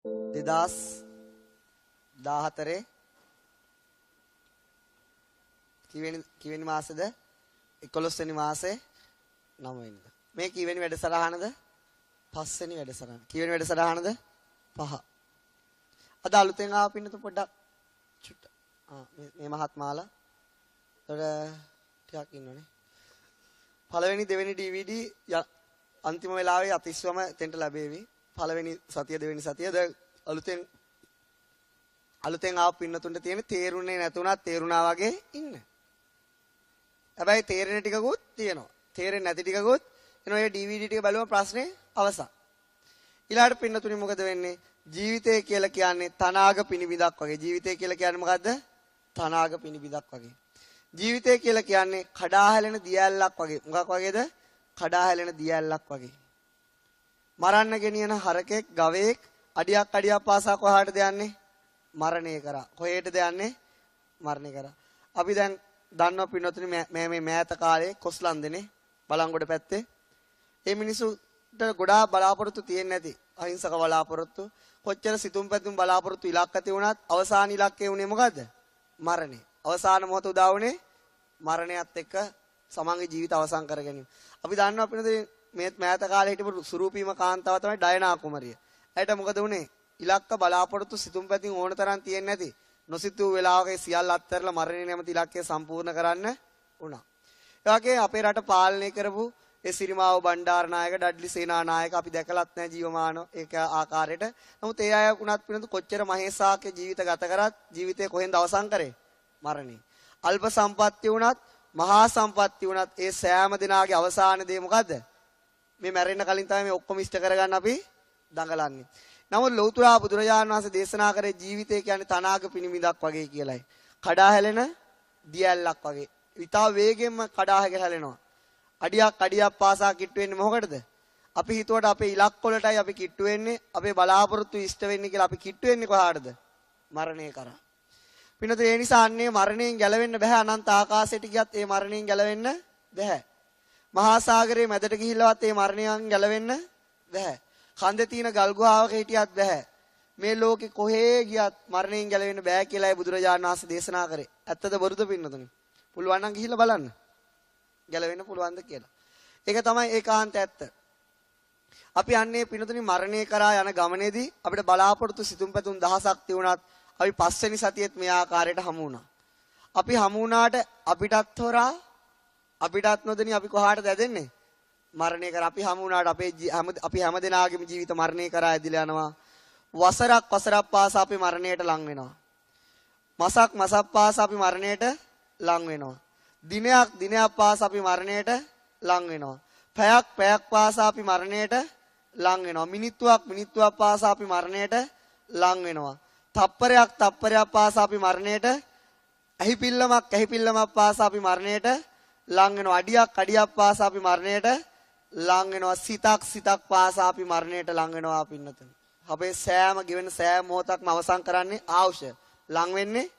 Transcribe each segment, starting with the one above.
2014 කිවෙනි මාසෙද 11 වෙනි මාසේ 9 වෙනිදා. මේ කිවෙනි වැඩසටහනද? 5 වෙනි වැඩසටහන. කිවෙනි වැඩසටහනද? 5. අද අලුතෙන් ආව පින්නතු පොඩ්ඩක් චුට්ට. මේ මහත්මාලා. ඒතර ටිකක් ඉන්නෝනේ. පළවෙනි දෙවෙනි DVD අන්තිම වෙලාවේ අතිස්වම තෙන්ට ලැබෙවි. පළවෙනි සතිය දෙවෙනි සතිය ද අලුතෙන් ආව පින්නතුන්ට තියෙන තේරුනේ නැතුණත් තේරුණා වගේ ඉන්න. හැබැයි තේරෙන ටිකකුත් තියෙනවා. තේරෙන්නේ නැති ටිකකුත් එනවා. ඒ DVD ටික බලුවම ප්‍රශ්නේ අවසන්. ඊළාට පින්නතුනි මොකද වෙන්නේ? ජීවිතය කියලා කියන්නේ තනාග පිනිබිදක් වගේ. ජීවිතය කියලා කියන්නේ මොකද්ද? තනාග පිනිබිදක් වගේ. ජීවිතය කියලා කියන්නේ කඩා හැලෙන දියැලක් වගේ. මොකක් වගේද? කඩා හැලෙන දියැලක් වගේ. මරන්න ගෙනියන හරකෙක්, ගවයෙක් අඩියක් පාසා කොහාටද යන්නේ? මරණය කරා. කොහෙටද යන්නේ? මරණය කරා. අපි දැන් දන්නවා පින්නතුනි මේ මෑත කාලේ කොස්ලන්දනේ බලංගොඩ පැත්තේ මේ මිනිසුන්ට ගොඩාක් බලාපොරොත්තු තියෙන්නේ නැති අහිංසක බලාපොරොත්තු කොච්චර සිතුම් පැතුම් බලාපොරොත්තු ඉලක්ක තියුණත් අවසාන ඉලක්කය උනේ මොකද්ද? මරණය. අවසාන මොහොත උදා වුණේ මරණයත් එක්ක සමන්ගේ ජීවිත අවසන් කර ගැනීම. අපි දන්නවා පින්නතුනි මේ මෑත කාලේ හිටපු සුරූපීම කාන්තාව තමයි ඩයනා කුමරිය. ඇයට මොකද උනේ? ඉලක්ක බලාපොරොත්තු සිතුම් පැතුම් ඕන තරම් තියෙන්නේ නැති නොසිතූ වෙලාවක සියල්ල අත්හැරලා මරණය නැමැති ඉලක්කය සම්පූර්ණ කරන්න වුණා. ඒ වගේ අපේ රට පාලනය කරපු ඒ සිරිමාව බණ්ඩාරනායක, ඩඩ්ලි සේනානායක අපි දැකලත් නැහැ ජීවමාන ඒක ආකාරයට. නමුත් ඒ අය වුණත් පිනතු කොච්චර මහේසාක්‍ය ජීවිත ගත කරත් ජීවිතේ කොහෙන්ද අවසන් කරේ? මරණේ. අල්ප සම්පත්තිය වුණත් මහා සම්පත්තිය වුණත් ඒ සෑම දිනාගේ අවසාන දේ මොකද්ද? මේ මැරෙන්න කලින් තමයි මේ ඔක්කොම ඉෂ්ට කරගන්න අපි දඟලන්නේ. නමුත් ලෞතර බුදුරජාණන් වහන්සේ දේශනා කරේ ජීවිතය කියන්නේ තනාග පිනිමිදක් වගේ කියලායි. කඩා හැලෙන දියැලක් වගේ. විතා වේගෙන්ම කඩා හැලෙනවා. අඩියක් පාසා කිට්ටු වෙන්නේ මොකටද? අපි හිතුවට අපේ ඉලක්ක වලටයි අපි කිට්ටු වෙන්නේ, අපේ බලාපොරොත්තු ඉෂ්ට වෙන්නේ කියලා අපි කිට්ටු වෙන්නේ කොහාටද? මරණය කරා. පින්නත ඒ නිසා අන්නේ මරණයෙන් ගැලවෙන්න බෑ. අනන්ත ආකාශයට ගියත් ඒ මරණයෙන් ගැලවෙන්න බෑ. මහා සාගරයේ මැදට ගිහිල්ලවත් ඒ මරණයෙන් ගැලවෙන්න බෑ. කන්දේ තියෙන ගල් ගුහාවක හිටියත් බෑ. මේ ලෝකේ කොහේ ගියත් මරණයෙන් ගැලවෙන්න බෑ කියලායි බුදුරජාණන් වහන්සේ දේශනා කරේ. ඇත්තද බොරුද පින්නතුනි? පුළුවන් නම් ගිහිල්ලා බලන්න. ගැලවෙන්න පුළුවන්ද කියලා. ඒක තමයි ඒකාන්ත ඇත්ත. අපි අන්නේ පින්නතුනි මරණය කරා යන ගමනේදී අපිට බලාපොරොත්තු සිතුම් පැතුම් දහසක් තියුණත් අපි පස්වෙනි සතියේත් මේ ආකාරයට හමු වුණා. අපි හමු වුණාට අපිටත් හොරා අපිටත් නොදෙනි අපි කොහාටද ඇදෙන්නේ? මරණය කර අපි හමු වුණාට අපි හැම දිනාගේම ජීවිත මරණය කරා ඇදිලා යනවා. වසරක් පාසා අපි මරණයට ලං වෙනවා. මසක් පාසා අපි මරණයට ලං වෙනවා. දිනයක් පාසා අපි මරණයට ලං වෙනවා. පැයක් පාසා අපි මරණයට ලං වෙනවා. මිනිත්තුවක් පාසා අපි මරණයට ලං වෙනවා. තප්පරයක් පාසා අපි මරණයට ඇහිපිල්ලමක් පාසා අපි මරණයට ලං වෙනවා. අඩියක් පාසා අපි මරණයට ලං වෙනවා. සිතක් පාසා අපි මරණයට ලං වෙනවා පින්නතුනි. අපේ සෑම ගෙවෙන සෑම මොහොතක්ම අවසන් කරන්නේ ආවුෂ. ලං වෙන්නේ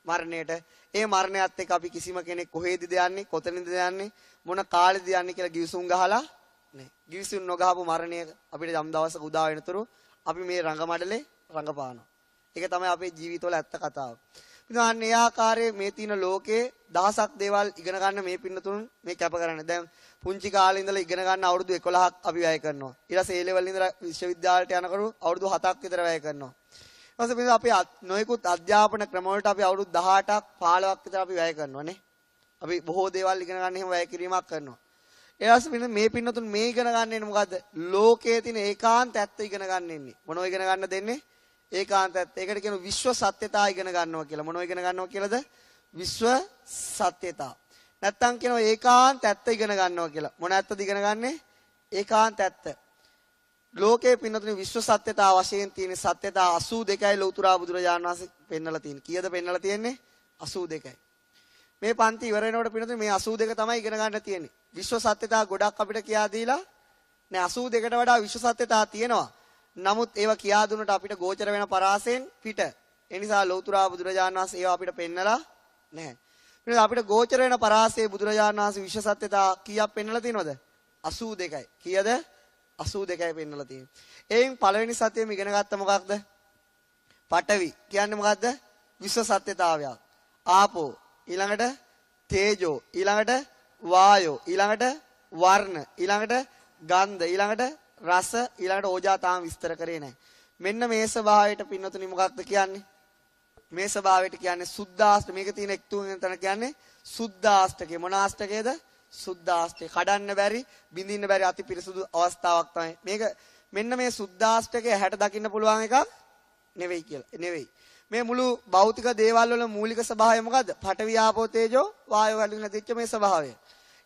මරණයට. ඒ මරණයත් එක්ක අපි කිසිම කෙනෙක් කොහෙද යන්නේ, කොතනද යන්නේ, මොන කාලෙද යන්නේ කියලා ගිවිසුම් ගහලා නැහැ. ගිවිසුම් නොගහපු මරණය අපිට යම් දවසක උදා වෙනතුරු අපි මේ රංගමඩලේ රංගපානවා. ඒක තමයි අපේ ජීවිතවල ඇත්ත කතාව. ඉතින් අන්න ඒ ආකාරයේ මේ තියෙන ලෝකේ දහසක් දේවල් ඉගෙන ගන්න මේ පින්නතුන් මේ කැප කරන්නේ. දැන් පුංචි කාලේ ඉඳලා ඉගෙන ගන්න අවුරුදු 11ක් අපි වැය කරනවා. ඊට පස්සේ ඒ ලෙවල් ඉඳලා විශ්වවිද්‍යාලයට යනකොට අවුරුදු 7ක් විතර වැය කරනවා. ඊට පස්සේ අපි නොයෙකුත් අධ්‍යාපන ක්‍රම වලට අපි අවුරුදු 18ක් 15ක් විතර අපි වැය කරනවා නේ. අපි බොහෝ දේවල් ඉගෙන ගන්න එහෙම වැය කිරීමක් කරනවා. ඊට පස්සේ මේ පින්නතුන් මේ ඉගෙන ගන්න එන්නේ මොකද්ද? ලෝකයේ තියෙන ඒකාන්ත ඇත්ත ඉගෙන ගන්න එන්නේ. මොනව ඉගෙන ගන්න දෙන්නේ? ඒකාන්ත ඇත්ත. ඒකට කියන විශ්ව සත්‍යතා ඉගෙන ගන්නවා කියලා. මොනව ඉගෙන ගන්නවා කියලාද? විශ්ව සත්‍යතා. නැත්තම් කියනවා ඒකාන්ත ඇත්ත ඉගෙන ගන්නවා කියලා. මොන ඇත්තද ඉගෙන ගන්නෙ? ඒකාන්ත ඇත්ත. ලෝකයේ පින්නතුනේ විශ්ව සත්‍යතා වශයෙන් තියෙන සත්‍යතා 82යි ලෞතර බුදුරජාණන් වහන්සේ පෙන්නලා තියෙන්නේ. කීයද පෙන්නලා තියෙන්නේ? 82යි. මේ පන්ති ඉවර වෙනකොට පින්නතුනේ මේ 82 තමයි ඉගෙන ගන්න තියෙන්නේ. විශ්ව සත්‍යතා ගොඩක් අපිට කියා දීලා නෑ 82ට වඩා විශ්ව සත්‍යතා තියෙනවා. නමුත් ඒවා කියා දුන්නට අපිට ගෝචර වෙන පරාසයෙන් පිට. ඒ නිසා ලෞතර බුදුරජාණන් වහන්සේ ඒවා අපිට පෙන්නලා නැහැ. ඊට අපිට ගෝචර වෙන පරාසයේ බුදුරජාණන් වහන්සේ විශ්ව සත්‍යතා කීයක් පෙන්නලා තියෙනවද? 82යි. කීයද? 82යි පෙන්නලා තියෙන්නේ. එයින් පළවෙනි සතියෙම ඉගෙන ගත්ත මොකක්ද? පඨවි කියන්නේ මොකද්ද? විශ්ව සත්‍යතාවයක්. ආපෝ ඊළඟට තේජෝ ඊළඟට වායෝ ඊළඟට වර්ණ ඊළඟට ගන්ධ ඊළඟට රස ඊළඟට ඕජා තාම විස්තර කරේ නැහැ. මෙන්න මේ ස්වභාවයට පින්නතුනි මොකක්ද කියන්නේ? මේ ස්වභාවයට කියන්නේ සුද්ධාෂ්ට. මේක තියෙන එක් තුනෙන් තන කියන්නේ සුද්ධාෂ්ටකේ. මොන ආෂ්ටකේද? සුද්ධාෂ්ටකේ. කඩන්න බැරි, බින්දින්න බැරි අති පිරිසුදු අවස්ථාවක් තමයි. මේක මෙන්න මේ සුද්ධාෂ්ටකේ හැට දකින්න පුළුවන් එකක් නෙවෙයි කියලා. නෙවෙයි. මේ මුළු භෞතික දේවල් වල මූලික ස්වභාවය මොකද්ද? පඨවි ආපෝ තේජෝ වායෝ වලින් නැතිච්ච මේ ස්වභාවය.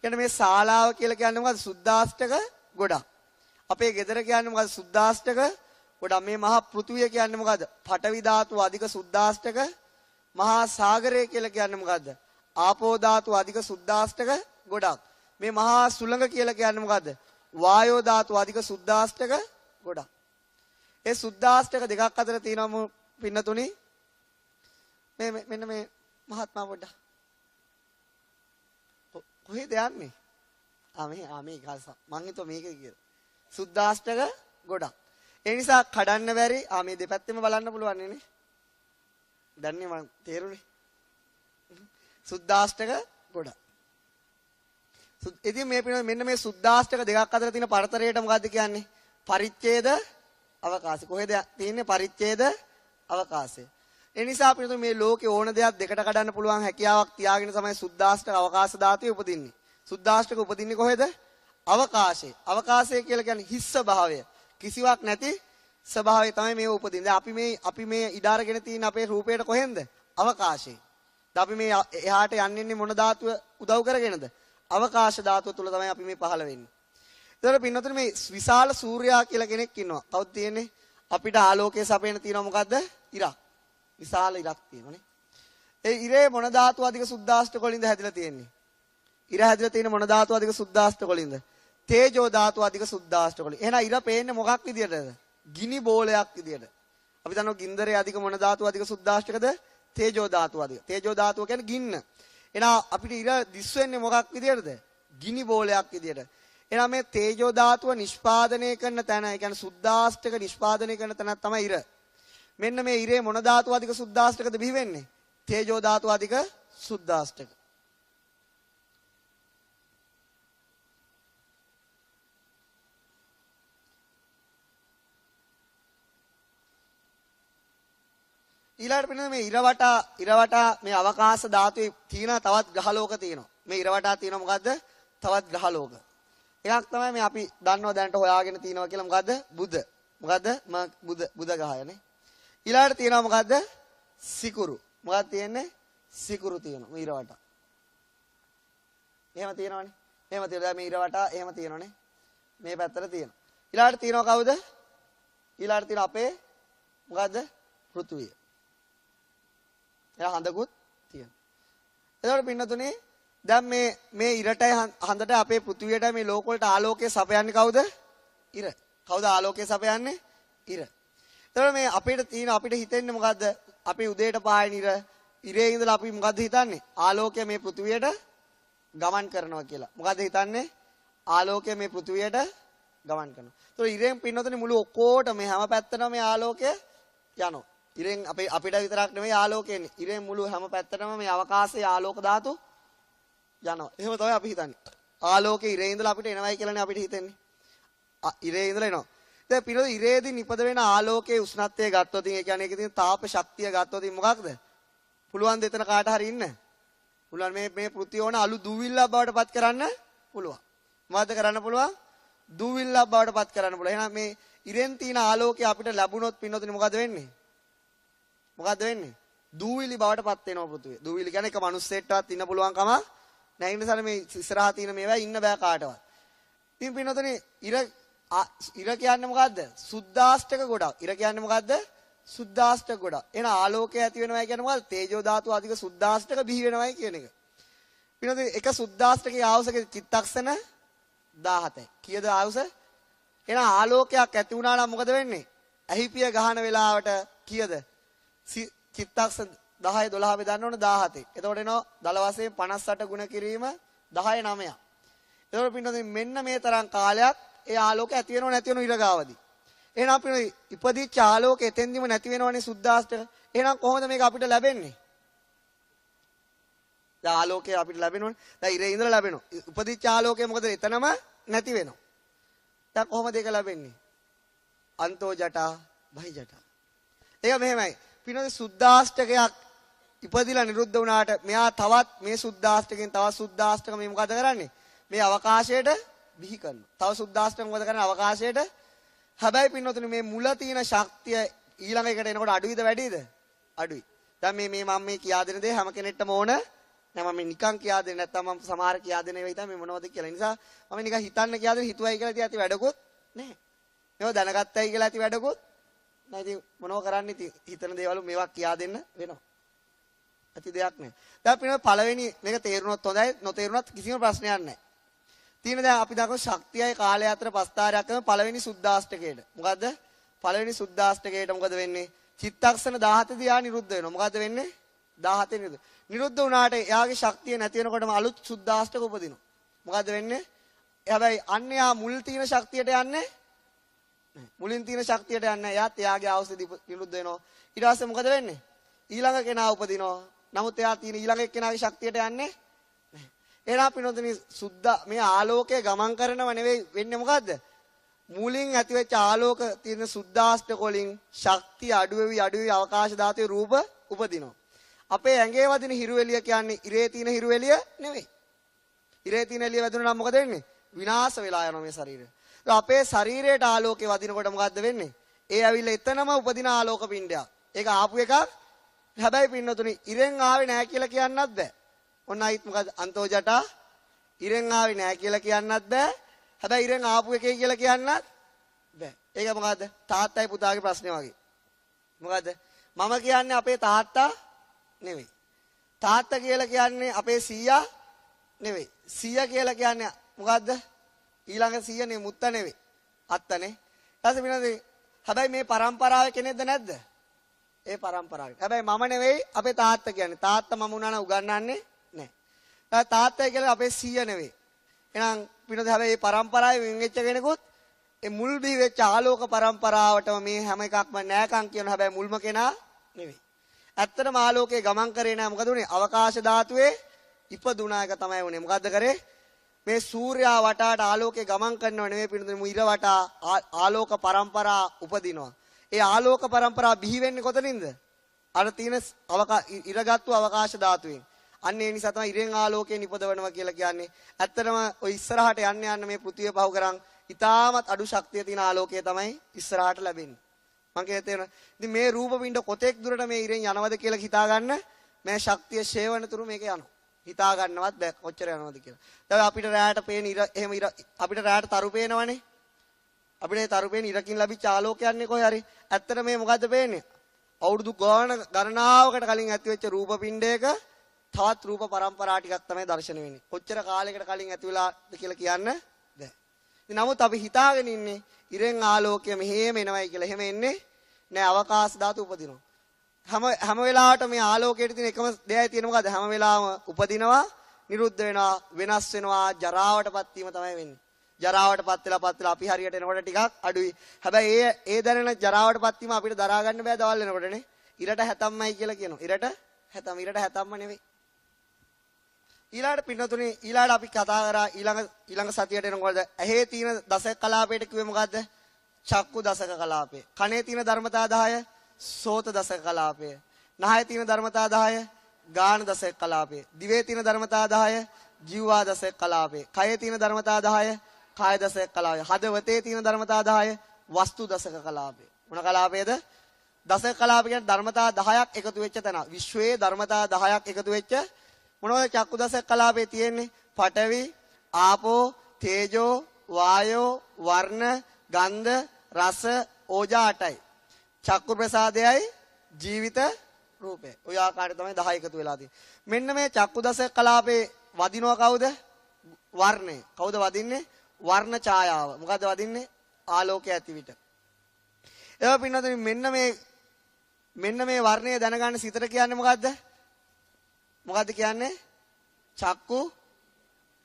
කියන්නේ මේ ශාලාව කියලා කියන්නේ මොකද්ද? සුද්ධාෂ්ටක ගොඩක්. අපේ ගෙදර කියන්නේ මොකද්ද? සුද්ධාෂ්ටක ගොඩක්. මේ මහා පෘථුවිය කියන්නේ මොකද්ද? පඨවි ධාතු අධික සුද්ධාෂ්ටක. මහා සාගරය කියලා කියන්නේ මොකද්ද? ආපෝ ධාතු අධික සුද්ධාෂ්ටක ගොඩක්. මේ මහා සුළඟ කියලා කියන්නේ මොකද්ද? වායෝ ධාතු අධික සුද්ධාෂ්ටක ගොඩක්. ඒ සුද්ධාෂ්ටක දෙකක් අතර තියෙනවා පින්නතුනි. මෙන්න මේ මහත්මයා පොඩ්ඩක් කොහෙද යන්නේ? මේ ගාස මං හිතුවා මේක කියලා. සුද්ධාෂ්ටක ගොඩක්. ඒ නිසා කඩන්න බැරි මේ දෙපැත්තෙම බලන්න පුළුවන් නේ. දන්නේ මං තේරුනේ. සුද්ධාෂ්ටක ගොඩක්. ඉතින් මේ මෙන්න මේ සුද්ධාෂ්ටක දෙකක් අතර තියෙන පරතරයට මොකද්ද කියන්නේ? පරිච්ඡේද අවකාශය. කොහෙද තියෙන්නේ පරිච්ඡේද අවකාශය? ඒ නිසා අපිට මේ ලෝකේ ඕන දෙයක් දෙකට කඩන්න පුළුවන් හැකියාවක් තියාගෙන තමයි සුද්ධාෂ්ටක අවකාශ ධාතුවේ උපදින්නේ. සුද්ධාෂ්ටක උපදින්නේ කොහෙද? අවකාශයේ. අවකාශය කියලා කියන්නේ හිස් ස්වභාවය. කිසිවක් නැති ස්වභාවය තමයි මේ උපදින්නේ. අපි මේ ඉඩාරගෙන තියෙන අපේ රූපයට කොහෙන්ද? අවකාශයේ. අපි මේ එහාට යන්නේ මොන ධාතුව උදව් කරගෙනද? අවකාශ ධාතුව තුල තමයි අපි මේ පහළ වෙන්නේ. ඒතර පින්නතුනේ මේ විශාල සූර්යයා කියලා කෙනෙක් ඉන්නවා. කවුද තියෙන්නේ? අපිට ආලෝකයේ සපයන තියෙනවා මොකද්ද? ඉරක්. විශාල ඉරක් තියෙනවානේ. ඒ ඉරේ මොන ධාතු අධික සුද්ධාෂ්ටක වලින්ද හැදිලා තියෙන්නේ? ඉර හැදිලා තියෙන මොන ධාතු අධික සුද්ධාෂ්ටක වලින්ද? තේජෝ ධාතු අධික සුද්ධාෂ්ටක වලින්. එහෙනම් ඉර පේන්නේ මොකක් විදියටද? ගිනි බෝලයක් විදියට. අපි දන්නවා ගින්දරේ අධික මොන ධාතු අධික සුද්ධාෂ්ටකද? තේජෝ ධාතු අධික. තේජෝ ධාතුව කියන්නේ ගින්න. එහෙනම් අපිට ඉර දිස් වෙන්නේ මොකක් විදියටද? ගිනි බෝලයක් විදියට. එහෙනම් මේ තේජෝ ධාතුව නිෂ්පාදනය කරන තැන, ඒ කියන්නේ සුද්ධාෂ්ටක නිෂ්පාදනය කරන තැන තමයි ඉර. මෙන්න මේ ඉරේ මොන ධාතු අධික සුද්ධාෂ්ටකද බිහි වෙන්නේ? තේජෝ ධාතු අධික සුද්ධාෂ්ටක. ඊළඟට පින්න මේ ඉරවටා මේ අවකාශ ධාතුවේ තියෙන තවත් ග්‍රහලෝක තියෙනවා. මේ ඉරවටා තියෙන මොකද්ද? තවත් ග්‍රහලෝක. එකක් තමයි මේ අපි දන්නවා දැනට හොයාගෙන තියෙනවා කියලා මොකද්ද? බුධ. මොකද්ද? බුධ ග්‍රහයනේ. ඊළඟට තියෙනවා මොකද්ද? සිකුරු. මොකක්ද තියෙන්නේ? සිකුරු තියෙනවා මේ ඉරවටා. එහෙම තියෙනවනේ. එහෙම තියෙනවා මේ ඉරවටා එහෙම තියෙනවනේ. මේ පැත්තට තියෙනවා. ඊළඟට තියෙනවා කවුද? ඊළඟට තියෙන අපේ මොකද්ද? පෘථුවිය. එයා හඳකුත් තියෙනවා. එතකොට පින්නතුනේ දැන් මේ ඉරටයි හඳට අපේ පෘථුවියටයි මේ ලෝක වලට ආලෝකය සපයන්නේ කවුද? ඉර. කවුද ආලෝකය සපයන්නේ? ඉර. එතකොට මේ අපිට හිතෙන්නේ මොකද්ද? අපි උදේට පායන ඉරේ ඉඳලා අපි මොකද්ද හිතන්නේ? ආලෝකය මේ පෘථුවියට ගමන් කරනවා කියලා. මොකද්ද හිතන්නේ? ආලෝකය මේ පෘථුවියට ගමන් කරනවා. එතකොට ඉරෙන් පින්නතුනේ මුළු ඔක්කොටම මේ හැම පැත්තටම මේ ආලෝකය යනවා. ඉරෙන් අපිට විතරක් නෙමෙයි ආලෝකය එන්නේ. ඉරෙන් මුළු හැම පැත්තටම මේ අවකාශයේ ආලෝක ධාතු යනවා. එහෙම තමයි අපි හිතන්නේ. ආලෝකේ ඉරේ ඉඳලා අපිට එනවයි කියලානේ අපිට හිතෙන්නේ. ඉරේ ඉඳලා එනවා. දැන් පිළිවෙල ඉරේදී නිපද වෙන ආලෝකයේ උෂ්ණත්වය ගත්තොත් ඒ කියන්නේ ඒකේ තියෙන තාප ශක්තිය ගත්තොත් මොකක්ද? පුළුවන් දෙතන කාට හරි ඉන්න. පුළුවන් මේ පෘථිවිය ඕන අලු දූවිල්ලක් බවට පත් කරන්න පුළුවන්. මොකද්ද කරන්න පුළුවන්? දූවිල්ලක් බවට පත් කරන්න පුළුවන්. එහෙනම් මේ ඉරෙන් තියෙන ආලෝකය අපිට ලැබුණොත් පින්නොතින් මොකද වෙන්නේ? මොකද්ද වෙන්නේ? දූවිලි බවට පත් වෙනවා පෘථිවිය. දූවිලි කියන්නේ එක මිනිස්සෙක්ටවත් ඉන්න පුළුවන් කම නැහැ. ඒ නිසා මේ ඉස්සරහා තියෙන මේවා ඉන්න බෑ කාටවත්. ඉතින් පින්නොතනේ ඉර කියන්නේ මොකද්ද? සුද්ධාෂ්ටක ගොඩක්. ඉර කියන්නේ මොකද්ද? සුද්ධාෂ්ටක ගොඩක්. එහෙනම් ආලෝකය ඇති වෙනවයි කියන්නේ මොකද්ද? තේජෝ ධාතුව අධික සුද්ධාෂ්ටක බිහි වෙනවයි කියන එක. පින්නොතනේ එක සුද්ධාෂ්ටකයේ ආවුස චිත්තක්ෂණ 17යි. කීයද ආවුස? එහෙනම් ආලෝකයක් ඇති වුණා නම් මොකද වෙන්නේ? ඇහිපිය ගහන වෙලාවට කීයද? චිත්තක්ෂණ 10 12 අපි දන්න ඕන 17. එතකොට එනවා දල වශයෙන් 58 ගුණ කිරීම 10 9ක්. එතකොට පින්නොතනේ මෙන්න මේ තරම් කාලයක් ඒ ආලෝකය ඇති වෙනව නැති වෙනව ඉර ගාවදී. එහෙනම් අපි ඉපදිච්ච ආලෝකය එතෙන්දිම නැති වෙනවනේ සුද්දාස්තක. එහෙනම් කොහොමද මේක අපිට ලැබෙන්නේ? දැන් ආලෝකය අපිට ලැබෙනවනේ. දැන් ඉරේ ඉඳලා ලැබෙනවා. ඉපදිච්ච ආලෝකය මොකද එතනම නැති වෙනවා. දැන් කොහොමද ඒක ලැබෙන්නේ? අන්තෝ ජටා බහි ජටා. ඒක මෙහෙමයි. පිනෝද සුද්දාස්තකයක් ඉපදිලා නිරුද්ධ වුණාට මෙයා තවත් මේ සුද්දාස්තකෙන් තවත් සුද්දාස්තක මේ මොකද කරන්නේ? මේ අවකාශයට බිහි කරනවා. තව සුද්දාස්තක මොකද කරන්නේ? අවකාශයට. හැබැයි පින්නොතුනි මේ මුල තියෙන ශක්තිය ඊළඟ එකට එනකොට අඩුයිද වැඩිද? අඩුයි. දැන් මේ මම මේ කියා දෙන දේ හැම කෙනෙක්ටම ඕන නෑ. මම නිකන් කියා දෙන්නේ නැත්තම් මම සමහර කියා දෙන ඒවා හිතා මේ මොනවද කියලා. නිසා මම නිකන් හිතන්න කියා දෙන හිතුවයි කියලා ඉතින් ඇති වැඩකුත් නෑ. මේව දැනගත්තයි කියලා ඇති වැඩකුත් නෑ. ඉතින් මොනව කරන්නේ ඉතින් හිතන දේවල් මේවා කියා දෙන්න වෙනවා. ඇති දෙයක් නෑ. දැන් පින්න පළවෙනි මේක තේරුණොත් හොඳයි. නොතේරුණත් කිසිම ප්‍රශ්නයක් නෑ. තියෙන දැන් අපි දක්වන ශක්තියයි කාලය අතර පස්තාරයක් කරන පළවෙනි සුද්දාෂ්ටකයට. මොකද්ද? පළවෙනි සුද්දාෂ්ටකයට මොකද වෙන්නේ? චිත්තක්ෂණ 17 දී ආ නිරුද්ධ වෙනවා. මොකද්ද වෙන්නේ? 17 නිරුද්ධ. නිරුද්ධ වුණාට එයාගේ ශක්තිය නැති වෙනකොටම අලුත් සුද්දාෂ්ටක උපදිනවා. මොකද්ද වෙන්නේ? හැබැයි අන්න යා මුල් තියෙන ශක්තියට යන්නේ නැහැ. මුලින් තියෙන ශක්තියට යන්නේ එයාත් එයාගේ අවශ්‍යදී නිරුද්ධ වෙනවා. ඊට පස්සේ මොකද වෙන්නේ? ඊළඟ කෙනා උපදිනවා. නමුත් එයා තියෙන ඊළඟ කෙනාගේ ශක්තියට යන්නේ එහෙනම් පිනොතනි සුද්දා මේ ආලෝකය ගමන් කරනව නෙවෙයි වෙන්නේ මොකද්ද? මුලින් ඇතිවෙච්ච ආලෝක තියෙන සුද්දාෂ්ටක වලින් ශක්තිය අඩුවෙවි අවකාශ ධාතුවේ රූප උපදිනවා. අපේ ඇඟේ වදින හිරු එළිය කියන්නේ ඉරේ තියෙන හිරු එළිය නෙවෙයි. ඉරේ තියෙන එළිය වැදුණා නම් මොකද වෙන්නේ? විනාශ වෙලා යනවා මේ ශරීරය. අපේ ශරීරයට ආලෝකය වදිනකොට මොකද්ද වෙන්නේ? ඒ ඇවිල්ලා එතනම උපදින ආලෝක පිණ්ඩයක්. ඒක ආපු එකක්. හැබැයි පින්නතුනි ඉරෙන් ආවේ නැහැ කියලා කියන්නත් බෑ. ඔන්න අයිත් මොකද අන්තෝ ජටා ඉරෙන් ආවේ නැහැ කියලා කියන්නත් බෑ. හැබැයි ඉරෙන් ආපු එකේ කියලා කියන්නත් බෑ. ඒක මොකද්ද? තාත්තයි පුතාගේ ප්‍රශ්නේ වගේ. මොකද්ද? මම කියන්නේ අපේ තාත්තා නෙවෙයි. තාත්තා කියලා කියන්නේ අපේ සීයා නෙවෙයි. සීයා කියලා කියන්නේ මොකද්ද? ඊළඟ සීයා නෙවෙයි මුත්තා නෙවෙයි. අත්තනේ. ඊට පස්සේ හැබැයි මේ પરම්පරාවේ කෙනෙක්ද නැද්ද? ඒ પરම්පරාවේ. හැබැයි මම නෙවෙයි අපේ තාත්තා කියන්නේ. තාත්තා මම උනා නම් උගන්වන්නේ නැහැ. තාත්තයි කියලා අපේ සීයා නෙවෙයි. එහෙනම් පිනද හැබැයි මේ પરම්පරාවේ වෙන් වෙච්ච කෙනෙකුත් ඒ මුල් බිහි වෙච්ච ආලෝක પરම්පරාවටම මේ හැම එකක්ම නෑකම් කියන හැබැයි මුල්ම කෙනා නෙවෙයි. ඇත්තටම ආලෝකයේ ගමන් කරේ නෑ. මොකද උනේ? අවකාශ ධාතුවේ ඉපදුනා එක තමයි උනේ. මොකද්ද කරේ? මේ සූර්යා වටාට ආලෝකයේ ගමන් කරනව නෙවෙයි පිනද ඉර වටා ආලෝක પરම්පරා උපදිනවා. ඒ ආලෝක પરම්පරා බිහි වෙන්නේ කොතනින්ද? අර තියෙන ඉරගත්තු අවකාශ ධාතුවෙන්. අන්න ඒ නිසා තමයි ඉරෙන් ආලෝකයෙන් ඉපදවනවා කියලා කියන්නේ. ඇත්තටම ඔය ඉස්සරහට යන්න මේ පෘථිවිය පහු කරන් ඉතාමත් අඩු ශක්තිය තියෙන ආලෝකය තමයි ඉස්සරහට ලැබෙන්නේ. මම කියතේන ඉතින් මේ රූප පින්ඩ කොතෙක් දුරට මේ ඉරෙන් යනවද කියලා හිතා ගන්න මේ ශක්තිය ෂේවන තුරු මේක යනවා. හිතා ගන්නවත් බෑ කොච්චර යනවද කියලා. දැන් අපිට රැයට පේන ඉර එහෙම ඉර අපිට රැයට තරු පේනවනේ. අපිට තරු පේන ඉරකින් ලැබිච්ච ආලෝකයන්නේ කොහේ හරි. ඇත්තට මේ මොකද්ද පේන්නේ? අවුරුදු ගණනාවකට කලින් ඇතිවෙච්ච රූප පින්ඩයක තවත් රූප પરම්පරා ටිකක් තමයි දැర్శණය වෙන්නේ. කොච්චර කාලයකට කලින් ඇති වෙලාද කියලා කියන්න බෑ. ඉතින් නමුත් අපි හිතාගෙන ඉන්නේ ඉරෙන් ආලෝකය මෙහෙම එනවයි කියලා. එහෙම එන්නේ නෑ. අවකාශ ධාතු උපදිනවා. හැම වෙලාවටම මේ ආලෝකයේ තියෙන එකම දෙයයි තියෙන මොකද්ද? හැම වෙලාවම උපදිනවා, නිරුද්ධ වෙනවා, වෙනස් වෙනවා, ජරාවටපත් වීම තමයි වෙන්නේ. ජරාවටපත් වෙලා අපි හරියට එනකොට ටිකක් අඩුයි. හැබැයි ඒ දැනෙන ජරාවටපත් වීම අපිට දරා ගන්න බෑ දවල් වෙනකොටනේ. ඉරට හැතම්මයි කියලා කියනවා. ඉරට හැතම්ම නෙවෙයි. ඊළඟට පින්නතුනේ ඊළඟට අපි කතා කරා ඊළඟ සතියට එනකොට ඇහි තියෙන දසක කලාපයට කිව්වේ මොකද්ද? චක්කු දසක කලාපය. කනේ තියෙන ධර්මතා 10 සෝත දසක කලාපය. නහයේ තියෙන ධර්මතා 10 ගාන දසක කලාපය. දිවේ තියෙන ධර්මතා 10 ජීවා දසක කලාපය. කයේ තියෙන ධර්මතා 10 කාය දසක කලාපය. හදවතේ තියෙන ධර්මතා 10 වස්තු දසක කලාපය. මොන කලාපයද? දසක කලාපය කියන්නේ ධර්මතා 10ක් එකතු වෙච්ච තැන. විශ්වයේ ධර්මතා 10ක් එකතු වෙච්ච මොනවද චක්කු දසක කලාපේ තියෙන්නේ? පඨවි, ආපෝ, තේජෝ, වායෝ, වර්ණ, ගන්ධ, රස, ඕජා 8යි. චක්කු ප්‍රසාදයයි ජීවිත රූපය. ඔය ආකාරයට තමයි 10 එකතු වෙලා තියෙන්නේ. මෙන්න මේ චක්කු දසක කලාපේ වදිනවා කවුද? වර්ණය. කවුද වදින්නේ? වර්ණ ඡායාව. මොකද්ද වදින්නේ? ආලෝකය ඇති විට. ඒක පින්නතුනි මෙන්න මේ වර්ණය දැනගන්න සිතට කියන්නේ මොකද්ද? මොකද්ද කියන්නේ? චක්කු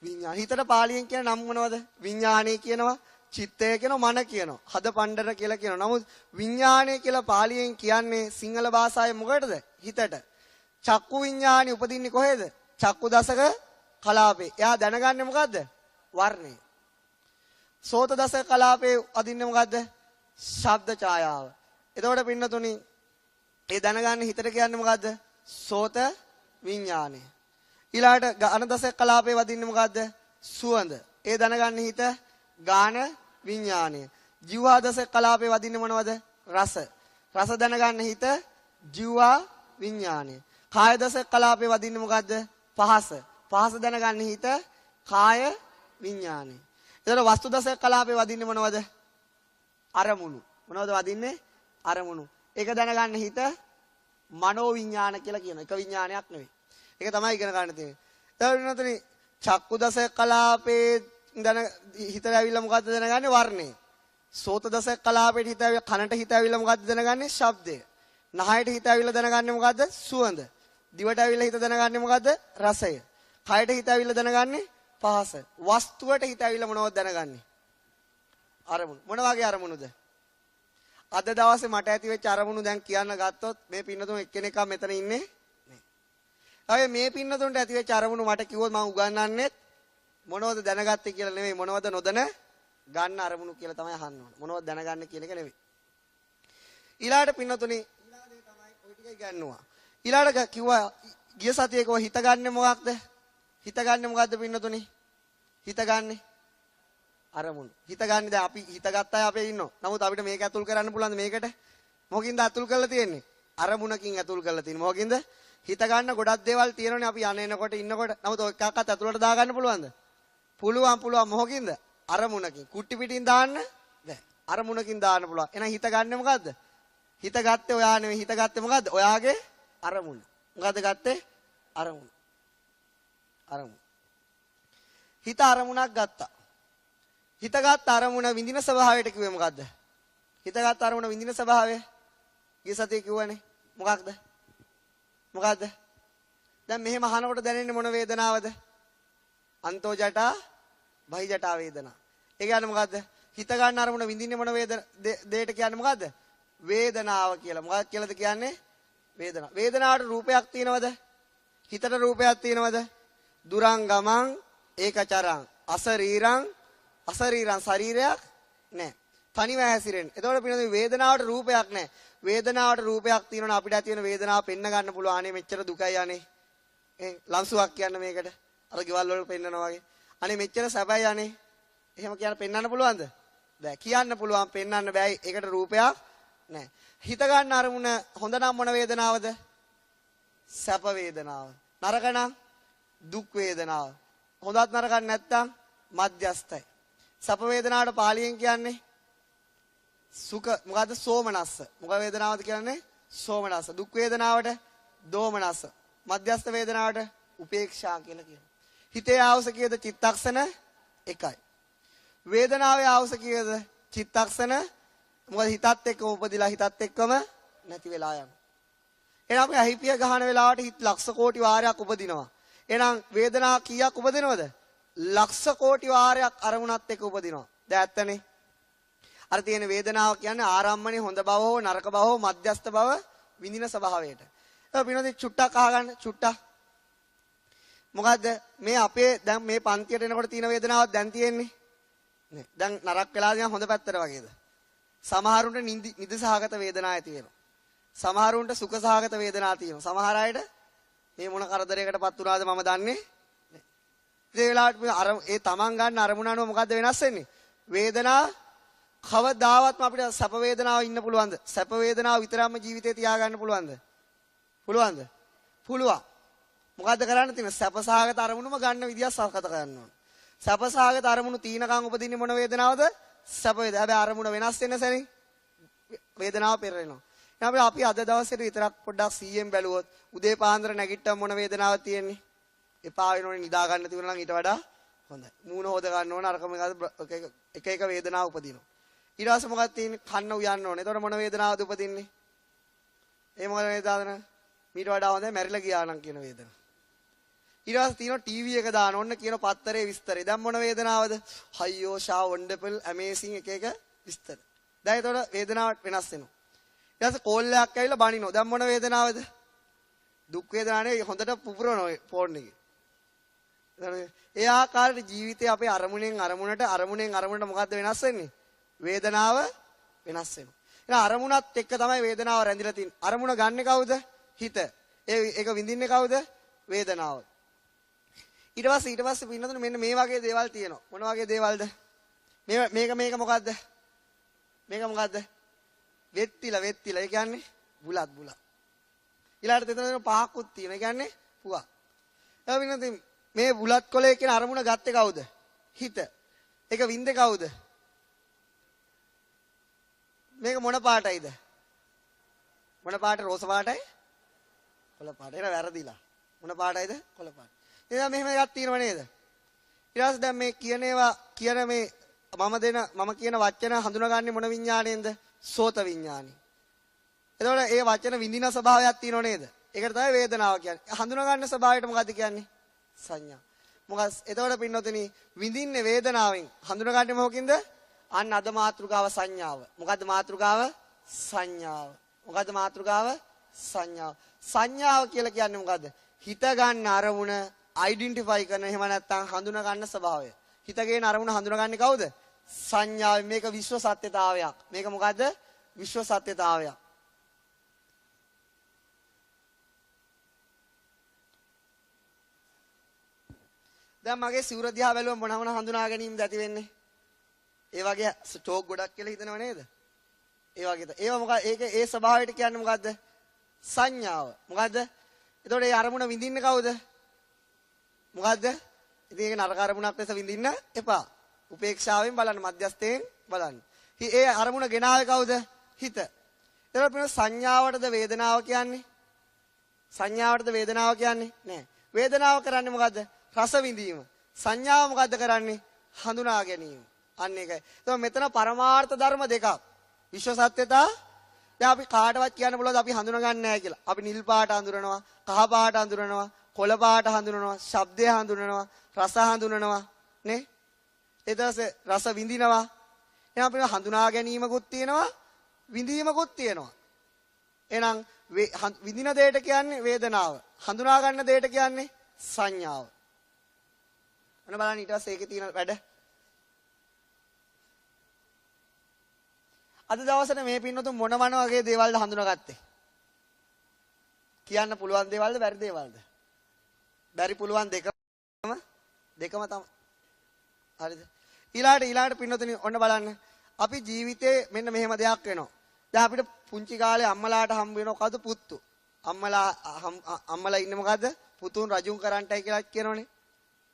විඤ්ඤාණ. හිතට පාලියෙන් කියන නම් මොනවද? විඤ්ඤාණේ කියනවා, චිත්තය කියනවා මන කියනවා. හද පණ්ඩර කියලා කියනවා. නමුත් විඥානය කියලා පාලියෙන් කියන්නේ සිංහල භාෂාවේ මොකටද? හිතට. චක්කු විඥානි උපදින්නේ කොහෙද? චක්කු දසක කලාපේ. එයා දැනගන්නේ මොකද්ද? වර්ණය. සෝත දසක කලාපේ අදින්නේ මොකද්ද? ශබ්ද ඡායාව. එතකොට පින්නතුනි ඒ දැනගන්නේ හිතට කියන්නේ මොකද්ද? සෝත විඥානය. ඊළාට ගාන දසක කලාපේ වදින්නේ මොකද්ද? සුවඳ. ඒ දැනගන්නේ හිත ගාන විඥානය. ජීවා දසක කලාපේ වදින්නේ මොනවද? රස. රස දැනගන්නේ හිත ජීවා විඥානය. කාය දසක කලාපේ වදින්නේ මොකද්ද? පහස. පහස දැනගන්නේ හිත කාය විඥානය. එතකොට වස්තු දසක කලාපේ වදින්නේ මොනවද? අරමුණු. මොනවද වදින්නේ? අරමුණු. ඒක දැනගන්න හිත මනෝ විඥාන කියලා කියන එක විඥානයක් නෙවෙයි. ඒක තමයි ඉගෙන ගන්න තියෙන්නේ. ඊළඟටනේ චක්කු දසක කලාපේ හිතට ඇවිල්ලා මොකද්ද දැනගන්නේ? වර්ණය. සෝත දසක කලාපේට හිත ඇවිල්ලා කනට හිත ඇවිල්ලා මොකද්ද දැනගන්නේ? ශබ්දය. නහයට හිත ඇවිල්ලා දැනගන්නේ මොකද්ද? සුවඳ. දිවට ඇවිල්ලා හිත දැනගන්නේ මොකද්ද? රසය. කයට හිත ඇවිල්ලා දැනගන්නේ පහස. වස්තුවට හිත ඇවිල්ලා මොනවද දැනගන්නේ? අරමුණු. මොන වගේ අරමුණුද? අද දවසේ මට ඇති වෙච්ච අරමුණු දැන් කියන්න ගත්තොත් මේ පින්නතුන් එක්කෙනෙක් මෙතන ඉන්නේ නැහැ. මේ පින්නතුන්ට ඇති වෙච්ච අරමුණු මට කිව්වොත් මම උගන්වන්නේ මොනවද දැනගත්තේ කියලා නෙවෙයි මොනවද නොදැන ගන්න අරමුණු කියලා තමයි අහන්න ඕන. මොනවද දැනගන්න කියන එක නෙවෙයි. ඊළාට පින්නතුනි ඊළාදේ තමයි ඔය ටික ගන්නවා. ඊළාට කිව්වා ගිය සතියේ කව හිත ගන්නෙ මොකක්ද? හිත ගන්නෙ මොකද්ද පින්නතුනි? හිත ගන්නෙ අරමුණු. හිත ගන්න දැන් අපි හිත ගත්ත අය අපේ ඉන්නවා. නමුත් අපිට මේක ඇතුල් කරන්න පුළුවන්ද මේකට? මොකකින්ද ඇතුල් කරලා තියෙන්නේ? අරමුණකින් ඇතුල් කරලා තියෙන්නේ. මොකකින්ද? හිත ගන්න ගොඩක් දේවල් තියෙනවනේ අපි යන්නේනකොට ඉන්නකොට. නමුත් ඔය එකක්වත් ඇතුළට දාගන්න පුළුවන්ද? පුළුවන් මොකකින්ද? අරමුණකින්. කුට්ටි පිටින් දාන්න බෑ. අරමුණකින් දාන්න පුළුවන්. එහෙනම් හිත ගන්නෙ මොකද්ද? හිත ගත්තේ ඔයා නෙවෙයි. හිත ගත්තේ මොකද්ද? ඔයාගේ අරමුණ. මොකද්ද ගත්තේ? අරමුණ. හිත අරමුණක් ගත්තා. හිතගත් අරමුණ විඳින ස්වභාවයට කිව්වේ මොකද්ද? හිතගත් අරමුණ විඳින ස්වභාවය ගිය සතියේ කිව්වනේ. මොකක්ද? දැන් මෙහෙම අහනකොට දැනෙන්නේ මොන වේදනාවද? අන්තෝ ජටා බහි ජටා වේදනා. ඒ කියන්නේ මොකද්ද? හිත ගන්න අරමුණ විඳින්නේ මොන දෙයට කියන්නේ මොකද්ද? වේදනාව කියලා. මොකක්ද කියලාද කියන්නේ? වේදනාව. වේදනාවට රූපයක් තියෙනවද? හිතට රූපයක් තියෙනවද? දුරං ගමං ඒකචරං අසරීරං ශරීරයක් නැහැ. තනිව හැසිරෙන්නේ. එතකොට පිළිදෙන වේදනාවට රූපයක් නැහැ. වේදනාවට රූපයක් තියෙනවා අපිට ඇති වෙන වේදනාව පෙන්න ගන්න පුළුවන්. අනේ මෙච්චර දුකයි අනේ. ලම්සුවක් කියන්න මේකට. අර ගෙවල් වල පෙන්නනවා වගේ. අනේ මෙච්චර සැපයි අනේ. එහෙම කියන්න පෙන්නන්න පුළුවන්ද? බෑ. කියන්න පුළුවන් පෙන්නන්න බෑ. ඒකට රූපයක් නැහැ. හිත ගන්න අරමුණ හොඳ නම් මොන වේදනාවද? සැප වේදනාව. නරක නම් දුක් වේදනාව. හොඳත් නරකක් නැත්තම් මධ්‍යස්ථයි. සැප වේදනාවට පාලියෙන් කියන්නේ සුඛ මොකද්ද? සෝමනස්ස. මොකද වේදනාවද කියන්නේ? සෝමනස්ස. දුක් වේදනාවට දෝමනස්ස. මධ්‍යස්ථ වේදනාවට උපේක්ෂා කියලා කියනවා. හිතේ ආවස කීයද? චිත්තක්ෂණ 1යි. වේදනාවේ ආවස කීයද? චිත්තක්ෂණ මොකද හිතත් එක්කම උපදිලා හිතත් එක්කම නැති වෙලා යනවා. එහෙනම් අපි අහිපිය ගහන වෙලාවට හිත ලක්ෂ කෝටි වාරයක් උපදිනවා. එහෙනම් වේදනාව කීයක් උපදිනවද? ලක්ෂ කෝටි වාරයක් අරමුණත් එක්ක උපදිනවා. දැන් ඇත්තනේ. අර තියෙන වේදනාව කියන්නේ ආරම්මණය හොඳ බව හෝ නරක බව හෝ මධ්‍යස්ථ බව විඳින ස්වභාවයට. ඒක පිනෝදී චුට්ටක් අහගන්න චුට්ටක්. මොකද්ද මේ අපේ දැන් මේ පන්තියට එනකොට තියෙන වේදනාවක් දැන් තියෙන්නේ? නේ. දැන් නරක වෙලා දින හොඳ පැත්තට වගේද? සමහරුන්ට නිදසහගත වේදනාවක් ඇති වෙනවා. සමහරුන්ට සුඛසහගත වේදනාවක් තියෙනවා. සමහර අයට මේ මොන කරදරයකටපත් වුණාද මම දන්නේ ඒ වෙලාවට ඒ තමන් ගන්න අරමුණ අනුව මොකද්ද වෙනස් වෙන්නේ? වේදනාව කවදාවත්ම අපිට සැප වේදනාව ඉන්න පුළුවන්ද? සැප වේදනාව විතරක්ම ජීවිතේ තියාගන්න පුළුවන්ද? පුළුවන්. මොකද්ද කරන්න තියෙන්නේ? සැපසහගත අරමුණුම ගන්න විදියක් සකත කරන්න ඕන. සැපසහගත අරමුණු තීනකම් උපදින්නේ මොන වේදනාවද? සැප වේද. හැබැයි අරමුණ වෙනස් වෙන සැනින් වේදනාව පෙරලෙනවා. එහෙනම් අපි අද දවසේ විතරක් පොඩ්ඩක් 100න් බැලුවොත් උදේ පාන්දර නැගිට්ටම මොන වේදනාවක් තියෙන්නේ? එපා වෙනෝනේ නිදා ගන්න තිබුණා නම් ඊට වඩා හොඳයි. මූණ හොද ගන්න ඕන අරක එක එක වේදනාව උපදිනවා. ඊට පස්සේ මොකක්ද තියෙන්නේ? කන්න උයන්න ඕනේ. එතකොට මොන වේදනාවද උපදින්නේ? ඒ මොකද වේදනාව? ඊට වඩා හොඳයි මැරිලා ගියා නම් කියන වේදනාව. ඊට පස්සේ තියෙනවා ටීවී එක දාන ඕන්න කියන පත්තරේ විස්තරේ. දැන් මොන වේදනාවද? අයියෝ ෂා වන්ඩර්ෆුල් ඇමේසින් එක එක විස්තර. දැන් ඒතකොට වේදනාව වෙනස් වෙනවා. ඊට පස්සේ කෝල් එකක් ඇවිල්ලා බනිනවා. දැන් මොන වේදනාවද? දුක් වේදනානේ හොඳට පුපුරනවා ෆෝන් එකේ. ඒ ආකාරයට ජීවිතේ අපේ අරමුණෙන් මොකද්ද වෙනස් වෙන්නේ? වේදනාව වෙනස් වෙනවා. එහෙනම් අරමුණත් එක්ක තමයි වේදනාව රැඳිලා තියෙන්නේ. අරමුණ ගන්නෙ කවුද? හිත. ඒක විඳින්නේ කවුද? වේදනාව. ඊට පස්සේ පින්නතුනේ මෙන්න මේ වගේ දේවල් තියෙනවා. මොන වගේ දේවල්ද? මේක මොකද්ද? මේක මොකද්ද? වෙත්තිලා. ඒ කියන්නේ බුලත්. ඊළාට දෙතන පහකුත් තියෙනවා. ඒ කියන්නේ පුවා. ඒ පින්නතුනේ මේ බුලත් කොලේ කියන අරමුණ ගත්තේ කවුද? හිත. ඒක විඳේ කවුද? මේක මොන පාටයිද? මොන පාට? රෝස පාටයි? කොළ පාට. ඒක වැරදිලා. මොන පාටයිද? කොළ පාට. එහෙනම් මෙහෙම එකක් තියෙනව නේද? ඊට පස්සේ දැන් මේ කියන මේ මම කියන වචන හඳුනාගන්නේ මොන විඥාණයෙන්ද? සෝත විඥාණය. එතකොට ඒ වචන විඳින ස්වභාවයක් තියෙනව නේද? ඒකට තමයි වේදනාව කියන්නේ. හඳුනාගන්න ස්වභාවයට මොකද්ද කියන්නේ? සංඥා. මොකද එතකොට පින්නොතනි විඳින්නේ වේදනාවෙන්. හඳුනාගන්නේ මොකකින්ද? අන්න අද මාතෘකාව සංඥාව. මොකද්ද මාතෘකාව? සංඥාව. මොකද්ද මාතෘකාව? සංඥාව. සංඥාව කියලා කියන්නේ මොකද්ද? හිත ගන්න අරමුණ අයිඩෙන්ටිෆයි කරන එහෙම නැත්නම් හඳුනා ගන්න ස්වභාවය. හිත ගේන අරමුණ හඳුනාගන්නේ කවුද? සංඥාවෙන්. මේක විශ්ව සත්‍යතාවයක්. මේක මොකද්ද? විශ්ව සත්‍යතාවයක්. දැන් මගේ සිවුර දිහා බැලුවම මොන හඳුනා ගැනීමද ඇති වෙන්නේ? ඒ වගේ ස්ටෝක් ගොඩක් කියලා හිතනව නේද? ඒ වගේ. ඒව මොකද? ඒ ස්වභාවයට කියන්නේ මොකද්ද? සංඥාව. මොකද්ද? එතකොට ඒ අරමුණ විඳින්නේ කවුද? මොකද්ද? ඉතින් ඒක නරක අරමුණක් ලෙස විඳින්න එපා. උපේක්ෂාවෙන් බලන්න, මධ්‍යස්ථයෙන් බලන්න. ඒ අරමුණ ගෙනාවේ කවුද? හිත. එතකොට වෙන සංඥාවටද වේදනාව කියන්නේ? සංඥාවටද වේදනාව කියන්නේ? නෑ. වේදනාව කරන්නේ මොකද්ද? රස විඳීම. සංඥාව මොකද්ද කරන්නේ? හඳුනා ගැනීම. අන්න ඒකයි. එතකොට මෙතන පරමාර්ථ ධර්ම දෙකක්. විශ්ව සත්‍යතා. දැන් අපි කාටවත් කියන්න පුළුවන්ද අපි හඳුනගන්නේ නැහැ කියලා. අපි නිල් පාට හඳුනනවා, කහ පාට හඳුනනවා, කොළ පාට හඳුනනවා, ශබ්දය හඳුනනවා, රස හඳුනනවා නේ? ඊට පස්සේ රස විඳිනවා. එහෙනම් අපිට හඳුනා ගැනීමකුත් තියෙනවා, විඳීමකුත් තියෙනවා. එහෙනම් විඳින දෙයට කියන්නේ වේදනාව. හඳුනා ගන්න දෙයට කියන්නේ සංඥාව. මොන බලන්න ඊට පස්සේ ඒකේ තියෙන වැඩ. අද දවසේ මේ පින්නතුන් මොන වගේ දේවල්ද හඳුනාගත්තේ? කියන්න පුළුවන් දේවල්ද බැරි දේවල්ද? බැරි පුළුවන් දෙකම තමයි. හරිද? ඊළාට පින්නතුනි ඔන්න බලන්න. අපි ජීවිතේ මෙන්න මෙහෙම දෙයක් වෙනවා. දැන් අපිට පුංචි කාලේ අම්මලාට හම්බ වෙනව කවුද? පුත්තු. අම්මලා ඉන්නේ මොකද්ද? පුතුන් රජුන් කරන්ටයි කියලා කියනෝනේ.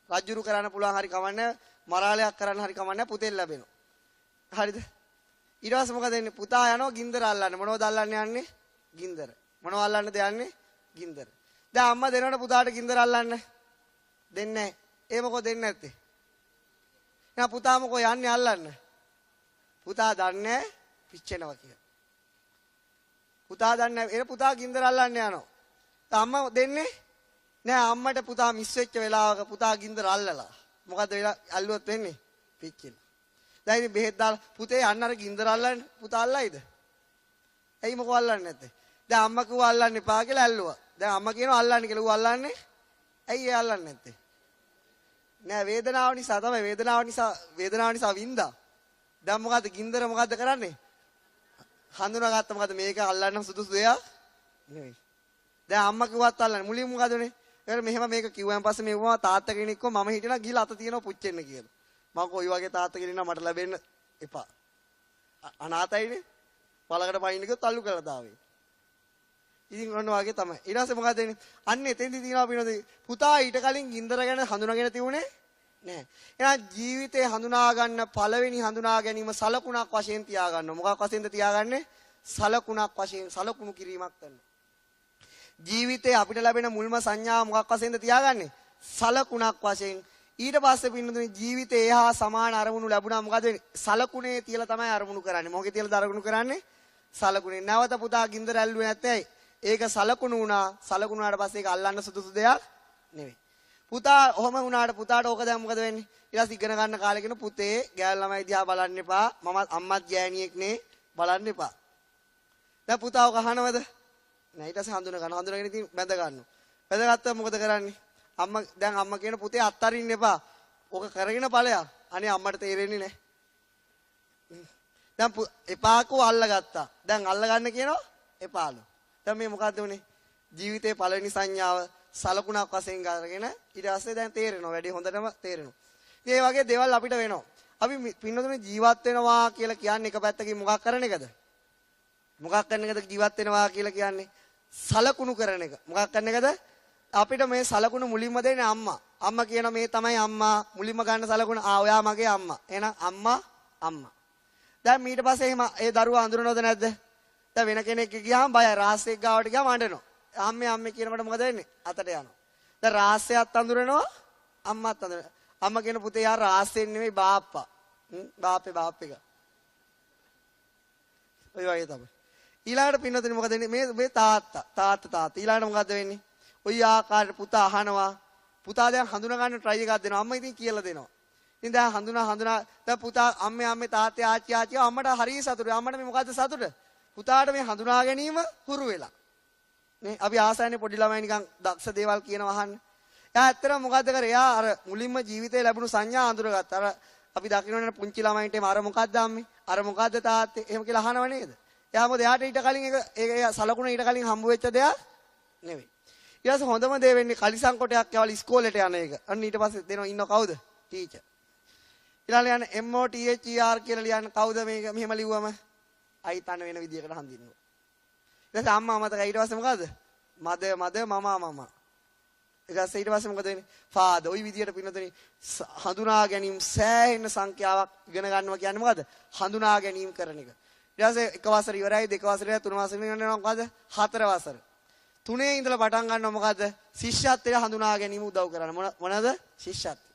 රජුරු කරන්න පුළුවන් හරි කමන්නේ, මරාලයක් කරන්න හරි කමන්නේ පුතෙන් ලැබෙනවා. හරිද? ඊට පස්සේ මොකද වෙන්නේ? පුතා යනවා ගින්දර අල්ලන්න. මොනවද අල්ලන්න යන්නේ? ගින්දර. මොනව අල්ලන්නද යන්නේ? ගින්දර. දැන් අම්මා දෙනවනේ පුතාට ගින්දර අල්ලන්න. දෙන්නේ නැහැ. ඒ මොකෝ දෙන්නේ නැත්තේ? එහෙනම් පුතා මොකෝ යන්නේ අල්ලන්න? පුතා දන්නේ පිච්චෙනවා කියලා. පුතා දන්නේ නැහැ. පුතා ගින්දර අල්ලන්න යනවා. අම්මා දෙන්නේ නෑ. අම්මට පුතා මිස් වෙච්ච වෙලාවක පුතා ගින්දර අල්ලලා. මොකද වෙලා අල්ලුවොත් වෙන්නේ? පිච්චෙනවා. දැන් ඉතින් බෙහෙත් දාලා පුතේ යන්න අර ගින්දර අල්ලන්න. පුතා අල්ලයිද? ඇයි මොකෝ අල්ලන්නේ නැත්තේ? දැන් අම්මා කිව්වා අල්ලන්න එපා කියලා ඇල්ලුවා. දැන් අම්මා කියනවා අල්ලන්න කියලා. ඌ අල්ලන්නේ? ඇයි ඒ අල්ලන්නේ නැත්තේ? නෑ වේදනාව නිසා තමයි. වේදනාව නිසා වින්දා. දැන් මොකද්ද ගින්දර මොකද්ද කරන්නේ? හඳුනාගත්ත මොකද්ද මේක අල්ලන්න සුදුසු දෙයක් නෙවෙයි. දැන් අම්මා කිව්වත් අල්ලන්නේ. මුලින් මොකද උනේ? ඒකට මෙහෙම මේක කිව්වන් පස්සේ මේවා තාත්තා කෙනෙක් කො මම හිටිනා ගිහලා අත තියනවා පුච්චෙන්න කියලා. මම කොයි වගේ තාත්තා කෙනෙක් මට ලැබෙන්න එපා. අනාතයිනේ. පළකට පයින් ගියොත් අල්ලු කරලා දාවේ. ඉතින් ඔන්න වගේ තමයි. ඊට පස්සේ මොකද වෙන්නේ? අන්න එතෙන්දි තියනවා පිනොද පුතා ඊට කලින් ගින්දර ගැන හඳුනාගෙන තියුනේ නෑ. එහෙනම් ජීවිතේ හඳුනා ගන්න පළවෙනි හඳුනා ගැනීම සලකුණක් වශයෙන් තියාගන්න. මොකක් වශයෙන්ද තියාගන්නේ? සලකුණක් වශයෙන් සලකුණු කිරීමක් කරනවා. ජීවිතේ අපිට ලැබෙන මුල්ම සංඥාව මොකක් වශයෙන්ද තියාගන්නේ? සලකුණක් වශයෙන්. ඊට පස්සේ පින්නතුනේ ජීවිතේ එහා සමාන අරමුණු ලැබුණා මොකද වෙන්නේ? සලකුණේ තියලා තමයි අරමුණු කරන්නේ. මොකේ තියලාද අරමුණු කරන්නේ? සලකුණේ. නැවත පුතා ගින්දර ඇල්ලුවේ නැත්තේ ඒක සලකුණු වුණා. සලකුණු වුණාට පස්සේ ඒක අල්ලන්න සුදුසු දෙයක් නෙවෙයි. පුතා ඔහම වුණාට පුතාට ඕක දැන් මොකද වෙන්නේ? ඊට පස්සේ ඉගෙන ගන්න කාලේ කියන පුතේ ගෑල් ළමයි දිහා බලන්න එපා. මම අම්මත් ගෑණියෙක් නේ බලන්න එපා. දැන් පුතා ඔක අහනවද? නෑ ඊට පස්සේ හඳුනගෙන ඉතින් බැඳ ගන්නවා. බැඳගත්තා මොකද කරන්නේ? දැන් අම්මා කියන පුතේ අත්තරින්න එපා. ඕක කරගෙන ඵලයක්. අනේ අම්මට තේරෙන්නේ නෑ. දැන් එපාකෝ අල්ලගත්තා. දැන් අල්ලගන්න කියනවා එපාලු. දැන් මේ මොකද්ද උනේ? ජීවිතේ පළවෙනි සංඥාව සලකුණක් වශයෙන් ගන්නගෙන ඊට පස්සේ දැන් තේරෙනවා. වැඩි හොඳටම තේරෙනවා. ඉතින් මේ වගේ දේවල් අපිට වෙනවා. අපි පින්නතුනේ ජීවත් වෙනවා කියලා කියන්නේ එක පැත්තකින් මොකක් කරන එකද? මොකක් කරන එකද ජීවත් වෙනවා කියලා කියන්නේ? සලකුණු කරන එක. මොකක් කරන එකද? අපිට මේ සලකුණු මුලින්ම දෙන්නේ අම්මා. අම්මා කියන මේ තමයි අම්මා මුලින්ම ගන්න සලකුණ. ඔයා මගේ අම්මා. එහෙනම් අම්මා. දැන් ඊට පස්සේ එහෙම ඒ දරුවා අඳුරනවද නැද්ද? දැන් වෙන කෙනෙක් ගියාම බයයි. රාස්සෙක් ගාවට ගියාම අඬනවා. අම්මේ කියනකොට මොකද වෙන්නේ? අතට යනවා. දැන් රාස්සයත් අඳුරනවා අම්මත් අඳුරනවා. අම්මා කියන පුතේ යා රාස්සෙන් නෙමෙයි බාප්පා. බාප්පේ. ඔය වගේ තමයි. ඊළඟට පින්නතුනි මොකද වෙන්නේ? මේ තාත්තා. ඊළඟට මොකද වෙන්නේ? ඔය ආකාරයට පුතා අහනවා. පුතා දැන් හඳුනා ගන්න try එකක් දෙනවා. අම්මා ඉතින් කියලා දෙනවා. ඉතින් දැන් හඳුනා දැන් පුතා අම්මේ තාත්තේ ආච්චි අම්මට හරිය සතුටුයි. අම්මට මේ මොකද්ද සතුට? පුතාට මේ හඳුනා ගැනීම හුරු වෙලා. නේ අපි ආසයන්නේ පොඩි ළමයි නිකන් දක්ෂ දේවල් කියනවා අහන්න. එයා ඇත්තටම මොකද්ද කරේ? එයා අර මුලින්ම ජීවිතේ ලැබුණු සංඥා අඳුරගත්තා. අර අපි දකින්නනේ පුංචි ළමයින්ට අර මොකද්ද අම්මේ? අර මොකද්ද තාත්තේ? එහෙම කියලා අහනව නේද? එයා මොකද එයාට ඊට කලින් ඒක සලකුණ ඊට කලින් හම්බ වෙච්ච දෙයක් නෙවෙයි. ඊට පස්සේ හොඳම දේ වෙන්නේ කලිසම් කොටයක් යවල ඉස්කෝලේට යන එක. අන්න ඊට පස්සේ දෙනවා ඉන්නව කවුද? ටීචර්. ඊළඟ යන MOTHER කියලා ලියන්න කවුද මේක මෙහෙම ලිව්වම අයිතන වෙන විදියකට හඳින්නවා. ඊට පස්සේ අම්මා මතකයි ඊට පස්සේ මොකද? මද මම. ඊට පස්සේ මොකද වෙන්නේ? ෆාදර්. ওই විදියට පින්නතනේ හඳුනා ගැනීම සෑහෙන සංඛ්‍යාවක් ඉගෙන ගන්නවා කියන්නේ මොකද? හඳුනා ගැනීම කරන එක. ඊට පස්සේ එක වසර ඉවරයි, දෙක වසරයි, තුන වසරයි යනවා මොකද? හතර වසර. තුනේ ඉඳලා පටන් ගන්නවා මොකද? ශිෂ්‍යත්වයට හඳුනා ගැනීම උදව් කරන්න. මොනවාද? ශිෂ්‍යත්ව.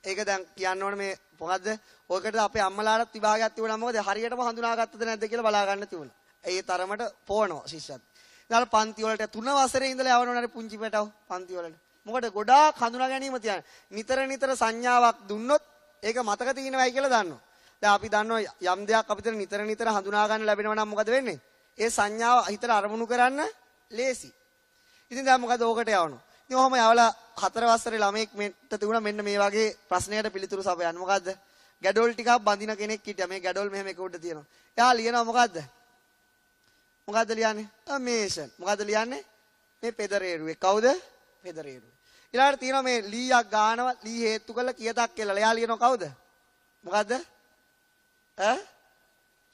ඒක දැන් කියන්න ඕනේ මේ මොකද්ද? ඔයකට අපේ අම්මලාටත් විභාගයක් තිබුණා මොකද? හරියටම හඳුනාගත්තද නැද්ද කියලා බලා ගන්න තිබුණා. ඒ තරමට පොවනවා ශිෂ්‍යත්ව. ඊළඟ පන්ති වලට 3 වසරේ ඉඳලා යවනවනේ පුංචි පැටව පන්ති වලට. මොකද ගොඩාක් හඳුනා ගැනීම තියන. නිතර සංඥාවක් දුන්නොත් ඒක මතක තියෙනවයි කියලා දන්නවා. දැන් අපි දන්නවා යම් දෙයක් අපිට නිතර හඳුනා ගන්න ලැබෙනවා නම් මොකද වෙන්නේ? ඒ සංඥාව හිතට අරමුණු කරන්න ලේසි. ඉතින් දැන් මොකද ඕකට යවනවා. ඉතින් ඔහම යවලා 4 වසරේ ළමෙක් මෙන්න තිබුණා මෙන්න මේ වගේ ප්‍රශ්නයකට පිළිතුරු සපයන්න. මොකද්ද? ගැඩොල් ටිකක් බඳින කෙනෙක් හිටියා. මේ ගැඩොල් මෙහෙම එක උඩ තියෙනවා. එයා ලියනවා මොකද්ද? මොකද්ද ලියන්නේ? අමේෂන්. මොකද්ද ලියන්නේ? මේ පෙදරේරුවේ. කවුද? පෙදරේරුවේ. ඊළඟට තියෙනවා මේ ලීයක් ගානවා. ලී හේතු කරලා කියතක් කියලා. එයා ලියනවා කවුද? මොකද්ද?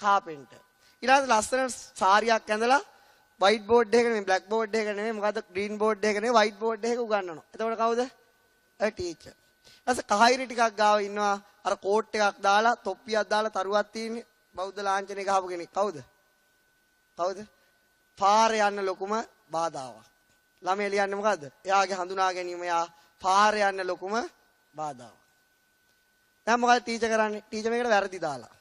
කාපෙන්ටර්. ඊළඟට ලස්සන සාරියක් ඇඳලා වයිට් බෝඩ් එකක නෙමෙයි බ්ලැක් බෝඩ් එකක නෙමෙයි මොකද්ද ග්‍රීන් බෝඩ් එකක නෙමෙයි වයිට් බෝඩ් එකක උගන්වනවා. එතකොට කවුද? ටීචර්. ඊට කහයිරි ටිකක් ගාව ඉන්නවා අර කෝට් එකක් දාලා තොප්පියක් දාලා තරුවක් තියෙන්නේ බෞද්ධ ලාංඡනය ගහපු කෙනෙක්. කවුද? පාරේ යන්න ලොකුම බාධාවක්. ළමයා ලියන්නේ මොකද්ද? එයාගේ හඳුනා ගැනීම එයා පාරේ යන්න ලොකුම බාධාවක්. දැන් මොකද ටීචර් කරන්නේ? ටීචර් මේකට වැරදි දාලා.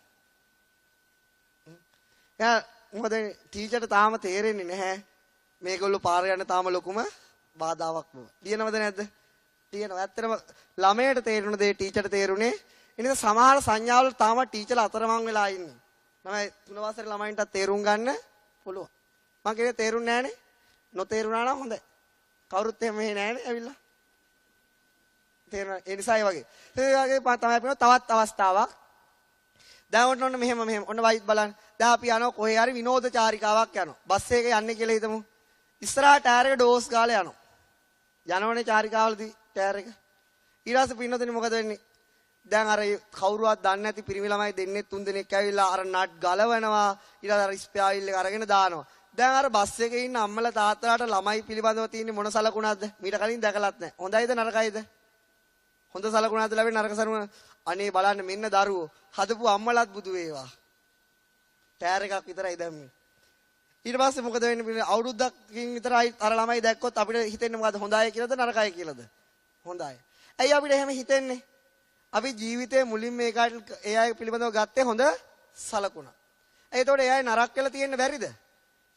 එයා මොකද ටීචර්ට තාම තේරෙන්නේ නැහැ මේගොල්ලෝ පාරේ යන්න තාම ලොකුම බාධාවක් බව. ලියනවද නැද්ද? ලියනවා. ඇත්තටම ළමයට තේරුණ දේ ටීචර්ට තේරුනේ. ඒ නිසා සමහර සංඥාවල තාම ටීචර්ලා අතරමං වෙලා ඉන්නේ. ළමයි 3 වසරේ ළමයින්ට තේරුම් ගන්න පුළුවන්. මම කියන්නේ තේරුන්නේ නැහනේ. නොතේරුණා නම් හොඳයි. කවුරුත් එහෙම මෙහෙ නැහනේ ඇවිල්ලා. තේරෙනවා. ඒ නිසා ඒ වගේ. ඒ වගේ තමයි අපිට තවත් අවස්ථාවක්. දැන් ඔන්න මෙහෙම ඔන්න වයිත් බලන්න. දැන් අපි යනවා කොහේ හරි විනෝද චාරිකාවක් යනවා. බස් එකේ යන්නේ කියලා හිතමු. ඉස්සරහා ටයර් එක ඩෝස් ගාලා යනවා. යනවනේ චාරිකාවලදී ටයර් එක. ඊට පස්සේ පින්නතනේ මොකද වෙන්නේ? දැන් අර කවුරුවත් දන්නේ නැති පිරිමි ළමයි දෙන්නේ 3 දෙනෙක් ඇවිල්ලා අර නට් ගලවනවා. ඊට අර ස්පෙයාවිල් එක අරගෙන දානවා. දැන් අර බස් එකේ ඉන්න අම්මලා තාත්තලාට ළමයි පිළිබඳව තියෙන මොන සලකුණක්ද? මීට කලින් දැකලත් නැහැ. හොඳයිද නරකයිද? හොඳ සලකුණක්ද ලැබෙන නරක සලකුණ? අනේ බලන්න මෙන්න දරුවෝ හදපු අම්මලාත් බුදු වේවා. ටයර් එකක් විතරයි දැම්මේ. ඊට පස්සේ මොකද වෙන්නේ? අවුරුද්දකින් විතරයි අර ළමයි දැක්කොත් අපිට හිතෙන්නේ මොකද්ද? හොඳයි කියලාද නරකයි කියලාද? හොඳයි. ඇයි අපිට එහෙම හිතෙන්නේ? අපි ජීවිතේ මුලින්ම මේකට ඒ අය පිළිබඳව ගත්තේ හොඳ සලකුණ. ඒතකොට ඒ අය නරක වෙලා තියෙන්න බැරිද?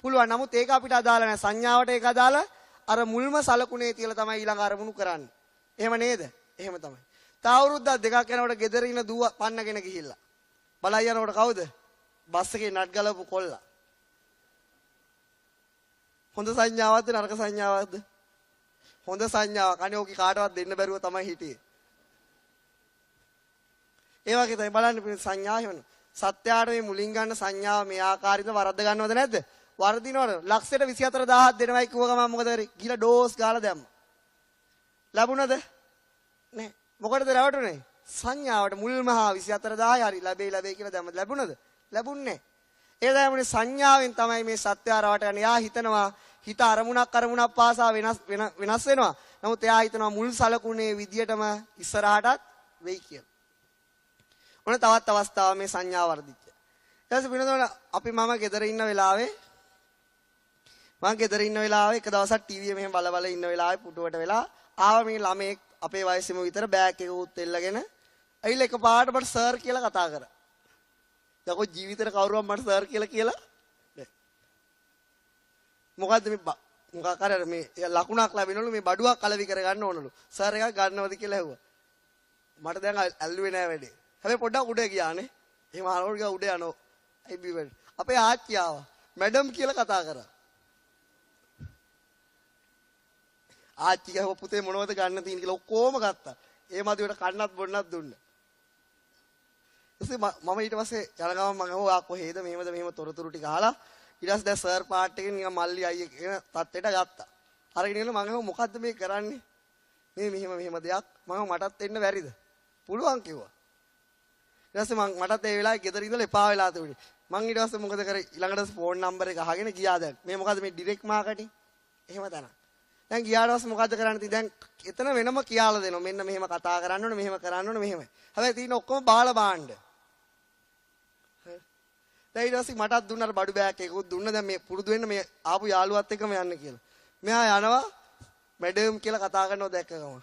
පුළුවන්. නමුත් ඒක අපිට අදාළ නැහැ. සංඥාවට ඒක අදාළ අර මුල්ම සලකුණේ තියලා තමයි ඊළඟ අරමුණු කරන්නේ. එහෙම නේද? එහෙම තමයි. තා අවුරුද්දක් දෙකක් යනකොට ගෙදර ඉන්න දුව පන්නගෙන ගිහිල්ලා. බලයි යනකොට කවුද? බස් එකේ නට් ගලවපු කොල්ලා. හොඳ සංඥාවක්ද නරක සංඥාවක්ද? හොඳ සංඥාවක්. අනේ ඕකේ කාටවත් දෙන්න බැරුව තමයි හිටියේ. ඒ වගේ තමයි බලන්න සංඥා එහෙම. සත්‍යයට මේ මුලින් ගන්න සංඥාව මේ ආකාරයට වරද්ද ගන්නවද නැද්ද? වර්ධිනවද? ලක්ෂයට 24000ක් දෙනවයි කිව්ව ගමන් මොකද කරේ? ගිහලා ඩෝස් ගාලා දැම්මා. ලැබුණද? නෑ. මොකටද රැවටුනේ? සංඥාවට මුල්ම 24000යි හරි ලැබෙයි කියලා දැම්මද? ලැබුණද? ලැබුණේ නෑ. ඒ දැමුනේ සංඥාවෙන් තමයි මේ සත්‍ය රවටන්නේ. යා හිතනවා හිත අරමුණක් පාසා වෙනස් වෙනවා. නමුත් එයා හිතනවා මුල් සලකුණේ විදියටම ඉස්සරහටත් වෙයි කියලා. ඔන්න තවත් අවස්ථාවක් මේ සංඥා වර්ධිච්ච. ඊට පස්සේ වෙනදොන අපි මම ගෙදර ඉන්න වෙලාවේ එක දවසක් ටීවී එක මෙහෙම බල ඉන්න වෙලාවේ පුටුවට වෙලා ආව මේ ළමෙක් අපේ වයසෙම විතර බෑග් එක උත් එල්ලගෙන ඇවිල්ලා එකපාරට මට සර් කියලා කතා කරා. යකෝ ජීවිතේට කවුරුවත් මට සර් කියලා නෑ. මොකද්ද මේ මොකක් හරි මේ ලකුණක් ලැබෙනවලු මේ බඩුවක් අලවි කරගන්න ඕනලු. සර් එකක් ගන්නවද කියලා ඇහුවා. මට දැන් ඇල්ලුවේ නෑ වැඩේ. හැබැයි පොඩ්ඩක් උඩ ගියානේ. එහෙම අහනකොට ගියා උඩ යනවා. IB අපේ ආච්චි ආවා. මැඩම් කියලා කතා කරා. ආච්චි ගාව පුතේ මොනවද ගන්න තියෙන කියලා ඔක්කොම ගත්තා. ඒ මදිවට කන්නත් බොන්නත් දුන්නා. ඊට මම ඊට පස්සේ යන ගමන් මම අහුවා කොහෙද මෙහෙම තොරතුරු ටික අහලා ඊට පස්සේ දැන් සර් පාට් එකෙන් නිකන් මල්ලි අයියේ කියන තත්ත්වයට ගත්තා. අරගෙන ඉන්න මම අහුවා මොකද්ද මේ කරන්නේ? මේ මෙහෙම දෙයක් මම මටත් එන්න බැරිද? පුළුවන් කිව්වා. ඊට පස්සේ මටත් ඒ වෙලාවේ ගෙදර ඉඳලා එපා වෙලා තිබුණේ. මං ඊට පස්සේ මොකද කරේ? ඊළඟට ෆෝන් නම්බර් එක අහගෙන ගියා දැන්. මේ මොකද්ද මේ ඩිරෙක්ට් මාකටිං? එහෙම තන. දැන් ගියාට පස්සේ මොකද්ද කරන්න තියෙන්නේ? දැන් එතන වෙනම කියලා දෙනවා. මෙන්න මෙහෙම කතා කරන්න ඕනේ, මෙහෙම කරන්න ඕනේ, මෙහෙම. හැබැයි තියෙන ඔක්කොම බාලා බාණ්ඩ. දැන් ඊට පස්සේ මටත් දුන්නාර බඩු බෑග් එකකුත් දුන්න. දැන් මේ පුරුදු වෙන්න මේ ආපු යාළුවත් එක්කම යන්න කියලා. මෙහා යනවා මැඩම් කියලා කතා කරනවා දැක්ක ගමන්.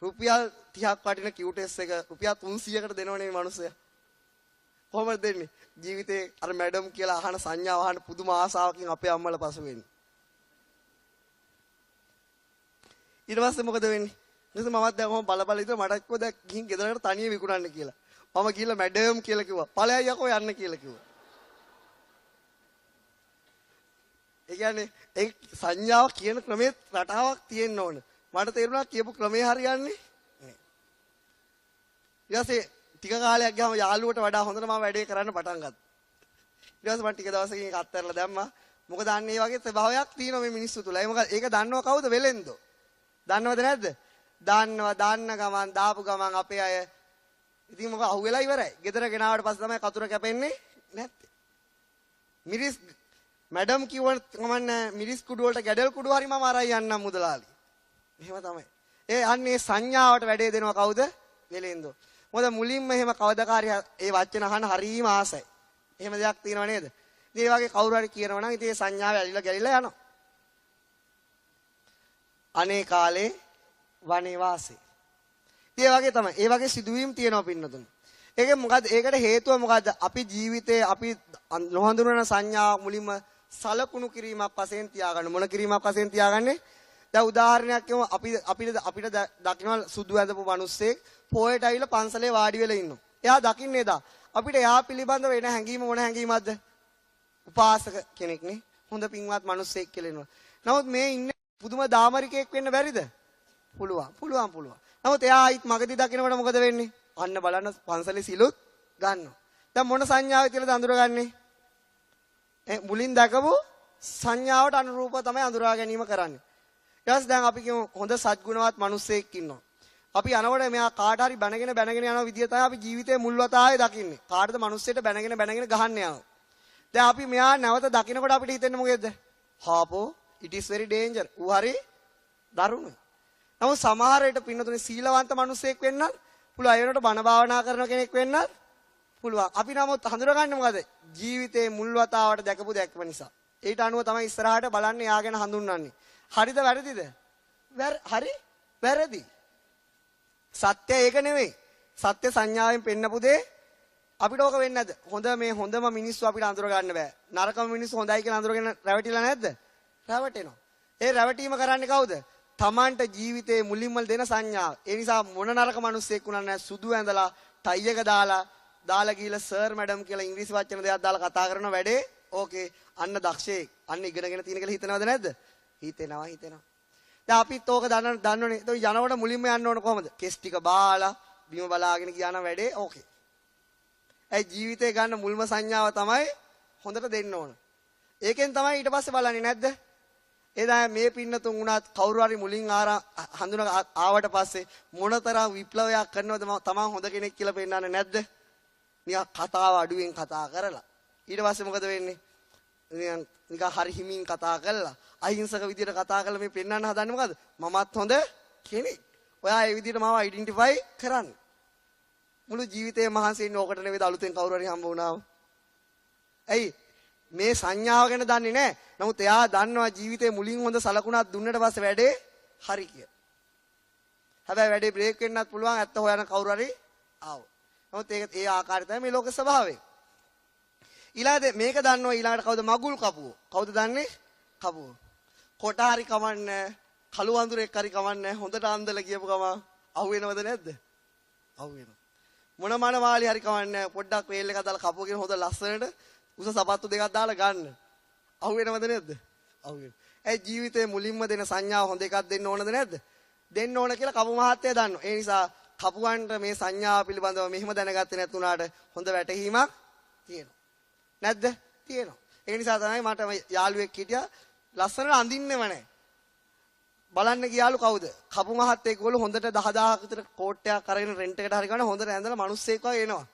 රුපියල් 30ක් වටින කියුටෙස් එක රුපියල් 300කට දෙනවනේ මේ මිනිස්සයා. කොහොමද දෙන්නේ? ජීවිතේ අර මැඩම් කියලා අහන සංඥාව අහන පුදුම ආසාවකින් අපේ අම්මලා පසු වෙන්නේ. ඊට පස්සේ මොකද වෙන්නේ? ඊට මමත් දැන් කොහොම බල ඉතල මට කිව්වා දැන් ගිහින් ගෙදරකට තනියම විකුණන්න කියලා. මම ගිහලා මැඩම් කියලා කිව්වා. ඵලයයි යකෝ යන්න කියලා කිව්වා. ඒ කියන්නේ ඒ සංඥාව කියන ක්‍රමයේ රටාවක් තියෙන්න ඕන. මට තේරුණා කියපු ක්‍රමේ හරියන්නේ නෑ. ඊට පස්සේ ටික කාලයක් ගියාම යාළුවට වඩා හොඳට මම වැඩේ කරන්න පටන් ගත්තා. ඊට පස්සේ මම ටික දවසකින් ඒක අත්හැරලා දැම්මා. මොකද අන්න ඒ වගේ ස්වභාවයක් තියෙනවා මේ මිනිස්සු තුල. ඒක දන්නව කවුද? වෙලෙන්දෝ. දන්නවද නැද්ද? දාන්න ගමන් දාපු ගමන් අපේ අය ඉතින් මොකක් අහුවෙලා ඉවරයි. ගෙදර ගෙනාවට පස්සේ තමයි කතුර කැපෙන්නේ නැත්තේ. මිරිස් මැඩම් කිව්වොත් කමන්නේ මිරිස් කුඩු වලට ගැඩල් කුඩු හරි මම අරයි යන්නම් මුදලාලි. එහෙම තමයි. ඒ අන්නේ සංඥාවට වැඩේ දෙනවා කවුද? වෙලෙන්දෝ. මොකද මුලින්ම එහෙම කවදාකාරී ඒ වචන අහන්න හරීම ආසයි. එහෙම දෙයක් තියෙනව නේද? ඉතින් ඒ වගේ කවුරු හරි කියනවා නම් ඉතින් ඒ සංඥාව ඇලිලා ගැලිලා යනවා. අනේ කාලේ වනේ වාසේ. ඒ වගේ තමයි. ඒ වගේ සිදුවීම් තියෙනවා පින්නතුන්. ඒක මොකද්ද? ඒකට හේතුව මොකද්ද? අපි ජීවිතේ අපි නොහඳුනන සංඥා මුලින්ම සලකුණු කිරීමක් වශයෙන් තියාගන්න. මොන කිරීමක් වශයෙන් තියාගන්නේ? දැන් උදාහරණයක් කියමු අපිට දකින්න සුදු ඇඳපු මිනිස්සෙක් පොයට ඇවිල්ලා පන්සලේ වාඩි වෙලා ඉන්නවා. එයා දකින්නේ එදා. අපිට එයා පිළිබඳව එන හැඟීම මොන හැඟීමක්ද? උපාසක කෙනෙක් නේ. හොඳ පින්වත් මිනිස්සෙක් කියලා එනවා. නමුත් මේ ඉන්නේ පුදුම දාමරිකයෙක් වෙන්න බැරිද? පුළුවන්. නමුත් එයා ආයිත් මගදී දකින්නකොට මොකද වෙන්නේ? අන්න බලන්න පන්සලේ සිලුත් ගන්නවා. දැන් මොන සංඥාවද කියලාද අඳුරගන්නේ? මුලින් දැකපු සංඥාවට අනුරූපව තමයි අඳුරා ගැනීම කරන්නේ. ඊට දැන් අපි කියමු හොඳ සත්ගුණවත් මිනිස්සෙක් ඉන්නවා. අපි යනකොට මෙයා කාට හරි බැනගෙන යන විදිය තමයි අපි ජීවිතේ මුල් වතාවේ දකින්නේ. කාටද මිනිස්සෙට බැනගෙන ගහන්න යනවා. දැන් අපි මෙයා නැවත දකින්නකොට අපිට හිතෙන්නේ මොකේද? හාපෝ it is very danger. ඌ හරි දරුණුයි. නමුත් සමහර විට පින්නතුනේ සීලවන්ත මිනිස්සෙක් වෙන්නත් පුළුවන්. ඒ වෙනකොට බණ භාවනා කරන කෙනෙක් වෙන්නත් පුළුවන්. අපි නමුත් හඳුනගන්නේ මොකද? ජීවිතේ මුල් වතාවට දැකපු දැක්ම නිසා. ඊට අනුව තමයි ඉස්සරහට බලන්නේ යාගෙන හඳුන්වන්නේ. හරිද වැරදිද? හරි වැරදි. සත්‍ය ඒක නෙවෙයි. සත්‍ය සංඥාවෙන් පෙන්නපු දේ අපිට ඕක වෙන්නේ නැද්ද? හොඳම මිනිස්සු අපිට අඳුර ගන්න බෑ. නරකම මිනිස්සු හොඳයි කියලා අඳුරගෙන රැවටිලා නැද්ද? රැවටෙනවා. ඒ රැවටීම කරන්නේ කවුද? තමන්ට ජීවිතේ මුලින්ම දෙන සංඥාව. ඒ නිසා මොන නරක මිනිස්සෙක් වුණා නැහැ සුදු ඇඳලා ටයි එක දාලා ගිහලා සර් මැඩම් කියලා ඉංග්‍රීසි වචන දෙකක් දාලා කතා කරන වැඩේ ඕකේ අන්න දක්ෂයෙක් අන්න ඉගෙනගෙන තියෙන කියලා හිතනවද නැද්ද? හිතෙනවා. දැන් අපිත් ඕක දන්නවනේ. ඒක යනකොට මුලින්ම යන්න ඕන කොහමද? කෙස් ටික බාලා බිම බලාගෙන ගියා නම් වැඩේ ඕකේ. ඒ ජීවිතේ ගන්න මුල්ම සංඥාව තමයි හොඳට දෙන්න ඕන. ඒකෙන් තමයි ඊට පස්සේ බලන්නේ නැද්ද? එදා මේ පින්නතුන් උනත් කවුරු හරි මුලින් හඳුන ආවට පස්සේ මොනතරම් විප්ලවයක් කරනවද තමන් හොඳ කෙනෙක් කියලා පෙන්නන්නේ නැද්ද? නිකන් කතාව අඩුවෙන් කතා කරලා ඊට පස්සේ මොකද වෙන්නේ? නිකන් හරි හිමින් කතා කරලා අහිංසක විදියට කතා කරලා මේ පෙන්වන්න හදන්නේ මොකද? මමත් හොඳ කෙනෙක්. ඔයා ඒ විදියට මාව අයිඩෙන්ටිෆයි කරන්න. මුළු ජීවිතේම මහන්සි වෙන්නේ ඕකට නෙවෙයි අලුතෙන් කවුරු හරි හම්බ වුණාම. ඇයි? මේ සංඥාව ගැන දන්නේ නැහැ. නමුත් එයා දන්නවා ජීවිතේ මුලින් හොඳ සලකුණක් දුන්නට පස්සේ වැඩේ හරි කියලා. හැබැයි වැඩේ බ්‍රේක් වෙන්නත් පුළුවන් ඇත්ත හොයන කවුරු හරි ආව. නමුත් ඒක ඒ ආකාරය තමයි මේ ලෝක ස්වභාවය. ඊළඟට මේක දන්නවා ඊළඟට කවුද මගුල් කපුවෝ? කවුද දන්නේ? කපුවෝ. කොට හරි කමන්නේ, කළු වඳුරෙක් හරි කමන්නේ, හොඳට අන්දලා කියපු ගම අහු වෙනවද නැද්ද? අහු වෙනවා. මොන මනමාලි හරි කමන්නේ, පොඩ්ඩක් වේල් එකක් දාලා කපුවගෙන හොඳ ලස්සනට උස සපත්තු දෙකක් දාලා ගන්න. අහු වෙනවද නැද්ද? අහු වෙනවා. ඒ ජීවිතේ මුලින්ම දෙන සංඥාව හොඳ එකක් දෙන්න ඕනද නැද්ද? දෙන්න ඕන කියලා කපු මහත්තයා දන්නවා. ඒ නිසා කපුවන්ට මේ සංඥාව පිළිබඳව මෙහෙම දැනගත්තේ නැතුණාට හොඳ වැටහීමක් තියෙනවා. නැද්ද? තියෙනවා. ඒ නිසා තමයි මට යාළුවෙක් හිටියා ලස්සනට අඳින්නෙම නැහැ. බලන්න ගියාලු කවුද? කපු මහත්තයෙක් ගෝල හොඳට 10000ක් විතර කෝට් එකක් අරගෙන රෙන්ට් එකට හරි ගන්න හොඳට ඇඳලා මිනිස්සෙක් වගේ එනවා.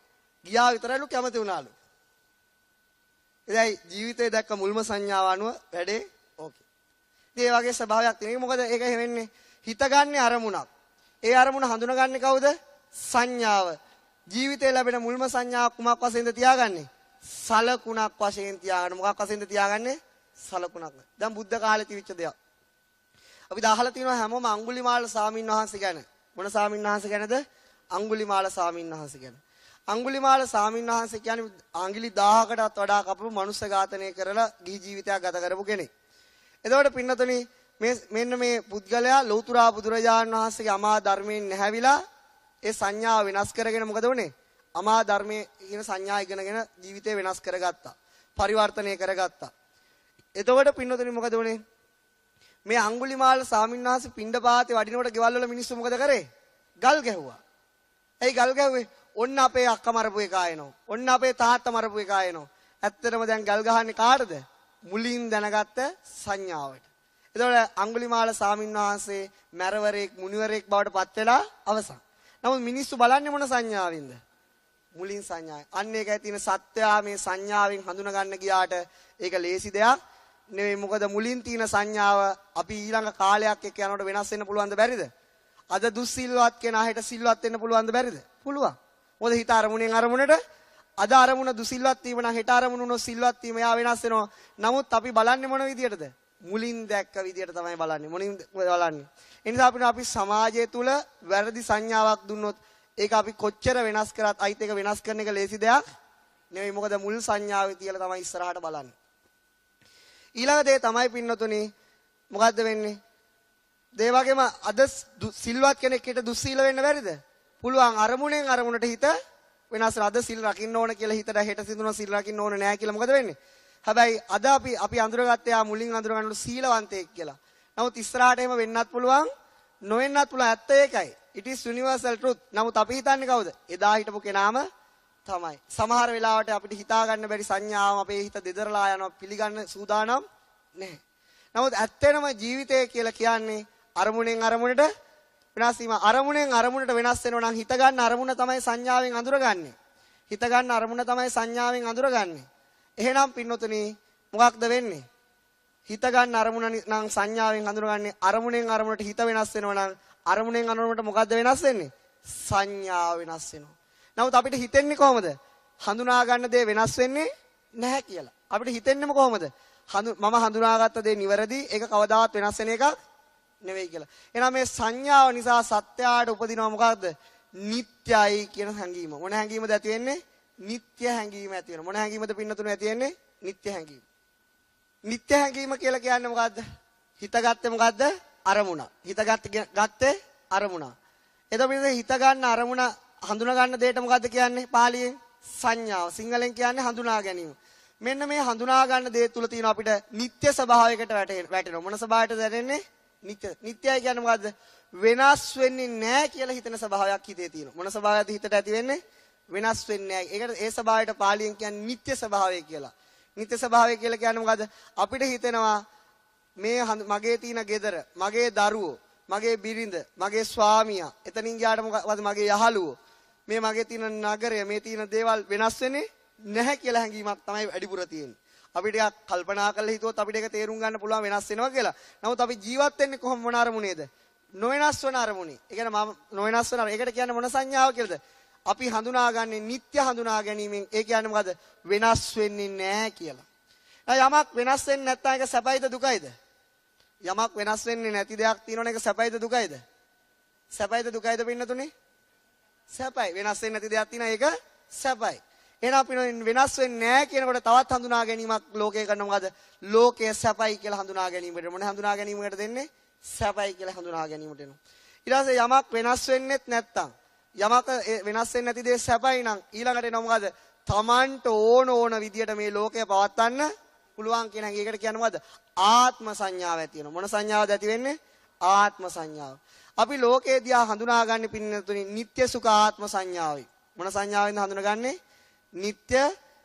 ගියා විතරයිලු කැමති වුණාලු. එදයි ජීවිතේ දැක්ක මුල්ම සංඥාව අනුව වැඩේ ඕකේ. ඉතින් ඒ වගේ ස්වභාවයක් තියෙනවා. මොකද ඒක වෙන්නේ හිතගන්නේ අරමුණක්. ඒ අරමුණ හඳුනගන්නේ කවුද? සංඥාව. ජීවිතේ ලැබෙන මුල්ම සංඥාවක් කුමක් වශයෙන්ද තියාගන්නේ? සලකුණක් වශයෙන් තියාගන්න. මොකක් වශයෙන්ද තියාගන්නේ? සලකුණක්. දැන් බුද්ධ කාලේ තිබිච්ච දෙයක්. අපි අහලා තියෙනවා හැමෝම අඟුලිමාල ස්වාමීන් වහන්සේ ගැන. මොන ස්වාමීන් වහන්සේ ගැනද? අඟුලිමාල ස්වාමීන් වහන්සේ ගැන. අඟුලිමාල ස්වාමීන් වහන්සේ කියන්නේ අඟිලි 1000කටත් වඩා කපපු මනුස්ස ඝාතනය කරලා ගිහි ජීවිතයක් ගත කරපු කෙනෙක්. එතකොට පින්නතුනි මෙන්න මේ පුද්ගලයා ලෞතර බුදුරජාණන් වහන්සේගේ අමා ධර්මයෙන් නැහැවිලා ඒ සංඥාව වෙනස් කරගෙන මොකද වුනේ? අමා ධර්මයේ කියන සංඥා ඉගෙනගෙන ජීවිතේ වෙනස් කරගත්තා. පරිවර්තනය කරගත්තා. එතකොට පින්නතුනි මොකද වුනේ? මේ අඟුලිමාල ස්වාමීන් වහන්සේ පිණ්ඩපාතේ වඩිනකොට ගෙවල් වල මිනිස්සු මොකද කරේ? ගල් ගැහුවා. ඇයි ගල් ගැහුවේ? ඔන්න අපේ අක්කා මරපු එක ආයෙනවා. ඔන්න අපේ තාත්තා මරපු එක ආයෙනවා. ඇත්තටම දැන් ගල් ගහන්නේ කාටද? මුලින් දැනගත්ත සංඥාවට. එතකොට අඟුලිමාල ස්වාමීන් වහන්සේ මරවරේක් මුනිවරේක් බවට පත් වෙලා අවසන්. නමුත් මිනිස්සු බලන්නේ මොන සංඥාවෙන්ද? මුලින් සංඥාවෙන්. අන්න ඒකයි තියෙන සත්‍යයා මේ සංඥාවෙන් හඳුනා ගන්න ගියාට ඒක ලේසි දෙයක් නෙවෙයි. මොකද මුලින් තියෙන සංඥාව අපි ඊළඟ කාලයක් එක්ක යනකොට වෙනස් වෙන්න පුළුවන්ද බැරිද? අද දුස්සීලවත් කෙනා හෙට සිල්වත් වෙන්න පුළුවන්ද බැරිද? පුළුවන්. මොකද හිත අරමුණෙන් අරමුණට අද අරමුණ දුසිල්වත් වීම නම් හෙට අරමුණ උනොත් සිල්වත් වීම යා වෙනස් වෙනවා. නමුත් අපි බලන්නේ මොන විදියටද? මුලින් දැක්ක විදියට තමයි බලන්නේ. මුලින් බලන්නේ. ඒ නිසා අපි සමාජය තුල වැරදි සංඥාවක් දුන්නොත් ඒක අපි කොච්චර වෙනස් කරත් අයිත් එක වෙනස් කරන එක ලේසි දෙයක් නෙවෙයි. මොකද මුල් සංඥාවේ තියලා තමයි ඉස්සරහට බලන්නේ. ඊළඟ දේ තමයි පින්නතුනි මොකද්ද වෙන්නේ? ඒ වගේම අද සිල්වත් කෙනෙක් හිට දුස්සීල වෙන්න බැරිද? පුළුවන්. අරමුණෙන් අරමුණට හිත වෙනස්. අද සිල් රකින්න ඕන කියලා හිතට හෙට සිඳුන සිල් රකින්න ඕන නෑ කියලා මොකද වෙන්නේ? හැබැයි අද අපි අඳුරගත්තේ ආ මුලින් අඳුරගන්නු සීලවන්තයෙක් කියලා. නමුත් ඉස්සරහට එහෙම වෙන්නත් පුළුවන්, නොවෙන්නත් පුළුවන්. ඇත්ත ඒකයි. It is universal truth. නමුත් අපි හිතන්නේ කවුද? එදා හිටපු කෙනාම තමයි. සමහර වෙලාවට අපිට හිතා ගන්න බැරි සංඥාව අපේ හිත දෙදරලා යනවා, පිළිගන්න සූදානම් නැහැ. නමුත් ඇත්තටම ජීවිතය කියලා කියන්නේ අරමුණෙන් අරමුණට වෙනස් වීම. අරමුණෙන් අරමුණට වෙනස් වෙනවා නම් හිත ගන්න අරමුණ තමයි සංඥාවෙන් අඳුරගන්නේ. හිත ගන්න අරමුණ තමයි සංඥාවෙන් අඳුරගන්නේ. එහෙනම් පින්නතුනි මොකක්ද වෙන්නේ? හිත ගන්න අරමුණ නම් සංඥාවෙන් අඳුරගන්නේ. අරමුණෙන් අරමුණට හිත වෙනස් වෙනවා නම් අරමුණෙන් අරමුණට මොකද්ද වෙනස් වෙන්නේ? සංඥාව වෙනස් වෙනවා. නමුත් අපිට හිතෙන්නේ කොහොමද? හඳුනා ගන්න දේ වෙනස් වෙන්නේ නැහැ කියලා. අපිට හිතෙන්නේම කොහොමද? මම හඳුනාගත්ත දේ නිවැරදි, ඒක කවදාවත් වෙනස් වෙන එකක් නෙවෙයි කියලා. එහෙනම් මේ සංඥාව නිසා සත්‍යයට උපදිනවා මොකද්ද? නිට්ටයයි කියන හැඟීම. මොන හැඟීමද ඇති වෙන්නේ? නිට්ටය හැඟීම ඇති වෙනවා. මොන හැඟීමද පින්නතුනේ ඇති වෙන්නේ? නිට්ටය හැඟීම. නිට්ටය හැඟීම කියලා කියන්නේ මොකද්ද? හිතගත්තේ මොකද්ද? අරමුණ. ගත්තේ අරමුණ. එතකොට හිත ගන්න අරමුණ හඳුනා ගන්න දෙයට මොකද්ද කියන්නේ? පාලියෙන් සංඥාව. සිංහලෙන් කියන්නේ හඳුනා ගැනීම. මෙන්න මේ හඳුනා ගන්න දේ තුල තියෙන අපිට නිත්‍ය ස්වභාවයකට වැටෙනවා. මොන ස්වභාවයටද වැටෙන්නේ? නිත්‍ය. නිත්‍යයි කියන්නේ මොකද්ද? වෙනස් වෙන්නේ නැහැ කියලා හිතන ස්වභාවයක් හිතේ තියෙනවා. මොන ස්වභාවයක්ද හිතට ඇති වෙන්නේ? වෙනස් වෙන්නේ නැහැ. ඒකට ඒ ස්වභාවයට පාලියෙන් කියන්නේ නිත්‍ය ස්වභාවය කියලා. නිත්‍ය ස්වභාවය කියලා කියන්නේ මොකද්ද? අපිට හිතෙනවා මේ මගේ තියෙන ගෙදර, මගේ දරුවෝ, මගේ බිරිඳ, මගේ ස්වාමියා, එතනින් ගියාට මොකද මගේ යහළුවෝ, මේ මගේ තියෙන නගරය, මේ තියෙන දේවල් වෙනස් වෙන්නේ නැහැ කියලා හැඟීමක් තමයි වැඩිපුර තියෙන්නේ. අපිට ටිකක් කල්පනා කරලා හිතුවොත් අපිට ඒක තේරුම් ගන්න පුළුවන් වෙනස් වෙනවා කියලා. නමුත් අපි ජීවත් වෙන්නේ කොහොම මොන අරමුණේද? නොවෙනස් වෙන අරමුණේ. ඒ කියන්නේ මම නොවෙනස් වෙන ඒකට කියන්නේ මොන සංඥාව කියලාද? අපි හඳුනාගන්නේ නිත්‍ය හඳුනා ගැනීමෙන්. ඒ කියන්නේ මොකද? වෙනස් වෙන්නේ නැහැ කියලා. යමක් වෙනස් වෙන්නේ නැත්නම් ඒක සැපයිද දුකයිද? යමක් වෙනස් වෙන්නේ නැති දෙයක් තියෙනවනේ ඒක සැපයිද දුකයිද? සැපයිද දුකයිද පින්නතුනේ? සැපයි. වෙනස් වෙන්නේ නැති දෙයක් තියෙනවා ඒක සැපයි. එහෙනම් අපි වෙනස් වෙන්නේ නැහැ කියනකොට තවත් හඳුනා ගැනීමක් ලෝකේ කරන මොකද? ලෝකය සැපයි කියලා හඳුනා ගැනීමට. මොන හඳුනා ගැනීමකට දෙන්නේ? සැපයි කියලා හඳුනා ගැනීමට එනවා. ඊට පස්සේ යමක් වෙනස් වෙන්නේත් නැත්තම් යමක වෙනස් වෙන්නේ නැති දේ සැපයි නම් ඊළඟට එනවා මොකද? Tamanට ඕන විදියට මේ ලෝකය පවත්වන්න පුළුවන් කියන එකකට කියන්නේ මොකද? ආත්ම සංඥාව ඇති වෙනවා. මොන සංඥාවද ඇති වෙන්නේ? ආත්ම සංඥාව. අපි ලෝකේ දිහා හඳුනාගන්නේ පින්නතුනි නිත්‍ය සුඛ ආත්ම සංඥාවයි. මොන සංඥාවෙන්ද හඳුනාගන්නේ? නිත්‍ය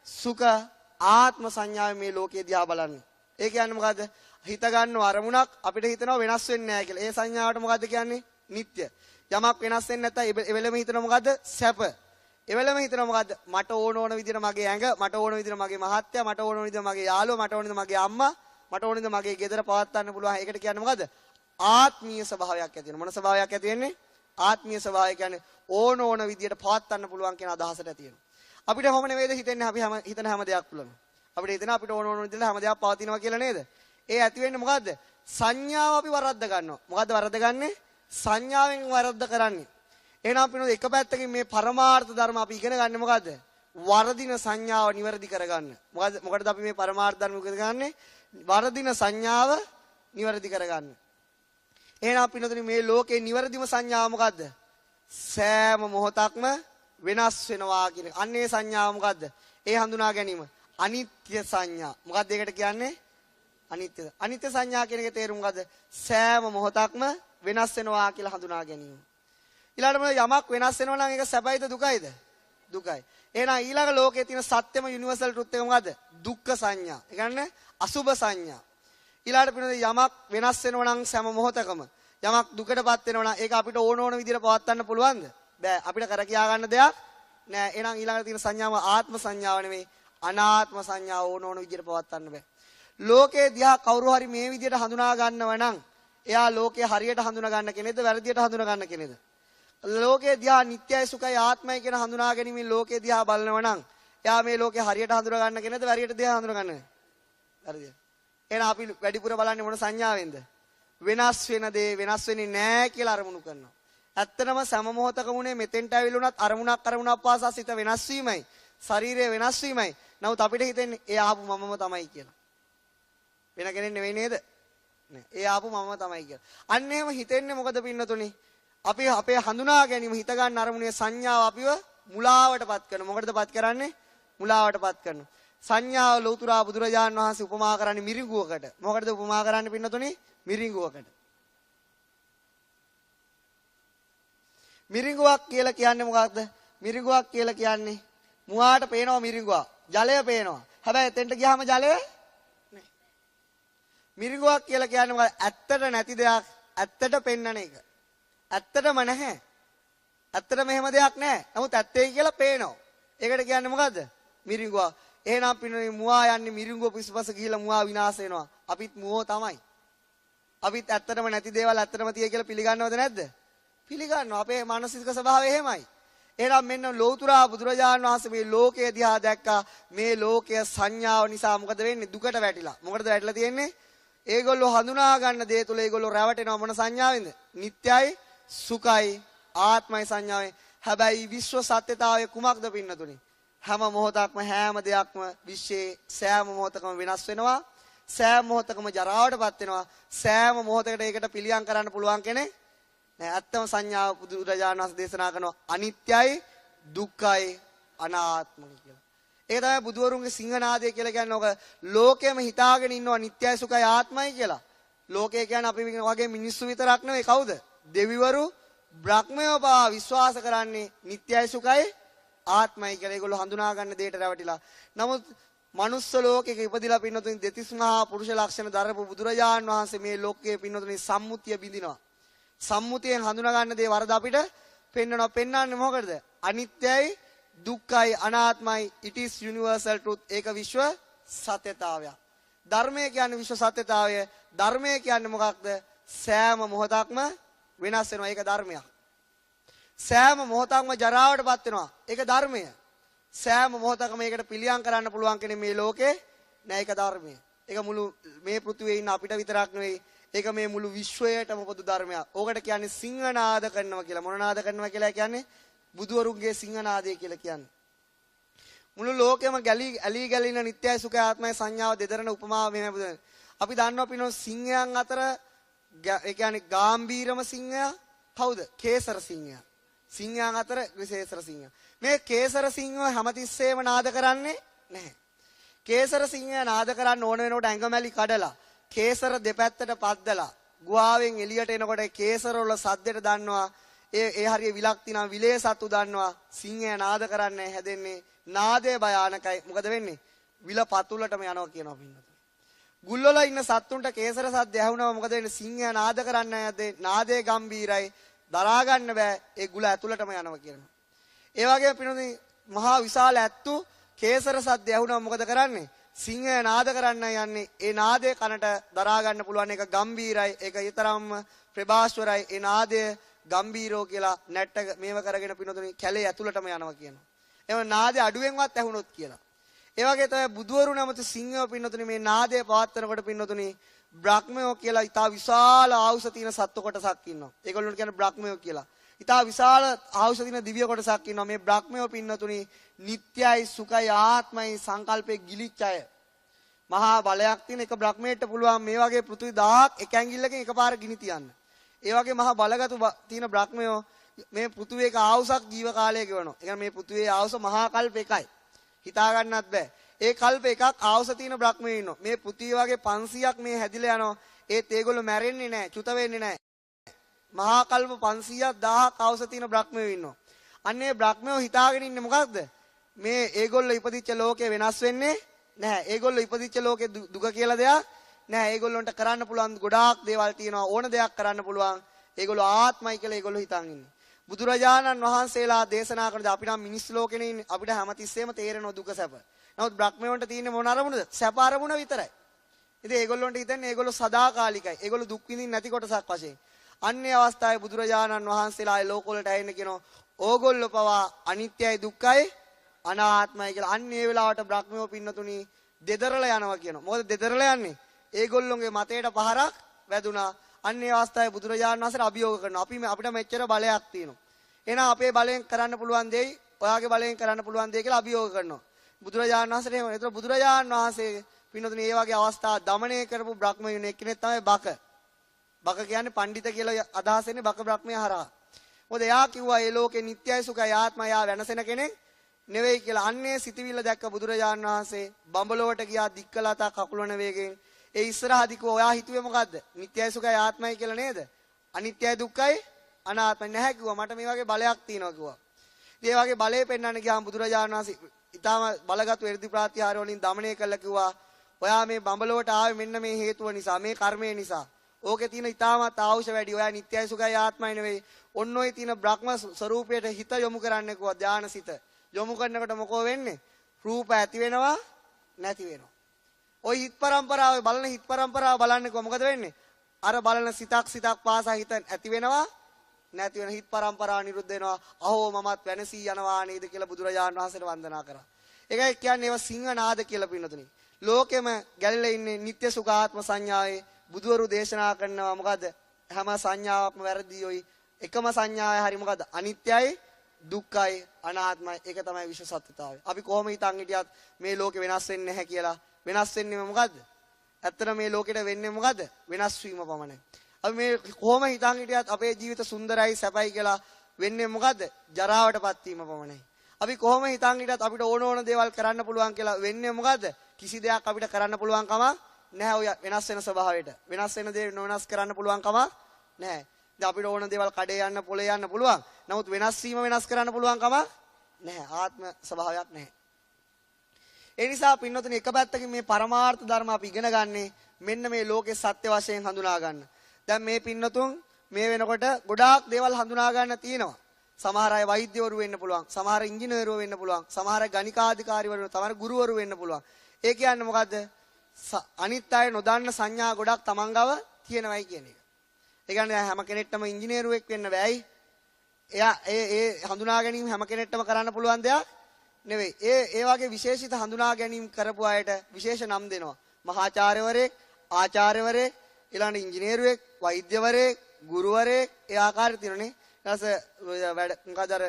සුඛ ආත්ම සංඥාවෙන් මේ ලෝකේ දිහා බලන්නේ. ඒ කියන්නේ මොකද්ද? හිත ගන්නව අරමුණක් අපිට හිතනවා වෙනස් වෙන්නේ නැහැ කියලා. ඒ සංඥාවට මොකද්ද කියන්නේ? නිත්‍ය. යමක් වෙනස් වෙන්නේ නැත්නම් එවෙලෙම හිතනවා මොකද්ද? සැප. එවෙලෙම හිතනවා මොකද්ද? මට ඕන විදිහට මගේ ඇඟ, මට ඕන විදිහට මගේ මහත්තයා, මට ඕන විදිහට මගේ යාළුවා, මට ඕන විදිහට මගේ අම්මා, මට ඕන විදිහට මගේ ගෙදර පවත්වන්න පුළුවන්. ඒකට කියන්නේ මොකද්ද? ආත්මීය ස්වභාවයක් ඇති වෙනවා. මොන ස්වභාවයක් ඇති වෙන්නේ? ආත්මීය ස්වභාවය කියන්නේ ඕන විදිහට පවත්වන්න පුළුවන් කියන අදහසට ඇති වෙනවා. අපිට කොහොම නෙවෙයිද හිතෙන්නේ? අපි හිතන හැම දෙයක් තුළම අපිට හිතෙනවා අපිට ඕන විදිහට හැම දෙයක් පවතිනවා කියලා නේද? ඒ ඇති වෙන්නේ මොකද්ද? සංඥාව අපි වරද්ද ගන්නවා. මොකද්ද වරද්ද ගන්නෙ? සංඥාවෙන් වරද්ද කරන්නේ. එහෙනම් අපි එක පැත්තකින් මේ පරමාර්ථ ධර්ම අපි ඉගෙන ගන්න මොකද්ද? වරදින සංඥාව නිවැරදි කරගන්න. මොකටද අපි මේ පරමාර්ථ ධර්ම ඉගෙන ගන්නෙ? වරදින සංඥාව නිවැරදි කරගන්න. එහෙනම් අපි නතුනි මේ ලෝකේ නිවැරදිම සංඥාව මොකද්ද? සෑම මොහොතක්ම වෙනස් වෙනවා කියන එක. අන්නේ සංඥාව මොකද්ද? ඒ හඳුනා ගැනීම අනිත්‍ය සංඥා. මොකද්ද ඒකට කියන්නේ? අනිත්‍ය. අනිත්‍ය සංඥා කියන එකේ තේරුම මොකද්ද? සෑම මොහොතක්ම වෙනස් වෙනවා කියලා හඳුනා ගැනීම. ඊළඟට යමක් වෙනස් වෙනවා නම් ඒක සැපයිද දුකයිද? දුකයි. එහෙනම් ඊළඟ ලෝකයේ තියෙන සත්‍යම යුනිවර්සල් ට්‍රුත් එක මොකද්ද? දුක්ඛ සංඥා. ඒ කියන්නේ අසුභ සංඥා. ඊළඟට පිළිද යමක් වෙනස් වෙනවා නම් සෑම මොහොතකම යමක් දුකටපත් වෙනවා නම් ඒක අපිට ඕන විදිහට පවත්වන්න පුළුවන්ද? බෑ. අපිට කර කියා ගන්න දෙයක් නෑ. එහෙනම් ඊළඟට තියෙන සංඥාව ආත්ම සංඥාව නෙමෙයි අනාත්ම සංඥාව ඕන විදිහට පවත්වන්න බෑ. ලෝකේ දිහා කවුරු හරි මේ විදිහට හඳුනා ගන්නව නම් එයා ලෝකේ හරියට හඳුනා ගන්න කෙනෙක්ද වැරදියට හඳුනා ගන්න කෙනෙක්ද? ලෝකේ දිහා නිට්ටයයි සුඛයි ආත්මයි කියන හඳුනා ගැනීමෙන් ලෝකේ දිහා බලනව නම් එයා මේ ලෝකේ හරියට හඳුනා ගන්න කෙනෙක්ද වැරදියට දිහා හඳුනා ගන්නද? වැරදියට. එහෙනම් අපි වැඩිපුර බලන්නේ මොන සංඥාවෙන්ද? වෙනස් වෙන දේ වෙනස් වෙන්නේ නැහැ කියලා අරමුණු කරනවා. ඇත්තටම සම මොහොතකම උනේ මෙතෙන්ට ඇවිල්ුණත් අරමුණක් පාසා සිත වෙනස් වීමයි. ශරීරය වෙනස් වීමයි. නමුත් අපිට හිතෙන්නේ ඒ ආපු මමම තමයි කියලා. වෙන කෙනෙක් නෙවෙයි නේද? නෑ. ඒ ආපු මමම තමයි කියලා. අන්න එහෙම හිතෙන්නේ මොකද පින්නතුනි? අපි අපේ හඳුනා ගැනීම හිත ගන්න අරමුණේ සංඥාව අපිව මුලාවටපත් කරනවා. මොකටදපත් කරන්නේ? මුලාවටපත් කරනවා. සංඥාව ලෞතුරා බුදුරජාණන් වහන්සේ උපමා කරන්නේ මිරිඟුවකට. මොකටද උපමා කරන්නේ පින්නතුනි? මිරිඟුවකට. මිරිඟුවක් කියලා කියන්නේ මොකක්ද? මිරිඟුවක් කියලා කියන්නේ මුවාට පේනවා මිරිඟුවක්. ජලය පේනවා. හැබැයි එතෙන්ට ගියාම ජලය නැහැ. මිරිඟුවක් කියලා කියන්නේ මොකක්ද? ඇත්තට නැති දෙයක් ඇත්තට පෙන්වන එක. ඇත්තටම නැහැ. ඇත්තටම එහෙම දෙයක් නැහැ. නමුත් ඇත්තයි කියලා පේනවා. ඒකට කියන්නේ මොකද්ද? මිරිඟුව. එහෙනම් පින්නනේ මුවා යන්නේ මිරිඟුව පිස්සපස ගිහිලා මුවා විනාශ වෙනවා. අපිත් මුවෝ තමයි. අපිත් ඇත්තටම නැති දේවල් ඇත්තටම තිය කියලා පිළිගන්නවද නැද්ද? පිළිගන්නවා. අපේ මානසික ස්වභාවය එහෙමයි. එහෙනම් මෙන්න ලෞතුරා බුදුරජාණන් වහන්සේ මේ ලෝකය දිහා දැක්කා. මේ ලෝකය සංඥාව නිසා මොකද වෙන්නේ? දුකට වැටිලා. මොකටද වැටිලා තියෙන්නේ? ඒගොල්ලෝ හඳුනා ගන්න දේ තුල ඒගොල්ලෝ රැවටෙනවා මොන සංඥාවෙන්ද? නිට්ටයයි, සුඛයි, ආත්මයි සංඥාවෙන්. හැබැයි විශ්ව සත්‍යතාවය කුමක්ද පින්නතුනි? හැම මොහොතක්ම හැම දෙයක්ම විශ්වයේ සෑම මොහොතකම වෙනස් වෙනවා. සෑම මොහොතකම ජරාවටපත් වෙනවා. සෑම මොහොතකට ඒකට පිළියම් කරන්න පුළුවන් කෙනෙක් නෑ. ඇත්තම සංඥාව බුදුරජාණන් වහන්සේ දේශනා කරනවා අනිත්‍යයි, දුක්ඛයි, අනාත්මයි කියලා. ඒක තමයි බුදුවරුන්ගේ සිංහනාදය කියලා කියන්නේ. ඔක ලෝකෙම හිතාගෙන ඉන්නවා නිට්ටයයි, සුඛයි, ආත්මයි කියලා. ලෝකය කියන්නේ අපි වගේ මිනිස්සු විතරක් නෙවෙයි. කවුද? දෙවිවරු, බ්‍රහ්මයෝ පවා විශ්වාස කරන්නේ නිට්ටයයි, සුඛයි, ආත්මයි කියලා. ඒගොල්ලෝ හඳුනා ගන්න දෙයට රැවටිලා. නමුත් මනුස්ස ලෝකයක ඉපදිලා පින්නතුනි දෙතිස් මහා පුරුෂ ලක්ෂණ දරපු බුදුරජාන් වහන්සේ මේ ලෝකයේ පින්නතුනි සම්මුතිය බිඳිනවා. සම්මුතියෙන් හඳුනා ගන්න දේ වරද අපිට පෙන්වනවා. පෙන්වන්නේ මොකටද? අනිත්‍යයි, දුක්ඛයි, අනාත්මයි. it is universal truth. ඒක විශ්ව සත්‍යතාවය. ධර්මය කියන්නේ විශ්ව සත්‍යතාවය. ධර්මය කියන්නේ මොකක්ද? සෑම මොහොතක්ම වෙනස් වෙනවා. ඒක ධර්මයක්. සෑම මොහොතක්ම ජරාවටපත් වෙනවා. ඒක ධර්මය. සෑම මොහොතකම මේකට පිළියම් කරන්න පුළුවන් කෙනෙක් මේ ලෝකේ නෑ. ඒක ධර්මය. ඒක මුළු මේ පෘථිවියේ ඉන්න අපිට විතරක් නෙවෙයි. ඒක මේ මුළු විශ්වයටම පොදු ධර්මයක්. ඕකට කියන්නේ සිංහනාද කරනවා කියලා. මොන නාද කරනවා කියලා කියන්නේ බුදුවරුන්ගේ සිංහනාදය කියලා කියන්නේ. මුළු ලෝකෙම ඇලී ගැලින නිට්ටයයි, සුඛයි, ආත්මයි සංඥාව දෙදරන උපමාව මෙහෙම බුදුන්. අපි දන්නවා පිනෝ සිංහයන් අතර ඒ කියන්නේ ගාම්භීරම සිංහයා කවුද? කේසර සිංහයා. සිංහයන් අතර විශේෂර සිංහයා. මේ කේසර සිංහව හැමතිස්සෙම නාද කරන්නේ නැහැ. කේසර සිංහයා නාද කරන්න ඕන වෙනකොට ඇඟමැලි කඩලා කේසර දෙපැත්තට පද්දලා ගුහාවෙන් එළියට එනකොට කේසර වල සද්දෙට දන්නවා ඒ හරිය විලක් තිනා විලේ සතු දන්නවා සිංහයා නාද කරන්නේ හැදෙන්නේ නාදේ භයානකයි. මොකද වෙන්නේ? විල පතුලටම යනවා කියනවා පින්නතුනි. ගුල්වල ඉන්න සත්තුන්ට කේසර සද්ද ඇහුනම මොකද වෙන්නේ? සිංහයා නාද කරන්නේ නැද්ද? නාදේ ගම්බීරයි. දරා ගන්න බෑ. ඒ ගුල ඇතුළටම යනවා කියනවා. ඒ වගේම පින්නතුනි මහා විශාල ඇත්තු කේසර සද්ද ඇහුනම මොකද කරන්නේ? සිංහය නාද කරන්න යන්නේ. ඒ නාදය කනට දරා ගන්න පුළුවන්. ඒක ගම්බීරයි. ඒක ඊතරම්ම ප්‍රභාස්වරයි. ඒ නාදය ගම්බීරෝ කියලා නැට්ට මේව කරගෙන පින්නතුනි කැලේ ඇතුළටම යනවා කියනවා. එහෙනම් නාදය අඩුවෙන්වත් ඇහුනොත් කියලා. ඒ වගේ තමයි බුදුවරු නැමති සිංහව පින්නතුනි මේ නාදය පවත්වනකොට පින්නතුනි බ්‍රහ්මයෝ කියලා ඊටා විශාල ආයුෂ තියෙන සත්ව කොටසක් ඉන්නවා. ඒගොල්ලන්ට කියන්නේ බ්‍රහ්මයෝ කියලා. ඊටා විශාල ආයුෂ තියෙන දිව්‍ය කොටසක් ඉන්නවා. මේ බ්‍රහ්මයෝ පින්නතුනි නිට්ටයයි, සුඛයි, ආත්මයි සංකල්පේ ගිලිච්ච අය. මහා බලයක් තියෙන එක බ්‍රහ්මයට පුළුවන් මේ වගේ පෘථිවි 1000ක් එක ඇඟිල්ලකින් එකපාර ගිනි තියන්න. ඒ වගේ මහා බලගතු තියෙන බ්‍රහ්මයෝ මේ පෘථිවියක ආයුෂක් ජීව කාලය ගෙවනවා. ඒ කියන්නේ මේ පෘථිවියේ ආයුෂ මහා කල්ප එකයි. හිතා ගන්නත් බෑ. ඒ කල්ප එකක් ආවුස තියෙන බ්‍රහ්මයෝ ඉන්නවා. මේ පෘථිවිය වගේ 500ක් මේ හැදිලා යනවා. ඒත් ඒගොල්ලෝ මැරෙන්නේ නැහැ, චුත වෙන්නේ නැහැ. මහා කල්ප 500ක් 1000ක් ආවුස තියෙන බ්‍රහ්මයෝ ඉන්නවා. අන්නේ බ්‍රහ්මයෝ හිතාගෙන ඉන්නේ මොකක්ද? මේ ඒගොල්ලෝ ඉපදිච්ච ලෝකේ වෙනස් වෙන්නේ නැහැ. ඒගොල්ලෝ ඉපදිච්ච ලෝකේ දුක කියලා දෙයක් නැහැ. ඒගොල්ලොන්ට කරන්න පුළුවන් ගොඩාක් දේවල් තියෙනවා. ඕන දෙයක් කරන්න පුළුවන්. ඒගොල්ලෝ ආත්මයි කියලා ඒගොල්ලෝ හිතන් ඉන්නේ. බුදුරජාණන් වහන්සේලා දේශනා කරන අපි නම් මිනිස් ලෝකෙනේ ඉන්නේ. අපිට හැමතිස්සෙම තේරෙනවා දුක සැප. නමුත් බ්‍රහ්මයන්ට තියෙන්නේ මොන අරමුණද? සැප අරමුණ විතරයි. ඉතින් ඒගොල්ලොන්ට හිතන්නේ ඒගොල්ලෝ සදාකාලිකයි. ඒගොල්ලෝ දුක් විඳින්න නැති කොටසක් වශයෙන්. අන්නේ අවස්ථාවේ බුදුරජාණන් වහන්සේලා ඒ ලෝක වලට ඇහෙන්න කියනවා. ඕගොල්ලෝ පවා අනිත්‍යයි, දුක්ඛයි, අනාත්මයි කියලා. අන්නේ ඒ වෙලාවට බ්‍රහ්මයෝ පින්නතුණි දෙදරලා යනවා කියනවා. මොකද දෙදරලා යන්නේ? ඒගොල්ලොන්ගේ මතයට පහරක් වැදුනා. අන්නේ අවස්ථාවේ බුදුරජාණන් වහන්සේට අභියෝග කරනවා. අපිට මෙච්චර බලයක් තියෙනවා. එහෙනම් අපේ බලයෙන් කරන්න පුළුවන් දෙයි, ඔයාගේ බලයෙන් කරන්න පුළුවන් දෙයි කියලා අභියෝග කරනවා. බුදුරජාණන් වහන්සේට එහෙම. ඒතර බුදුරජාණන් වහන්සේ පින්නතුනි මේ වගේ අවස්ථා දමනය කරපු බ්‍රහ්මයන් එක්කෙනෙක් තමයි බක. බක කියන්නේ පඬිත කියලා අදහස් වෙන්නේ බක බ්‍රහ්මයා හරහා. මොකද එයා කිව්වා මේ ලෝකේ නිට්ටයයි, සුඛයි, ආත්මයි යා වෙනසෙන කෙනෙක් නෙවෙයි කියලා. අන්නේ සිතවිල්ල දැක්ක බුදුරජාණන් වහන්සේ බඹලොවට ගියා දික්කලතා කකුලන වේගෙන්. ඒ ඉස්සරහදී කිව්වා ඔයා හිතුවේ මොකද්ද? නිට්ටයයි, සුඛයි, ආත්මයි කියලා නේද? අනිත්‍යයි, දුක්ඛයි, අනාත්මයි නැහැ කිව්වා. මට මේ වගේ බලයක් තියෙනවා කිව්වා. ඉතින් ඒ වගේ බලය පෙන්වන්න ගියාම බුදුරජාණන් වහන්සේ ඊටාම බලගත් එර්ධි ප්‍රාතිහාර වලින් দমনය කළා කිව්වා. ඔයා මේ බඹලොවට ආවේ මෙන්න මේ හේතුව නිසා, මේ කර්මය නිසා. ඕකේ තියෙන ඊටාමත් ආවුෂ වැඩි. ඔයා නිට්ටයයි, සුඛයි, ආත්මයි නෙවෙයි. ඔන්න ඔය තියෙන බ්‍රහ්ම ස්වરૂපයට හිත යොමු කරන්න කිව්වා. ධානසිත යොමු කරනකොට මොකෝ වෙන්නේ? රූප ඇති වෙනවා, නැති වෙනවා. ওই හිත් පරම්පරාවේ බලන හිත් පරම්පරාව බලන්නකෝ මොකද වෙන්නේ? අර බලන සිතක් පාසා හිත ඇති වෙනවා, නැති වෙන හිත් පරම්පරාව නිරුද්ධ වෙනවා. අහෝ මමත් වෙනසී යනවා නේද කියලා බුදුරජාණන් වහන්සේට වන්දනා කරා. ඒකයි කියන්නේ ඒවා සිංහනාද කියලා පින්නතුනි. ලෝකෙම ගැලිලා ඉන්නේ නිත්‍ය සුඛාත්ම සංඥාවේ බුදුවරු දේශනා කරනවා මොකද? හැම සංඥාවක්ම වැරදියෝයි. එකම සංඥාවයි හරි මොකද? අනිත්‍යයි, දුක්ඛයි, අනාත්මයි. ඒක තමයි විශ්ව සත්‍යතාවය. අපි කොහොම හිතන් හිටියත් මේ ලෝකෙ වෙනස් වෙන්නේ නැහැ කියලා. වෙනස් වෙන්නේ මොකද්ද? ඇත්තට මේ ලෝකෙට වෙන්නේ මොකද? වෙනස් වීම පමණයි. අපි මේ කොහොම හිතන් හිටියත් අපේ ජීවිත සුන්දරයි සැපයි කියලා වෙන්නේ මොකද? ජරාවටපත් වීම පමණයි. අපි කොහොම හිතන් හිටියත් අපිට ඕන දේවල් කරන්න පුළුවන් කියලා වෙන්නේ මොකද? කිසි දෙයක් අපිට කරන්න පුළුවන් කම නැහැ. ඔය වෙනස් වෙන ස්වභාවයට. වෙනස් වෙන දේ නොවෙනස් කරන්න පුළුවන් කම නැහැ. දැන් අපිට ඕන දේවල් කඩේ යන්න පොලේ යන්න පුළුවන්. නමුත් වෙනස් වීම වෙනස් කරන්න පුළුවන් කම නැහැ. ආත්ම ස්වභාවයක් නැහැ. ඒ නිසා පින්නතුනි එක පැත්තකින් මේ පරමාර්ථ ධර්ම අපි ඉගෙන ගන්නේ මෙන්න මේ ලෝකේ සත්‍ය වශයෙන් හඳුනා ගන්න. දැන් මේ පින්නතුන් මේ වෙනකොට ගොඩාක් දේවල් හඳුනා ගන්න තියෙනවා. සමහර අය වෛද්‍යවරු වෙන්න පුළුවන්, සමහර ඉංජිනේරුවෝ වෙන්න පුළුවන්, සමහර ගණිකාධිකාරීවරු, සමහර ගුරුවරු වෙන්න පුළුවන්. ඒ කියන්නේ මොකද්ද? අනිත් අය නොදන්න සංඥා ගොඩක් තමන් ගාව තියෙනවයි කියන එක. ඒ කියන්නේ හැම කෙනෙක්ටම ඉංජිනේරුවෙක් වෙන්න බෑයි. එයා ඒ හඳුනා ගැනීම හැම කෙනෙක්ටම කරන්න පුළුවන් දෙයක් නෙවෙයි. ඒ වගේ විශේෂිත හඳුනා ගැනීම කරපු අයට විශේෂ නම් දෙනවා. මහාචාර්යවරයෙක්, ආචාර්යවරයෙක්, ඊළඟ ඉංජිනේරුවෙක්, වෛද්‍යවරයෙක්, ගුරුවරයෙක් ඒ ආකාරය තියෙනනේ. ඊට වැඩ මොකද අර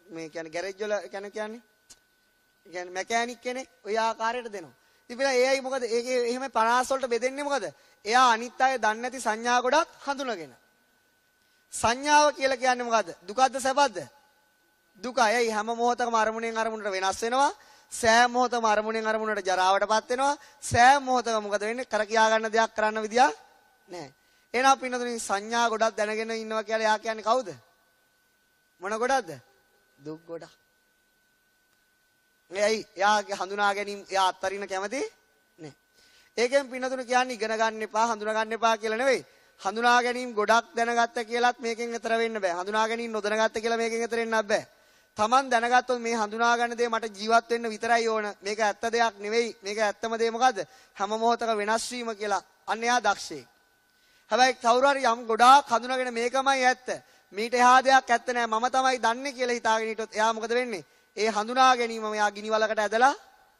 මේ කියන්නේ ගෑරේජ් වල කියන්නේ මැකෑනික් කෙනෙක් ওই ආකාරයට දෙනවා. ඉතින් ඒයි මොකද ඒකේ එහෙම 50 වලට බෙදෙන්නේ මොකද? එයා අනිත් අය දන්නේ නැති සංඥා ගොඩක් හඳුනගෙන. සංඥාව කියලා කියන්නේ මොකද්ද? දුකද්ද සැපද්ද? දුකයි. හැම මොහොතකම අරමුණෙන් අරමුණට වෙනස් වෙනවා. සෑම මොහොතකම අරමුණෙන් අරමුණට ජරාවටපත් වෙනවා. සෑම මොහොතකම මොකද වෙන්නේ? කර කියා ගන්න දෙයක් කරන්න විදියක් නැහැ. එහෙනම් පින්නතුනි සංඥා ගොඩක් දැනගෙන ඉන්නවා කියලා එයා කියන්නේ කවුද? මොන ගොඩක්ද? දුක් ගොඩක්. එයි එයාගේ හඳුනා ගැනීම එයා අත්තරින්න කැමති නෑ. ඒකෙන් පින්නතුනි කියන්නේ ඉගෙන ගන්න එපා, හඳුනා ගන්න එපා කියලා නෙවෙයි. හඳුනා ගැනීම ගොඩක් දැනගත්ත කියලාත් මේකෙන් එතර වෙන්න බෑ. හඳුනා ගැනීම නොදැනගත්ත කියලා මේකෙන් එතර වෙන්නත් බෑ. Taman දැනගත්තොත් මේ හඳුනා ගන්න දේ මට ජීවත් වෙන්න විතරයි ඕන. මේක ඇත්ත දෙයක් නෙවෙයි. මේක ඇත්තම දේ මොකද්ද? හැම මොහොතක වෙනස් වීම කියලා. අන්න එයා දක්ෂයෙක්. හැබැයි කවුරු හරි යම් ගොඩාක් හඳුනාගෙන මේකමයි ඇත්ත. මීට එහා දෙයක් ඇත්ත නෑ. මම තමයි දන්නේ කියලා හිතාගෙන හිටියොත් එයා මොකද වෙන්නේ? ඒ හඳුනා ගැනීම එයා ගිනිවලකට ඇදලා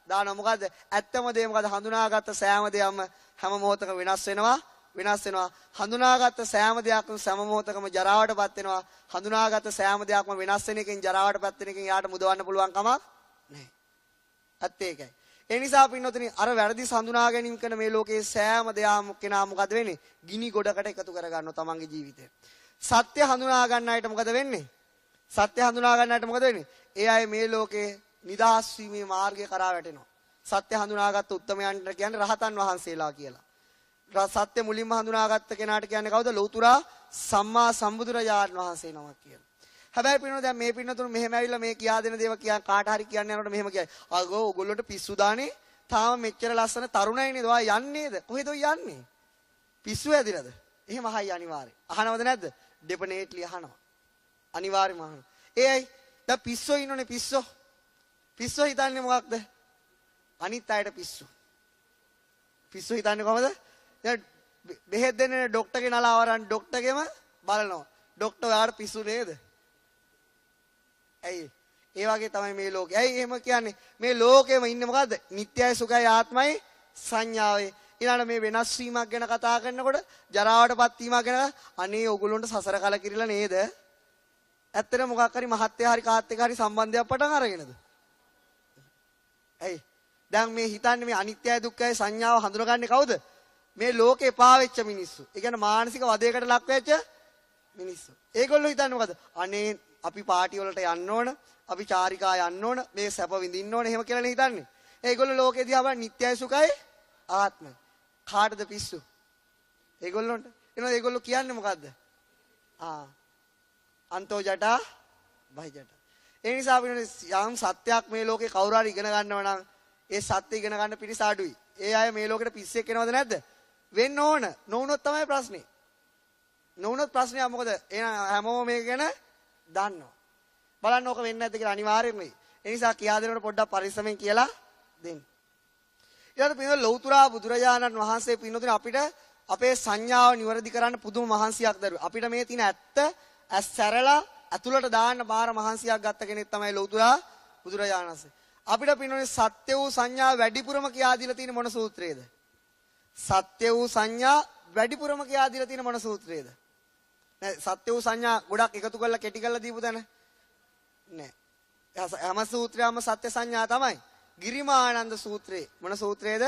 දානවා. මොකද්ද? ඇත්තම දේ මොකද්ද? හඳුනාගත්ත සෑම දෙයක්ම හැම මොහොතක වෙනස් වෙනවා. හඳුනාගත්ත සෑම දෙයක්ම සෑම මොහොතකම ජරාවටපත් වෙනවා. හඳුනාගත්ත සෑම දෙයක්ම වෙනස් වෙන එකෙන් ජරාවටපත් වෙන එකෙන් යාට මුදවන්න පුළුවන් කමක් නැහැ. ඇත්ත ඒකයි. ඒ නිසා පින්නොතනි අර වැරදි හඳුනා ගැනීම කරන මේ ලෝකයේ සෑම දෙයක්ම කෙනා මොකද වෙන්නේ? ගිනි ගොඩකට එකතු කර ගන්නවා තමන්ගේ ජීවිතේ. සත්‍ය හඳුනා ගන්න අයට මොකද වෙන්නේ? සත්‍ය හඳුනා ගන්න අයට මොකද වෙන්නේ? ඒ අය මේ ලෝකේ නිදහස් වීමේ මාර්ගය කරා වැටෙනවා. සත්‍ය හඳුනාගත්ත උත්තමයන්ට කියන්නේ රහතන් වහන්සේලා කියලා. සත්‍ය මුලින්ම හඳුනාගත්ත කෙනාට කියන්නේ කවුද? ලෞතුරා සම්මා සම්බුදුරජාණන් වහන්සේ නමක් කියලා. හැබැයි පින්නෝ දැන් මේ පින්නතුන් මෙහෙම ඇවිල්ලා මේ කියා දෙන දේව කාට හරි කියන්න යනකොට මෙහෙම කියයි. අගෝ ඔයගොල්ලන්ට පිස්සු දානේ. තාම මෙච්චර ලස්සන තරුණයිනේ. ඔයා යන්නේද? කොහෙද ඔය යන්නේ? පිස්සු ඇදිලාද? එහෙම අහයි අනිවාර්යෙන්. අහනවද නැද්ද? ඩෙෆිනේට්ලි අහනවා. අනිවාර්යෙන්ම අහනවා. ඒයි දැන් පිස්සෝ ඉන්නෝනේ පිස්සෝ. පිස්සෝ හිතන්නේ මොකක්ද? අනිත් අයට පිස්සු. පිස්සෝ හිතන්නේ කොහමද? දැන් බෙහෙත් දෙන්නේ ડોක්ටර්ගේ නලාව අරන් ડોක්ටර්ගෙම බලනවා. ડોක්ටර් ඔයාට පිස්සු නේද? ඇයි? ඒ වගේ තමයි මේ ලෝකේ. ඇයි එහෙම කියන්නේ? මේ ලෝකෙම ඉන්නේ මොකද්ද? නිට්ටයයි සුඛයි ආත්මයි සංඥාවේ. ඊළඟ මේ වෙනස් වීමක් ගැන කතා කරනකොට ජරාවටපත් වීමක් ගැන අනේ ඕගොල්ලන්ට සසර කලකිරිලා නේද? ඇත්තට මොකක් හරි මහත්ය හරි කාත් එක හරි සම්බන්ධයක් පටන් අරගෙනද? ඇයි? දැන් මේ හිතන්නේ මේ අනිත්‍යයි දුක්ඛයි සංඥාව හඳුනගන්නේ කවුද? මේ ලෝකේ එපා වෙච්ච මිනිස්සු. ඒ කියන්නේ මානසික වදයකට ලක් වෙච්ච මිනිස්සු. ඒගොල්ලෝ හිතන්නේ මොකද? අනේ අපි පාටි වලට යන්න ඕන, අපි චාරිකා යන්න ඕන, මේ සැප විඳින්න ඕන එහෙම කියලානේ හිතන්නේ. ඒගොල්ලෝ ලෝකේ දිහා බලන නිට්ටයයි සුඛයි ආත්මයි. කාටද පිස්සු? ඒගොල්ලොන්ට. එනවා ඒගොල්ලෝ කියන්නේ මොකද්ද? අන්තෝ ජටා බහි ජටා. ඒ නිසා අපි යම් සත්‍යයක් මේ ලෝකේ කවුරු හරි ඉගෙන ගන්නවා නම් ඒ සත්‍ය ඉගෙන ගන්න පිරිස අඩුයි. ඒ අය මේ ලෝකෙට පිස්සෙක් වෙනවද නැද්ද? වෙන්න ඕන. නොවුනොත් තමයි ප්‍රශ්නේ. නොවුනොත් ප්‍රශ්නේ මොකද? එහෙනම් හැමෝම මේක ගැන දන්නවා. බලන්න ඕක වෙන්නේ නැද්ද කියලා අනිවාර්යෙන්ම වෙයි. ඒ නිසා කියා දෙනකොට පොඩ්ඩක් පරිස්සමෙන් කියලා දෙන්න. ඊට පිළිවෙල ලෞතුරා බුදුරජාණන් වහන්සේ පින්නතුනේ අපිට අපේ සංඥාව නිවැරදි කරන්න පුදුම මහන්සියක් දරුවා. අපිට මේ තියෙන ඇත්ත ඇස් සැරලා ඇතුළට දාන්න බාර මහන්සියක් ගත්ත කෙනෙක් තමයි ලෞතුරා බුදුරජාණන් වහන්සේ. අපිට පින්නෝනේ සත්‍ය වූ සංඥා වැඩිපුරම කියා දීලා තියෙන මොන සූත්‍රයේද? සත්‍ය වූ සංඥා වැඩිපුරම කියා දීලා තියෙන මොන සූත්‍රයේද? නෑ සත්‍ය වූ සංඥා ගොඩක් එකතු කරලා කෙටි කරලා දීපු තැන නෑ. හැම සූත්‍රයක්ම සත්‍ය සංඥා තමයි. ගිරිමානන්ද සූත්‍රේ මොන සූත්‍රයේද?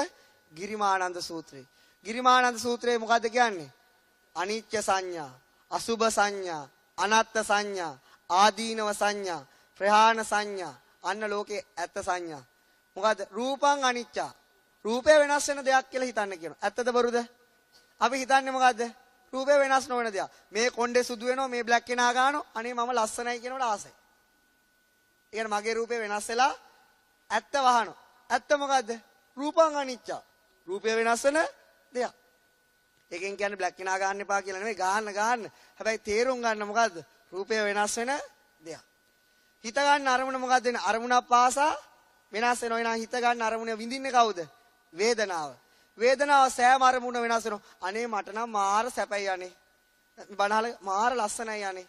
ගිරිමානන්ද සූත්‍රේ. ගිරිමානන්ද සූත්‍රයේ මොකද්ද කියන්නේ? අනිත්‍ය සංඥා, අසුභ සංඥා, අනාත්ම සංඥා, ආදීනව සංඥා, ප්‍රහාණ සංඥා, අන්න ලෝකේ ඇත්ත සංඥා. මොකද්ද? රූපං අනිච්චා. රූපේ වෙනස් වෙන දෙයක් කියලා හිතන්න කියනවා. ඇත්තද බොරුද? අපි හිතන්නේ මොකද්ද? රූපේ වෙනස් නොවන දෙයක්. මේ කොණ්ඩේ සුදු වෙනවා, මේ බ්ලැක් කෙනා ගන්නවා. අනේ මම ලස්සනයි කියනකොට ආසයි. ඒ කියන්නේ මගේ රූපේ වෙනස් වෙලා ඇත්ත වහනවා. ඇත්ත මොකද්ද? රූපං අනිච්චා. රූපේ වෙනස් වෙන දෙයක්. ඒකෙන් කියන්නේ බ්ලැක් කෙනා ගන්න එපා කියලා නෙමෙයි, ගන්න. හැබැයි තේරුම් ගන්න මොකද්ද? රූපය වෙනස් වෙන දෙයක්. හිත ගන්න අරමුණ මොකද්ද වෙන්නේ? අරමුණක් පාසා වෙනස් වෙනවා. එහෙනම් හිත ගන්න අරමුණ විඳින්නේ කවුද? වේදනාව. වේදනාව සෑම අරමුණ වෙනස් වෙනවා. අනේ මට නම් මාර සැපයි යන්නේ. බණහල මාර ලස්සනයි යන්නේ.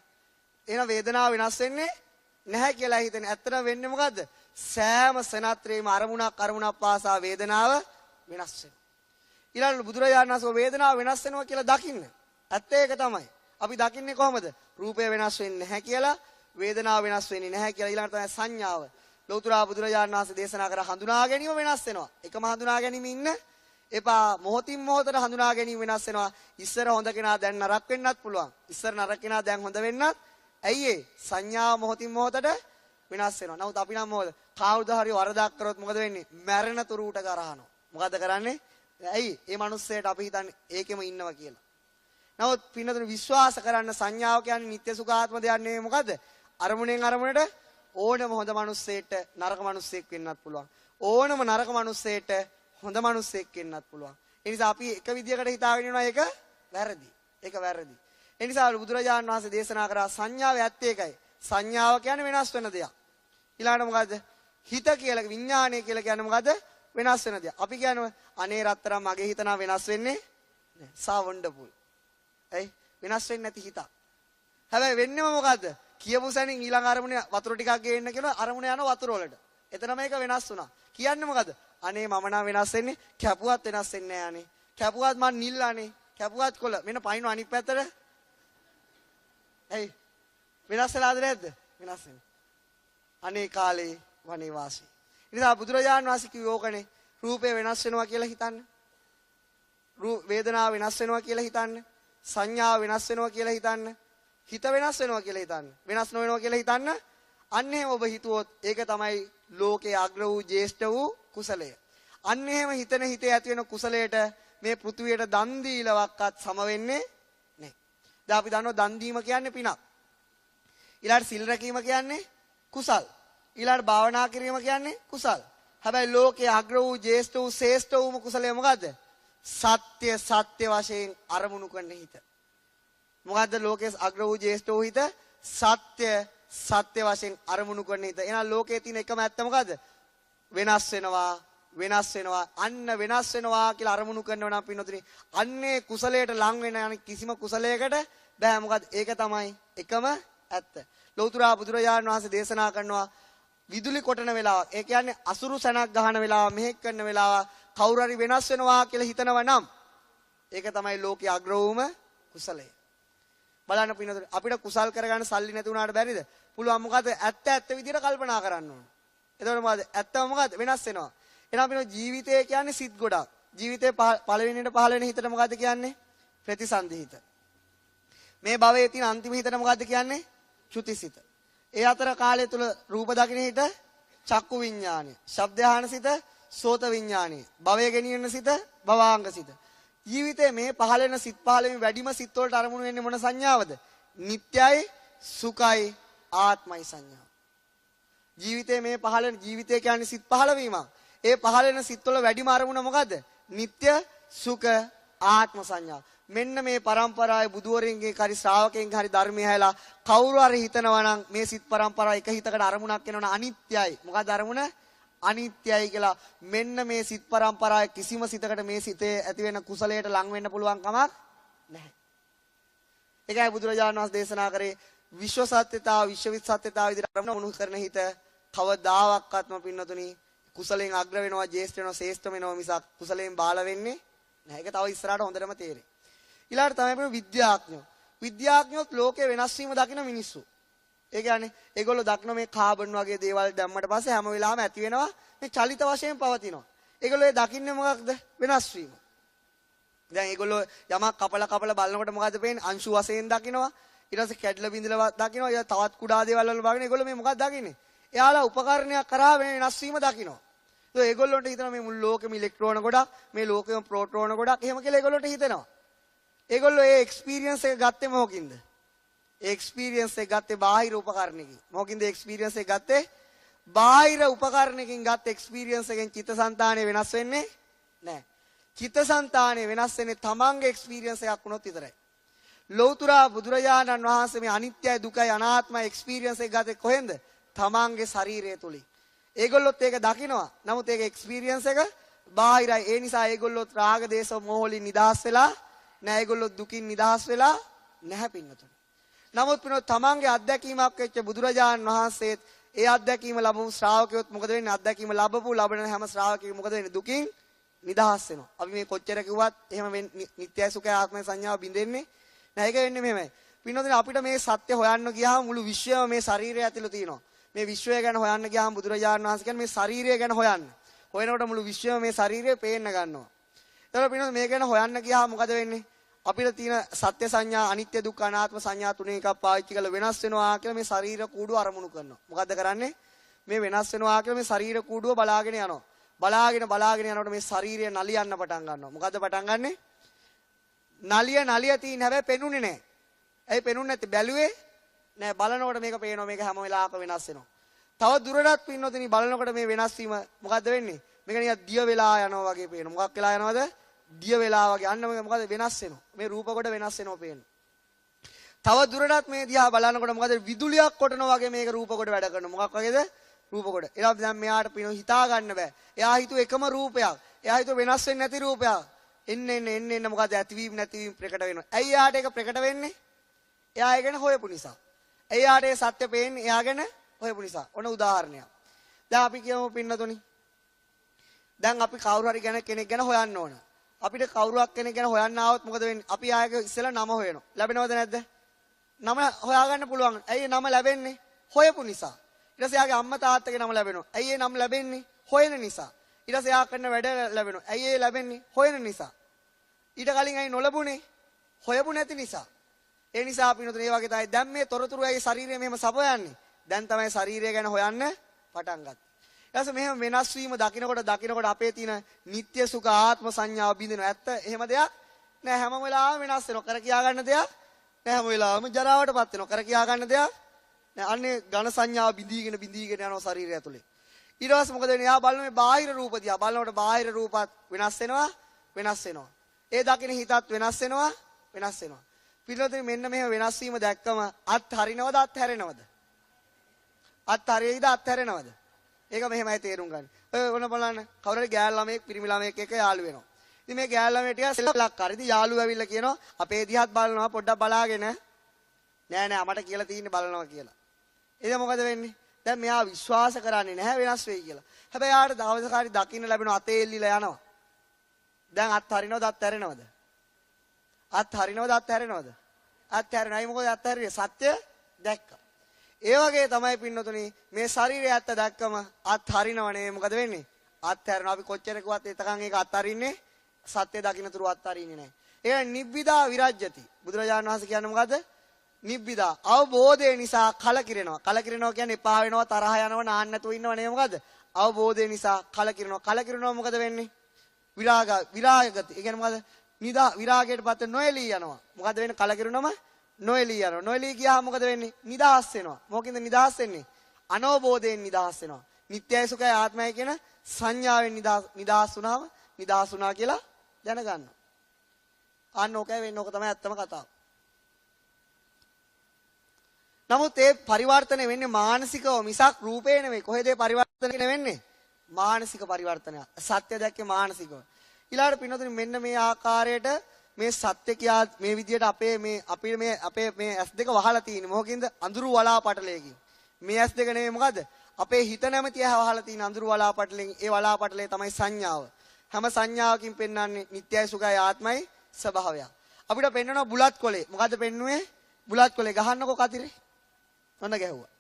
එහෙනම් වේදනාව වෙනස් වෙන්නේ නැහැ කියලා හිතන්නේ. ඇත්තටම වෙන්නේ මොකද්ද? සෑම සනත්‍රේම අරමුණක් පාසා වේදනාව වෙනස් වෙනවා. ඊළඟ බුදුරජාණන් වහන්සේ වේදනාව වෙනස් වෙනවා කියලා දකින්න. ඇත්ත ඒක තමයි. අපි දකින්නේ කොහොමද? රූපය වෙනස් වෙන්නේ නැහැ කියලා, වේදනාව වෙනස් වෙන්නේ නැහැ කියලා. ඊළඟ තමයි සංඥාව. ලෞතර බුදුරජාණන් වහන්සේ දේශනා කර හඳුනා ගැනීම වෙනස් වෙනවා. එකම හඳුනා ගැනීම ඉන්න එපා. මොහොතින් මොහොතට හඳුනා ගැනීම වෙනස් වෙනවා. ඉස්සර හොඳ කෙනා දැන් නරක වෙන්නත් පුළුවන්. ඉස්සර නරක කෙනා දැන් හොඳ වෙන්නත්. ඇයි ඒ? සංඥාව මොහොතින් මොහොතට වෙනස් වෙනවා. නමුත් අපි නම් මොකද? කවුරුද හරි වරදක් කරොත් මොකද වෙන්නේ? මැරෙන තුරුට කරහනවා. මොකද කරන්නේ? ඇයි? ඒ මිනිස්සෙට අපි හිතන්නේ ඒකෙම ඉන්නවා කියලා. නමුත් පින්නතුන් විශ්වාස කරන්න සංඥාව කියන්නේ නිත්‍ය සුඛාත්ම දෙයක් නෙවෙයි. මොකද? අරමුණෙන් අරමුණට ඕනම හොඳ මිනිස්සෙට නරක මිනිස්සෙක් වෙන්නත් පුළුවන්. ඕනම නරක මිනිස්සෙට හොඳ මිනිස්සෙක් වෙන්නත් පුළුවන්. ඒ නිසා අපි එක විදියකට හිතාගෙන ඉන්නවා ඒක වැරදි. ඒක වැරදි. ඒ නිසා බුදුරජාණන් වහන්සේ දේශනා කරා සංඥාව ඇත්තේ ඒකයි. සංඥාව කියන්නේ වෙනස් වෙන දෙයක්. ඊළඟට මොකද්ද? හිත කියලා විඥානය කියලා කියන්නේ මොකද්ද? වෙනස් වෙන දෙයක්. අපි කියන්නේ අනේ රත්තරන් මගේ හිත නම් වෙනස් වෙන්නේ නැහැ. සා වන්ඩර්ෆුල්. ඇයි? වෙනස් වෙන්නේ නැති හිත. හැබැයි වෙන්නේම මොකද්ද? කියපු සැනින් ඊළඟ අරමුණේ වතුර ටිකක් ගේන්න කියනවා අරමුණ යන වතුර වලට. එතන මේක වෙනස් වුණා. කියන්නේ මොකද්ද? අනේ මම නම් වෙනස් වෙන්නේ කැපුවත් වෙනස් වෙන්නේ නැහැ අනේ. කැපුවත් මන් නිල්ලානේ. කැපුවත් කොළ මෙන්න පයින් අනිත් පැත්තට. ඇයි? වෙනස් වෙලාද නැද්ද? වෙනස් වෙනවා. අනේ කාලේ වනේ වාසී. ඉතින් බුදුරජාණන් වහන්සේ කිව්ව ඕකනේ රූපය වෙනස් වෙනවා කියලා හිතන්න. වේදනාව වෙනස් වෙනවා කියලා හිතන්න. සංඥාව වෙනස් වෙනවා කියලා හිතන්න. හිත වෙනස් වෙනවා කියලා හිතන්න. වෙනස් නොවෙනවා කියලා හිතන්න. අන්න එහෙම ඔබ හිතුවොත් ඒක තමයි ලෝකයේ අග්‍ර වූ ජේෂ්ඨ වූ කුසලය. අන්න එහෙම හිතන හිතේ ඇති වෙන කුසලයට මේ පෘථුවියට දන් දීලවක්වත් සම වෙන්නේ නැහැ. දැන් අපි දන්නවා දන් දීම කියන්නේ පිනක්. ඊළඟට සිල් රැකීම කියන්නේ කුසල්. ඊළඟට භාවනා කිරීම කියන්නේ කුසල්. හැබැයි ලෝකයේ අග්‍ර වූ ජේෂ්ඨ වූ ශ්‍රේෂ්ඨ වූ කුසලය මොකද්ද? සත්‍ය වශයෙන් අරමුණු කරන හිත. මොකද්ද ලෝකයේ අග්‍ර වූ ජේෂ්ඨ වූ හිත? සත්‍ය වශයෙන් අරමුණු කරන හිත. එහෙනම් ලෝකයේ තියෙන එකම ඇත්ත මොකද්ද? වෙනස් වෙනවා. අන්න වෙනස් වෙනවා කියලා අරමුණු කරනවා නම් පින්නතුනි අන්නේ කුසලයට ලං වෙන යන කිසිම කුසලයකට බෑ. මොකද ඒක තමයි එකම ඇත්ත. ලෞතර බුදුරජාණන් වහන්සේ දේශනා කරනවා විදුලි කොටන වෙලාව. ඒ කියන්නේ අසුරු සැනක් ගහන වෙලාව, මෙහෙක් කරන වෙලාව කවුරු හරි වෙනස් වෙනවා කියලා හිතනවා නම් ඒක තමයි ලෝකයේ අග්‍ර වූම කුසලය. බලන්න පින්නතුනි අපිට කුසල් කරගන්න සල්ලි නැති වුණාට බැරිද? පුළුවන්. මොකද ඇත්ත විදිහට කල්පනා කරන්න ඕන. එතකොට මොකද? ඇත්තම මොකද? වෙනස් වෙනවා. එහෙනම් අපේ ජීවිතය කියන්නේ සිත් ගොඩක්. ජීවිතේ පළවෙනියට පහළ වෙන හිතට මොකද්ද කියන්නේ? ප්‍රතිසන්දි හිත. මේ භවයේ තියෙන අන්තිම හිතට මොකද්ද කියන්නේ? චුතිසිත. ඒ අතර කාලය තුල රූප දකින්න හිත චක්කු විඥානය. ශබ්ද ආහන සිත සෝත විඥානය. භවය ගෙනියන සිත භවාංග සිත. ජීවිතේ මේ පහළ වෙන සිත් පහළෙමින් වැඩිම සිත් වලට අරමුණු වෙන්නේ මොන සංඥාවද? නිට්ටයයි, සුඛයි, ආත්මයි සංඥාව. ජීවිතේ මේ පහළ වෙන ජීවිතය කියන්නේ සිත් පහළවීමක්. ඒ පහළ වෙන සිත් වල වැඩිම අරමුණ මොකද්ද? නිට්ටය, සුඛ, ආත්ම සංඥා. මෙන්න මේ પરම්පරාවේ බුදුවරින්ගේ හරි ශ්‍රාවකයන්ගේ හරි ධර්මය ඇහැලා කවුරු හරි හිතනවා නම් මේ සිත් પરම්පරාව එක හිතකට අරමුණක් වෙනවනම් අනිත්‍යයි. මොකද අරමුණ? අනිත්‍යයි කියලා. මෙන්න මේ සිත් પરම්පරාවේ කිසිම සිතකට මේ සිතේ ඇති වෙන කුසලයට ලං වෙන්න පුළුවන් කමක් නැහැ. ඒකයි බුදුරජාණන් වහන්සේ දේශනා කරේ විශ්ව සත්‍යතාව, විශ්වවිත් සත්‍යතාව විදිහට අරමුණු කරන හිත කවදාවත්ම පින්නතුනි කුසලයෙන් අග්‍ර වෙනවා, ජේෂ්ඨ වෙනවා, ශ්‍රේෂ්ඨ වෙනවා මිසක් කුසලයෙන් බාල වෙන්නේ නැහැ. ඒක තව ඉස්සරහට හොඳටම තේරෙයි. ඊළඟට තමයි විද්‍යාඥයෝ. විද්‍යාඥයෝත් ලෝකේ වෙනස් වීම දකින මිනිස්සු. ඒ කියන්නේ ඒගොල්ලෝ දක්න මේ කාබන් වගේ දේවල් දැම්මට පස්සේ හැම වෙලාවෙම ඇති වෙනවා මේ චලිත වශයෙන් පවතිනවා. ඒගොල්ලෝ ඒ දකින්නේ මොකක්ද? වෙනස් වීම. දැන් ඒගොල්ලෝ යමක් කපලා බලනකොට මොකද්ද පේන්නේ? අංශු වශයෙන් දකින්නවා. ඊට පස්සේ කැඩලා බිඳලා දකින්නවා. ඊට තවත් කුඩා දේවල් වල බලන ඒගොල්ලෝ මේ මොකක්ද දකින්නේ? එයාලා උපකරණයක් කරා වෙනස් වීම දකින්නවා. ඒක ඒගොල්ලන්ට හිතනවා මේ මුළු ලෝකෙම ඉලෙක්ට්‍රෝන ගොඩක්, මේ ලෝකෙම ප්‍රෝටෝන ගොඩක් එහෙම කියලා ඒගොල්ලන්ට හිතෙනවා. ඒගොල්ලෝ ඒ එක්ස්පීරියන්ස් එක ගත්තේ මොකකින්ද? ඒ එක්ස්පීරියන්ස් එක ගත්තේ බාහිර උපකරණයකින්. මොකකින්ද එක්ස්පීරියන්ස් එක ගත්තේ? බාහිර උපකරණයකින් ගත්ත එක්ස්පීරියන්ස් එකෙන් චිත්තසංතානය වෙනස් වෙන්නේ නැහැ. චිත්තසංතානය වෙනස් වෙන්නේ තමන්ගේ එක්ස්පීරියන්ස් එකක් වුණොත් විතරයි. ලෞතර බුදුරජාණන් වහන්සේ මේ අනිත්‍යයි දුකයි අනාත්මයි එක්ස්පීරියන්ස් එක ගත්තේ කොහෙන්ද? තමන්ගේ ශරීරය තුලින්. ඒගොල්ලොත් ඒක දකිනවා. නමුත් ඒක එක්ස්පීරියන්ස් එක බාහිරයි. ඒ නිසා ඒගොල්ලොත් රාග දේශ මොහ වලින් නිදහස් වෙලා නැහැ. ඒගොල්ලොත් දුකින් නිදහස් වෙලා නැහැ පින්නතුනි. නමුත් පින්නොත් තමන්ගේ අත්දැකීමක් වෙච්ච බුදුරජාණන් වහන්සේත් ඒ අත්දැකීම ලැබුණු ශ්‍රාවකයොත් මොකද වෙන්නේ? අත්දැකීම ලැබන හැම ශ්‍රාවකයෙකුම මොකද වෙන්නේ? දුකින් නිදහස් වෙනවා. අපි මේ කොච්චර කිව්වත් එහෙම නිත්‍යයි සුඛයි ආත්මයි සංඥාව බින්දෙන්නේ නැහැ. ඒක වෙන්නේ මෙහෙමයි. පින්නොත් අපිට මේ සත්‍ය හොයන්න ගියාම මුළු විශ්වයම මේ ශරීරය ඇතුළේ තියෙනවා. මේ විශ්වය ගැන හොයන්න ගියාම බුදුරජාණන් වහන්සේ කියන්නේ මේ ශරීරය ගැන හොයන්න. හොයනකොට මුළු විශ්වයම මේ ශරීරය පේන්න ගන්නවා. ඒතකොට පින්නොත් මේ ගැන හොයන්න ගියාම මොකද වෙන්නේ? අපිට තියෙන සත්‍ය සංඥා, අනිත්‍ය දුක්ඛ අනාත්ම සංඥා තුනේ එකක් පාවිච්චි කරලා වෙනස් වෙනවා කියලා මේ ශරීර කූඩුව අරමුණු කරනවා. මොකද්ද කරන්නේ? මේ වෙනස් වෙනවා කියලා මේ ශරීර කූඩුව බලාගෙන යනවා. බලාගෙන යනකොට මේ ශරීරය නලියන්න පටන් ගන්නවා. මොකද්ද පටන් ගන්නෙ? නලිය තියෙන හැබැයි පෙනුනේ නැහැ. ඇයි පෙනුනේ නැත්තේ? බැලුවේ නෑ. බලනකොට මේක පේනවා. මේක හැම වෙලාවක වෙනස් වෙනවා. තව දුරටත් පින්නොතිනි බලනකොට මේ වෙනස් වීම මොකද්ද වෙන්නේ? මේක නිකන් දිය වෙලා යනවා වගේ පේනවා. මොකක් වෙලා යනවද? දිය වෙලා වගේ. අන්න මොකද වෙනස් වෙනවා. මේ රූප කොට වෙනස් වෙනවා පේනවා. තව දුරටත් මේ දිහා බලනකොට මොකද විදුලියක් කොටනවා වගේ මේක රූප කොට වැඩ කරනවා. මොකක් වගේද? රූප කොට. එනවා දැන් මෙයාට පින හිතා ගන්න බෑ. එයා හිතුව එකම රූපයක්. එයා හිතුව වෙනස් වෙන්නේ නැති රූපයක්. එන්න මොකද ඇතිවීම නැතිවීම ප්‍රකට වෙනවා. ඇයි එයාට ඒක ප්‍රකට වෙන්නේ? එයා ඒ ගැන හොයපු නිසා. එයාට ඒ සත්‍ය පේන්නේ එයා ගැන හොයපු නිසා. ඔන්න උදාහරණයක්. දැන් අපි කියමු පින්නතුනි. දැන් අපි කවුරු හරි කෙනෙක් ගැන හොයන්න ඕන. අපිට කවුරුවක් කෙනෙක් ගැන හොයන්න ආවොත් මොකද වෙන්නේ? අපි ආයෙක ඉස්සෙල්ලා නම හොයනවා. ලැබෙනවද නැද්ද? නම හොයාගන්න පුළුවන්. ඇයි නම ලැබෙන්නේ? හොයපු නිසා. ඊට පස්සේ යාගේ අම්මා තාත්තගේ නම ලැබෙනවා. ඇයි ඒ නම ලැබෙන්නේ? හොයන නිසා. ඊට පස්සේ යා කරන වැඩ ලැබෙනවා. ඇයි ඒ ලැබෙන්නේ? හොයන නිසා. ඊට කලින් ඇයි නොලැබුණේ? හොයපු නැති නිසා. ඒ නිසා අපි නේද මේ වගේ තමයි දැන් මේ තොරතුරු ඇයි ශරීරය මෙහෙම සපයන්නේ? දැන් තමයි ශරීරය ගැන හොයන්න පටන් ගත්තේ. ඊට පස්සේ මෙහෙම වෙනස් වීම දකින්නකොට අපේ තියෙන නিত্য සුඛ ආත්ම සංඥාව බින්දිනවා. ඇත්ත එහෙම දෙයක් නෑ. හැම වෙලාවෙම වෙනස් වෙනවා. කර කියා ගන්න දෙයක් නෑ. හැම වෙලාවෙම ජරාවටපත් වෙනවා. කර කියා ගන්න දෙයක් නෑ. අන්නේ ඝන සංඥාව බිඳීගෙන යනවා ශරීරය ඇතුලේ. ඊට පස්සේ මොකද වෙන්නේ? යා බලන මේ බාහිර රූප දිහා බලනකොට බාහිර රූපත් වෙනස් වෙනවා. ඒ දකින්න හිතත් වෙනස් වෙනවා. පිළිවෙතින් මෙන්න මෙහෙම වෙනස් වීම දැක්කම අත් හරිනවද අත්හැරෙනවද? අත් හරියයිද අත්හැරෙනවද? ඒක මෙහෙමයි තේරුම් ගන්න. ඔය ඕන බලන්න කවුරු හරි ගෑල් ළමයෙක් පිරිමි ළමයෙක් එක්ක යාළු වෙනවා. ඉතින් මේ ගෑල් ළමයා ටික සෙල්ලක් කරා. ඉතින් යාළුවා ඇවිල්ලා කියනවා අපේ දිහාත් බලනවා පොඩ්ඩක් බලාගෙන. නෑ මට කියලා තියෙන්නේ බලනවා කියලා. එතකොට මොකද වෙන්නේ? දැන් මෙයා විශ්වාස කරන්නේ නැහැ වෙනස් වෙයි කියලා. හැබැයි යාට දවසකාරි දකින්න ලැබෙන අතේ එල්ලිලා යනවා. දැන් අත් හරිනවද අත්හැරෙනවද? අත්හැරෙනවද? අත්හැරෙනයි මොකද අත්හැරියේ? සත්‍ය දැක්කා. ඒ වගේ තමයි පින්නතුනි මේ ශරීරය ඇත්ත දැක්කම අත්හරිනව නෙවෙයි මොකද වෙන්නේ? අත්හැරෙනවා. අපි කොච්චර කිව්වත් එතකන් ඒක අත්හරින්නේ සත්‍ය දකින්න තුරු අත්හරින්නේ නැහැ. ඒක නිබ්බිදා විරජ්‍යති. බුදුරජාණන් වහන්සේ කියන්නේ මොකද්ද? නිබ්බිදා අවබෝධය නිසා කලකිරෙනවා. කලකිරෙනවා කියන්නේ එපා වෙනවා, තරහ යනවා, නාන්න නැතුව ඉන්නව නෙවෙයි මොකද්ද? අවබෝධය නිසා කලකිරෙනවා. කලකිරෙනවා මොකද වෙන්නේ? විරාගගති. ඒ කියන්නේ මොකද්ද? විරාගයටපත් නොඑලී යනවා. මොකද වෙන්නේ? කලකිරුණම නොඑලී යනවා. නොඑලී ගියාම මොකද වෙන්නේ? නිදහස් වෙනවා. මොකකින්ද නිදහස් වෙන්නේ? අනෝබෝධයෙන් නිදහස් වෙනවා. නිට්ටයයි සුඛයි ආත්මයි කියන සංඥාවෙන් නිදහස් වුණා කියලා දැනගන්න. අන්න ඕකයි වෙන්නේ. ඕක තමයි ඇත්තම කතාව. නමුත් ඒ පරිවර්තනය වෙන්නේ මානසිකව මිසක් රූපේ නෙවෙයි. කොහෙද ඒ පරිවර්තනය වෙන්නේ? මානසික පරිවර්තනය. සත්‍ය දැක්කේ මානසිකව. ඊළාට පින්නතුනි මෙන්න මේ ආකාරයට මේ සත්‍ය කියා මේ විදියට අපේ මේ S2 වහලා තියෙන්නේ මොකකින්ද? අඳුරු වලාපටලයකින්. මේ S2 නෙමෙයි මොකද්ද? අපේ හිත නැමැති වහලා තියෙන අඳුරු වලාපටලෙන්. ඒ වලාපටලේ තමයි සංඥාව. හැම සංඥාවකින් පෙන්වන්නේ නිට්ටයයි සුඛයි ආත්මයි ස්වභාවය. අපිට පෙන්වනවා බුලත් කොලේ. මොකද්ද පෙන්වුවේ? බුලත් කොලේ ගහන්නකෝ කතිරේ. ඔන්න ගැහුවා.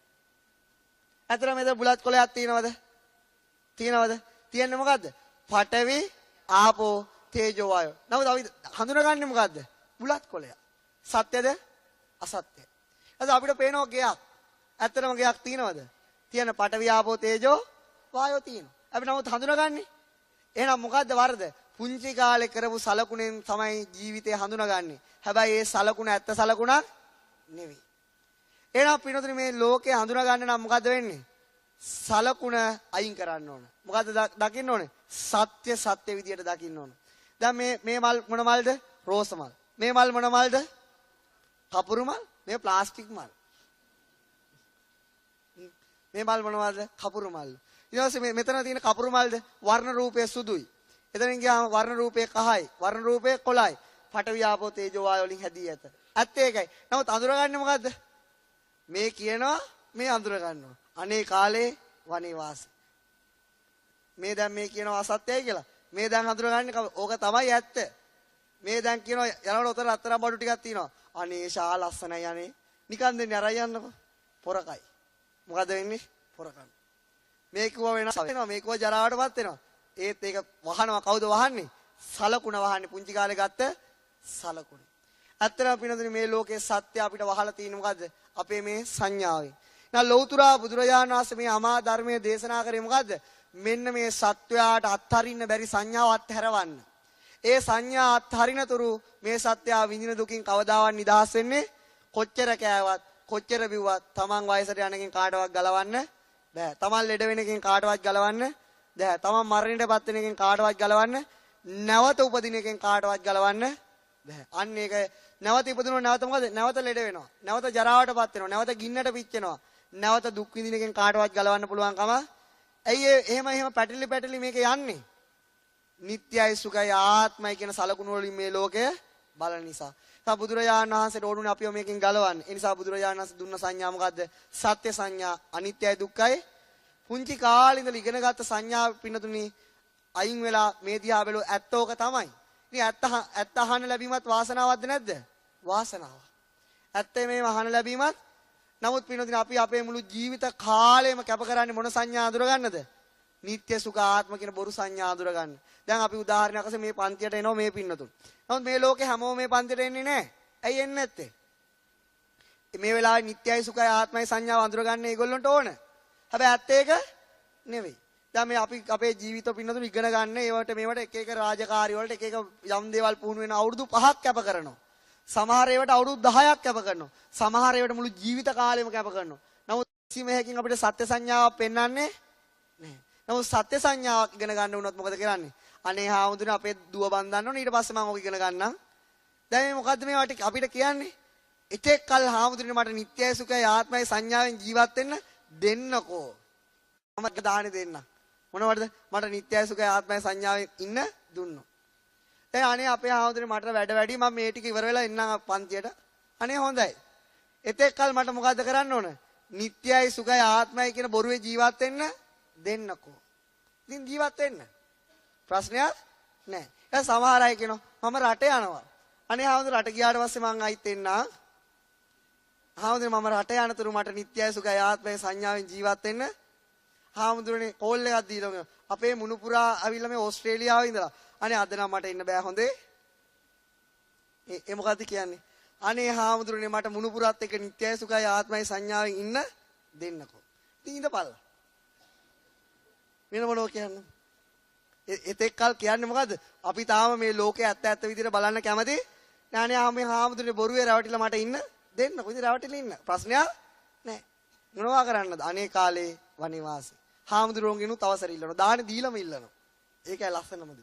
අතන මෙතන බුලත් කොලයක් තියෙනවද? තියෙන්නේ මොකද්ද? පඨවි ආපෝ තේජෝ වායෝ. නමුත් අපි හඳුනගන්නේ මොකද්ද? බුලත් කොළය. සත්‍යද? අසත්‍යද? එතකොට අපිට පේනවා ගයක්. ඇත්තටම ගයක් තියෙනවද? තියෙන පඨවි ආපෝ තේජෝ වායෝ තියෙනවා. අපි නමුත් හඳුනගන්නේ. එහෙනම් මොකද්ද වරද? පුංචි කාලේ කරපු සලකුණෙන් තමයි ජීවිතේ හඳුනගන්නේ. හැබැයි ඒ සලකුණ ඇත්ත සලකුණක් නෙවෙයි. එහෙනම් පිනතුනේ මේ ලෝකේ හඳුනගන්න නම් මොකද්ද වෙන්නේ? සලකුණ අයින් කරන්න ඕන. මොකද්ද දකින්න ඕනේ? සත්‍ය සත්‍ය විදියට දකින්න ඕන. දැන් මේ මල් මොන මල්ද? රෝස මල්. මේ මල් මොන මල්ද? කපුරු මල්. මේ ප්ලාස්ටික් මල්. මේ මල් මොනවද? කපුරු මල්. ඊට පස්සේ මෙතන තියෙන කපුරු මල්ද වර්ණ රූපය සුදුයි. එතනින් ගියාම වර්ණ රූපය කහයි. වර්ණ රූපය කොළයි. පඨවි ආපෝ තේජෝ වායෝ වලින් හැදී ඇත. ඇත්ත ඒකයි. නමුත් අඳුරගන්නේ මොකද්ද? මේ කියනවා මේ අඳුර ගන්නවා. අනේ කාලේ වනේ වාසී. මේ දැන් මේ කියනවා අසත්‍යයි කියලා. මේ දැන් අඳුරගන්නේ ඕක තමයි ඇත්ත. මේ දැන් කියනවා යනකොට උතර අතරම් බඩු ටිකක් තියෙනවා. අනේ ශා ලස්සනයි අනේ. නිකන් දෙන්නේ අරයි යන්නකො. පොරකයි. මොකද වෙන්නේ? පොරකන. මේ කිව්ව වෙනස් වෙනවා. මේ කිව්ව ජරාවටපත් වෙනවා. ඒත් ඒක වහනවා කවුද වහන්නේ? සලකුණ වහන්නේ පුංචි කාලේ ගත්ත සලකුණ. ඇත්තටම පිනතුනේ මේ ලෝකේ සත්‍ය අපිට වහලා තියෙන්නේ මොකද්ද? අපේ මේ සංඥාවෙන්. now ලෞතුරා බුදුරජාණන් වහන්සේ මේ අමා ධර්මයේ දේශනා කරේ මොකද්ද? මෙන්න මේ සත්වයාට අත්හරින්න බැරි සංඥාව අත්හැරවන්න. ඒ සංඥා අත්හරිනතුරු මේ සත්‍යය විඳින දුකින් කවදාවත් නිදහස් වෙන්නේ කොච්චර කෑවත් කොච්චර බිව්වත් තමන් වයසට යන එකෙන් කාටවත් ගලවන්න බෑ. තමන් ලෙඩ වෙන එකෙන් කාටවත් ගලවන්න බෑ. තමන් මරණයටපත් වෙන එකෙන් කාටවත් ගලවන්න නැවත උපදින එකෙන් කාටවත් ගලවන්න බෑ. අන්න ඒක නැවත ඉපදුනොත් නැවත මොකද? නැවත ලෙඩ වෙනවා. නැවත ජරාවටපත් වෙනවා. නැවත ගින්නට පිච්චෙනවා. නැවත දුක් විඳින එකෙන් කාටවත් ගලවන්න පුළුවන් කම. ඇයි එහෙම පැටලි මේක යන්නේ? නිට්ටයයි සුඛයි ආත්මයි කියන සලකුණු වලින් මේ ලෝකය බලන නිසා. තා බුදුරජාණන් වහන්සේට ඕනුනේ අපිව මේකෙන් ගලවන්න. ඒ නිසා බුදුරජාණන් වහන්සේ දුන්න සංඥා මොකද්ද? සත්‍ය සංඥා, අනිත්‍යයි දුක්ඛයි. පුංචි කාලේ ඉඳලා ඉගෙනගත්ත සංඥා පින්නතුනි අයින් වෙලා මේ දිහා බැලුව ඇත්ත ඕක තමයි. ඉතින් ඇත්ත අහන්න ලැබීමත් වාසනාවක්ද නැද්ද? වාසනාවක්. ඇත්තේ මේ අහන්න ලැබීමත්. නමුත් පින්නතුනි අපි අපේ මුළු ජීවිත කාලෙම කැප කරන්නේ මොන සංඥා අඳුර ගන්නද? නිට්ටය සුඛ ආත්ම කියන බොරු සංඥා අඳුර ගන්න. දැන් අපි උදාහරණයක් වශයෙන් මේ පන්තියට එනවා මේ පින්නතුන්. නමුත් මේ ලෝකේ හැමෝම මේ පන්තියට එන්නේ නැහැ. ඇයි එන්නේ නැත්තේ? මේ වෙලාවේ නිට්ටයයි සුඛයි ආත්මයි සංඥාව අඳුර ගන්න ඒගොල්ලන්ට ඕන. හැබැයි ඇත්ත ඒක නෙවෙයි. දැන් මේ අපි අපේ ජීවිත පින්නතුන් ඉගෙන ගන්න ඒවට මේවට එක එක රාජකාරී වලට එක එක යම් දේවල් පුහුණු වෙන අවුරුදු 5ක් කැප කරනවා. සමහර ඒවාට අවුරුදු 10ක් කැප කරනවා. සමහර ඒවාට මුළු ජීවිත කාලෙම කැප කරනවා. නමුත් කිසිම එකකින් අපිට සත්‍ය සංඥාවක් පෙන්වන්නේ නැහැ. නමුත් සත්‍ය සංඥාවක් ඉගෙන ගන්න වුණොත් මොකද කරන්නේ? අනේ හාමුදුරනේ අපේ දුව බන්දන්න ඕනේ ඊට පස්සේ මම ඔක ඉගෙන ගන්නම්. දැන් මේ මොකද්ද මේවට අපිට කියන්නේ? එතෙක් කල් හාමුදුරනේ මට නිට්ටයයි සුඛයි ආත්මයි සංඥාවෙන් ජීවත් වෙන්න දෙන්නකෝ. මම දාහනේ දෙන්න. මොනවටද? මට නිට්ටයයි සුඛයි ආත්මයි සංඥාවෙන් ඉන්න දුන්නෝ. දැන් අනේ අපේ හාමුදුරනේ මට වැඩ වැඩි මම මේ ටික ඉවර වෙලා එන්නම් පන්තියට. අනේ හොඳයි. එතෙක් කල් මට මොකද්ද කරන්න ඕන? නිට්ටයයි සුඛයි ආත්මයි කියන බොරුවේ ජීවත් වෙන්න දෙන්නකෝ. ඉතින් ජීවත් වෙන්න. ප්‍රශ්නයක් නැහැ. දැන් සමහර අය කියනවා මම රට යනවා. අනේ හාමුදුර රට ගියාට පස්සේ මං ආයිත් එන්න. හාමුදුර මම රට යනතුරු මට නිට්ටයයි සුඛයි ආත්මයි සංඥාවෙන් ජීවත් වෙන්න. හාමුදුරනේ කෝල් එකක් දීලා අපේ මුණුපුරා අවිල්ලා මේ ඕස්ට්‍රේලියාවේ ඉඳලා. අනේ අද නම් මට ඉන්න බෑ හොඳේ. ඒ මොකද්ද කියන්නේ? අනේ හාමුදුරනේ මට මුණුපුරාත් එක්ක නිට්ටයයි සුඛයි ආත්මයි සංඥාවෙන් ඉන්න දෙන්නකෝ. ඉතින් ඉඳපල්ලා. වෙන මොනෝ කියන්නේ? එතෙක් කල් කියන්නේ මොකද්ද? අපි තාම මේ ලෝකේ ඇත්ත විදිහට බලන්න කැමති. නෑනේ මේ හාමුදුරනේ බොරුවේ රැවටිලා මට ඉන්න දෙන්නකෝ. ඉතින් රැවටිලා ඉන්න. ප්‍රශ්නයක් නෑ. මොනවා කරන්නද? අනේ කාලේ වනිවාසී. හාමුදුරුවන්ගෙනුත් අවසර ඉල්ලනවා. දාහනේ දීලම ඉල්ලනවා. ඒකයි ලස්සනමද?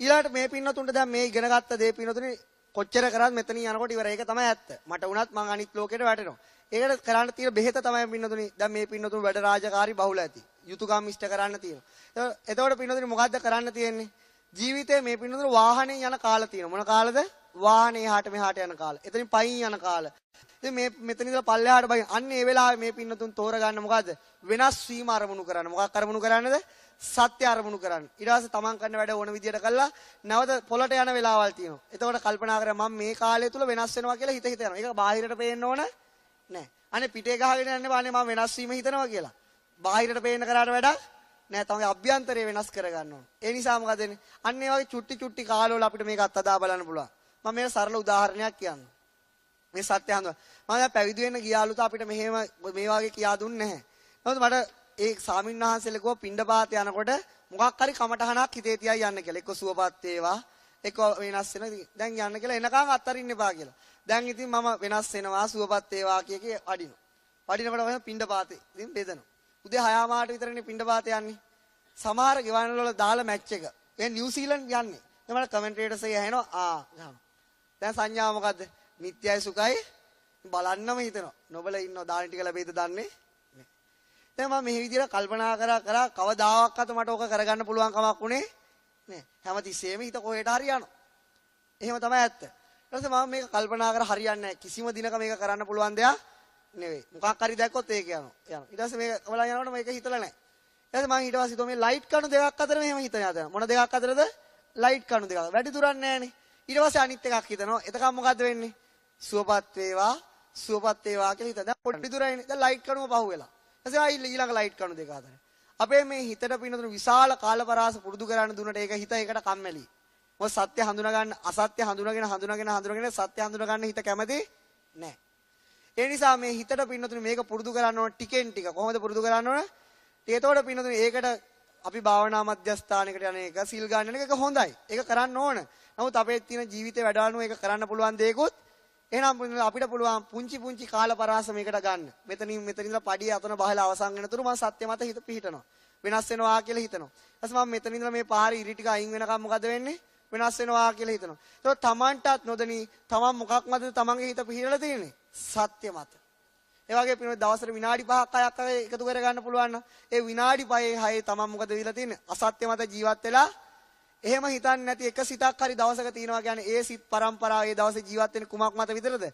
ඊළාට මේ පින්නතුන්ට දැන් මේ ඉගෙන ගත්ත දේ පින්නතුනේ කොච්චර කරත් මෙතනින් යනකොට ඉවර. ඒක තමයි ඇත්ත. මට වුණත් මං අනිත් ලෝකෙට වැටෙනවා. ඒකට කරන්න තියෙන බෙහෙත තමයි පින්නතුනේ. දැන් මේ පින්නතුන් වැඩ රාජකාරී බහුල ඇති. යුතුයකම් ඉෂ්ට කරන්න තියෙනවා. එතකොට පින්නතුනේ මොකද්ද කරන්න තියෙන්නේ? ජීවිතේ මේ පින්නතුනේ වාහනේ යන කාල තියෙනවා. මොන කාලද? වාහනේ එහාට මෙහාට යන කාල. එතනින් පයින් යන කාල. ඉතින් මේ මෙතන ඉඳලා පල්ලෙහාට බයි. අන්න ඒ වෙලාවේ මේ පින්නතුන් තෝරගන්න මොකද්ද? වෙනස් වීම අරමුණු කරන්න. මොකක් අරමුණු කරන්නද? සත්‍ය අරමුණු කරන්න. ඊට පස්සේ තමන් කරන වැඩ ඕන විදියට කළා නැවත පොළට යන වෙලාවල් තියෙනවා. එතකොට කල්පනා කරා මම මේ කාලය තුල වෙනස් වෙනවා කියලා හිත යනවා. ඒක බාහිරට පේන්න ඕන නැහැ. අනේ පිටේ ගහගෙන යන්නේ බානේ මම වෙනස් වීම හිතනවා කියලා. බාහිරට පේන්න කරාට වැඩක් නෑ තමයි අභ්‍යන්තරය වෙනස් කරගන්න ඕන. ඒ නිසා මොකද වෙන්නේ? අන්න ඒ වගේ චුට්ටි චුට්ටි කාලවල අපිට මේක අත්දැක බලන්න පුළුවන්. මම මේක සරල උදාහරණයක් කියන්නම්. මේ සත්‍ය හඳුන. මම දැන් පැවිදි වෙන්න ගියාලුත් අපිට මෙහෙම මේ වගේ කියා දුන්නේ නැහැ. නමුත් මට ඒ ස්වාමින්වහන්සේලා කිව්වා පිණ්ඩපාත යනකොට මොකක් හරි කමටහනක් හිතේ තියයි යන්න කියලා. එක්ක සුවපත් වේවා, එක්ක වෙනස් වෙන. දැන් යන්න කියලා එනකන් අත්තරින්න එපා කියලා. දැන් ඉතින් මම වෙනස් වෙනවා සුවපත් වේවා කිය වඩිනවා. වඩිනකොට මම පිණ්ඩපාතේ ඉතින් බෙදනවා. උදේ 6 මාට විතරනේ පිණ්ඩපාතේ යන්නේ. සමහර ගෙවල් වල දාලා මැච් එක. මේ නිව්සීලන්ත යන්නේ. දැන් මට කමෙන්ටේටර්ස් එක ඇහෙනවා. යනවා. දැන් සංඥාව මොකද්ද? නිත්‍යයි සුඛයි බලන්නම හිතනවා. නොබල ඉන්නව දාන ටික ලැබෙයිද දන්නේ නැහැ. දැන් මම මේ විදිහට කල්පනා කරා කවදාවත් මට ඕක කරගන්න පුළුවන් කමක් උනේ නැහැ. හැමතිස්සෙම හිත කොහෙට හරි යනවා. එහෙම තමයි ඇත්ත. ඊට පස්සේ මම මේක කල්පනා කර හරියන්නේ නැහැ. කිසිම දිනක මේක කරන්න පුළුවන් දෙයක් නෙවෙයි. මොකක් හරි දැක්කොත් ඒක යනවා. ඊට පස්සේ මේක කවලා යනකොට මේක හිතලා නැහැ. ඊට පස්සේ මම ඊට පස්සේ හිතුවා මේ ලයිට් කණු දෙකක් අතර මෙහෙම හිතන යනවා. මොන දෙකක් අතරද? ලයිට් කණු දෙකක්. වැඩි දුරක් නැහැනේ. ඊට පස්සේ අනිත් එකක් හිතනවා. එතකම් මොකද්ද වෙන්නේ? සුවපත් වේවා කියලා හිතා. දැන් පොඩි දුරයිනේ. දැන් ලයිට් කණුව පහුවෙලා. ඊට පස්සේ ඊළඟ ලයිට් කණු දෙක අතර. අපේ මේ හිතට පින්නතුණු විශාල කාලපරාස පුරුදු කරන්න දුන්නට ඒක හිත ඒකට කම්මැලි. මොකද සත්‍ය හඳුනා ගන්න අසත්‍ය හඳුනාගෙන සත්‍ය හඳුනා ගන්න හිත කැමති නැහැ. ඒ නිසා මේ හිතට පින්නතුණු මේක පුරුදු කරන්න ඕන ටිකෙන් ටික. කොහොමද පුරුදු කරන්න ඕන? ඒතකොට පින්නතුණු ඒකට අපි භාවනා මධ්‍යස්ථානයකට යන එක, සිල් ගන්න එක හොඳයි. ඒක කරන්න ඕන. නමුත් අපේ තියෙන ජීවිතේ වැඩවලු ඒක කරන්න පුළුවන් දෙයක්වත් එහෙනම් අපිට පුළුවන් පුංචි කාලපරාස මේකට ගන්න. මෙතනින්ලා පඩිය අතන බහලා අවසන් වෙනතුරු මම සත්‍ය මත හිත පිහිටනවා. වෙනස් වෙනවා කියලා හිතනවා. ඊට පස්සේ මම මෙතනින්ලා මේ පාරේ ඉරි ටික අයින් වෙනකම් මොකද වෙන්නේ? වෙනස් වෙනවා කියලා හිතනවා. ඒක තමන්ටත් නොදෙනී තමන් මොකක් මතද තමන්ගේ හිත පිහිටලා තියෙන්නේ? සත්‍ය මත. ඒ වගේ පිනොත් දවසට විනාඩි 5ක් 6ක් එකතු කර ගන්න පුළුවන් නම් ඒ විනාඩි 5 6 තමන් මොකද වෙලා තියෙන්නේ? අසත්‍ය මත ජීවත් වෙලා එහෙම හිතන්නේ නැති එක සිතක් හරි දවසක තියෙනවා කියන්නේ ඒ සිත් පරම්පරාව ඒ දවසේ ජීවත් වෙන කුමක් මත විතරද?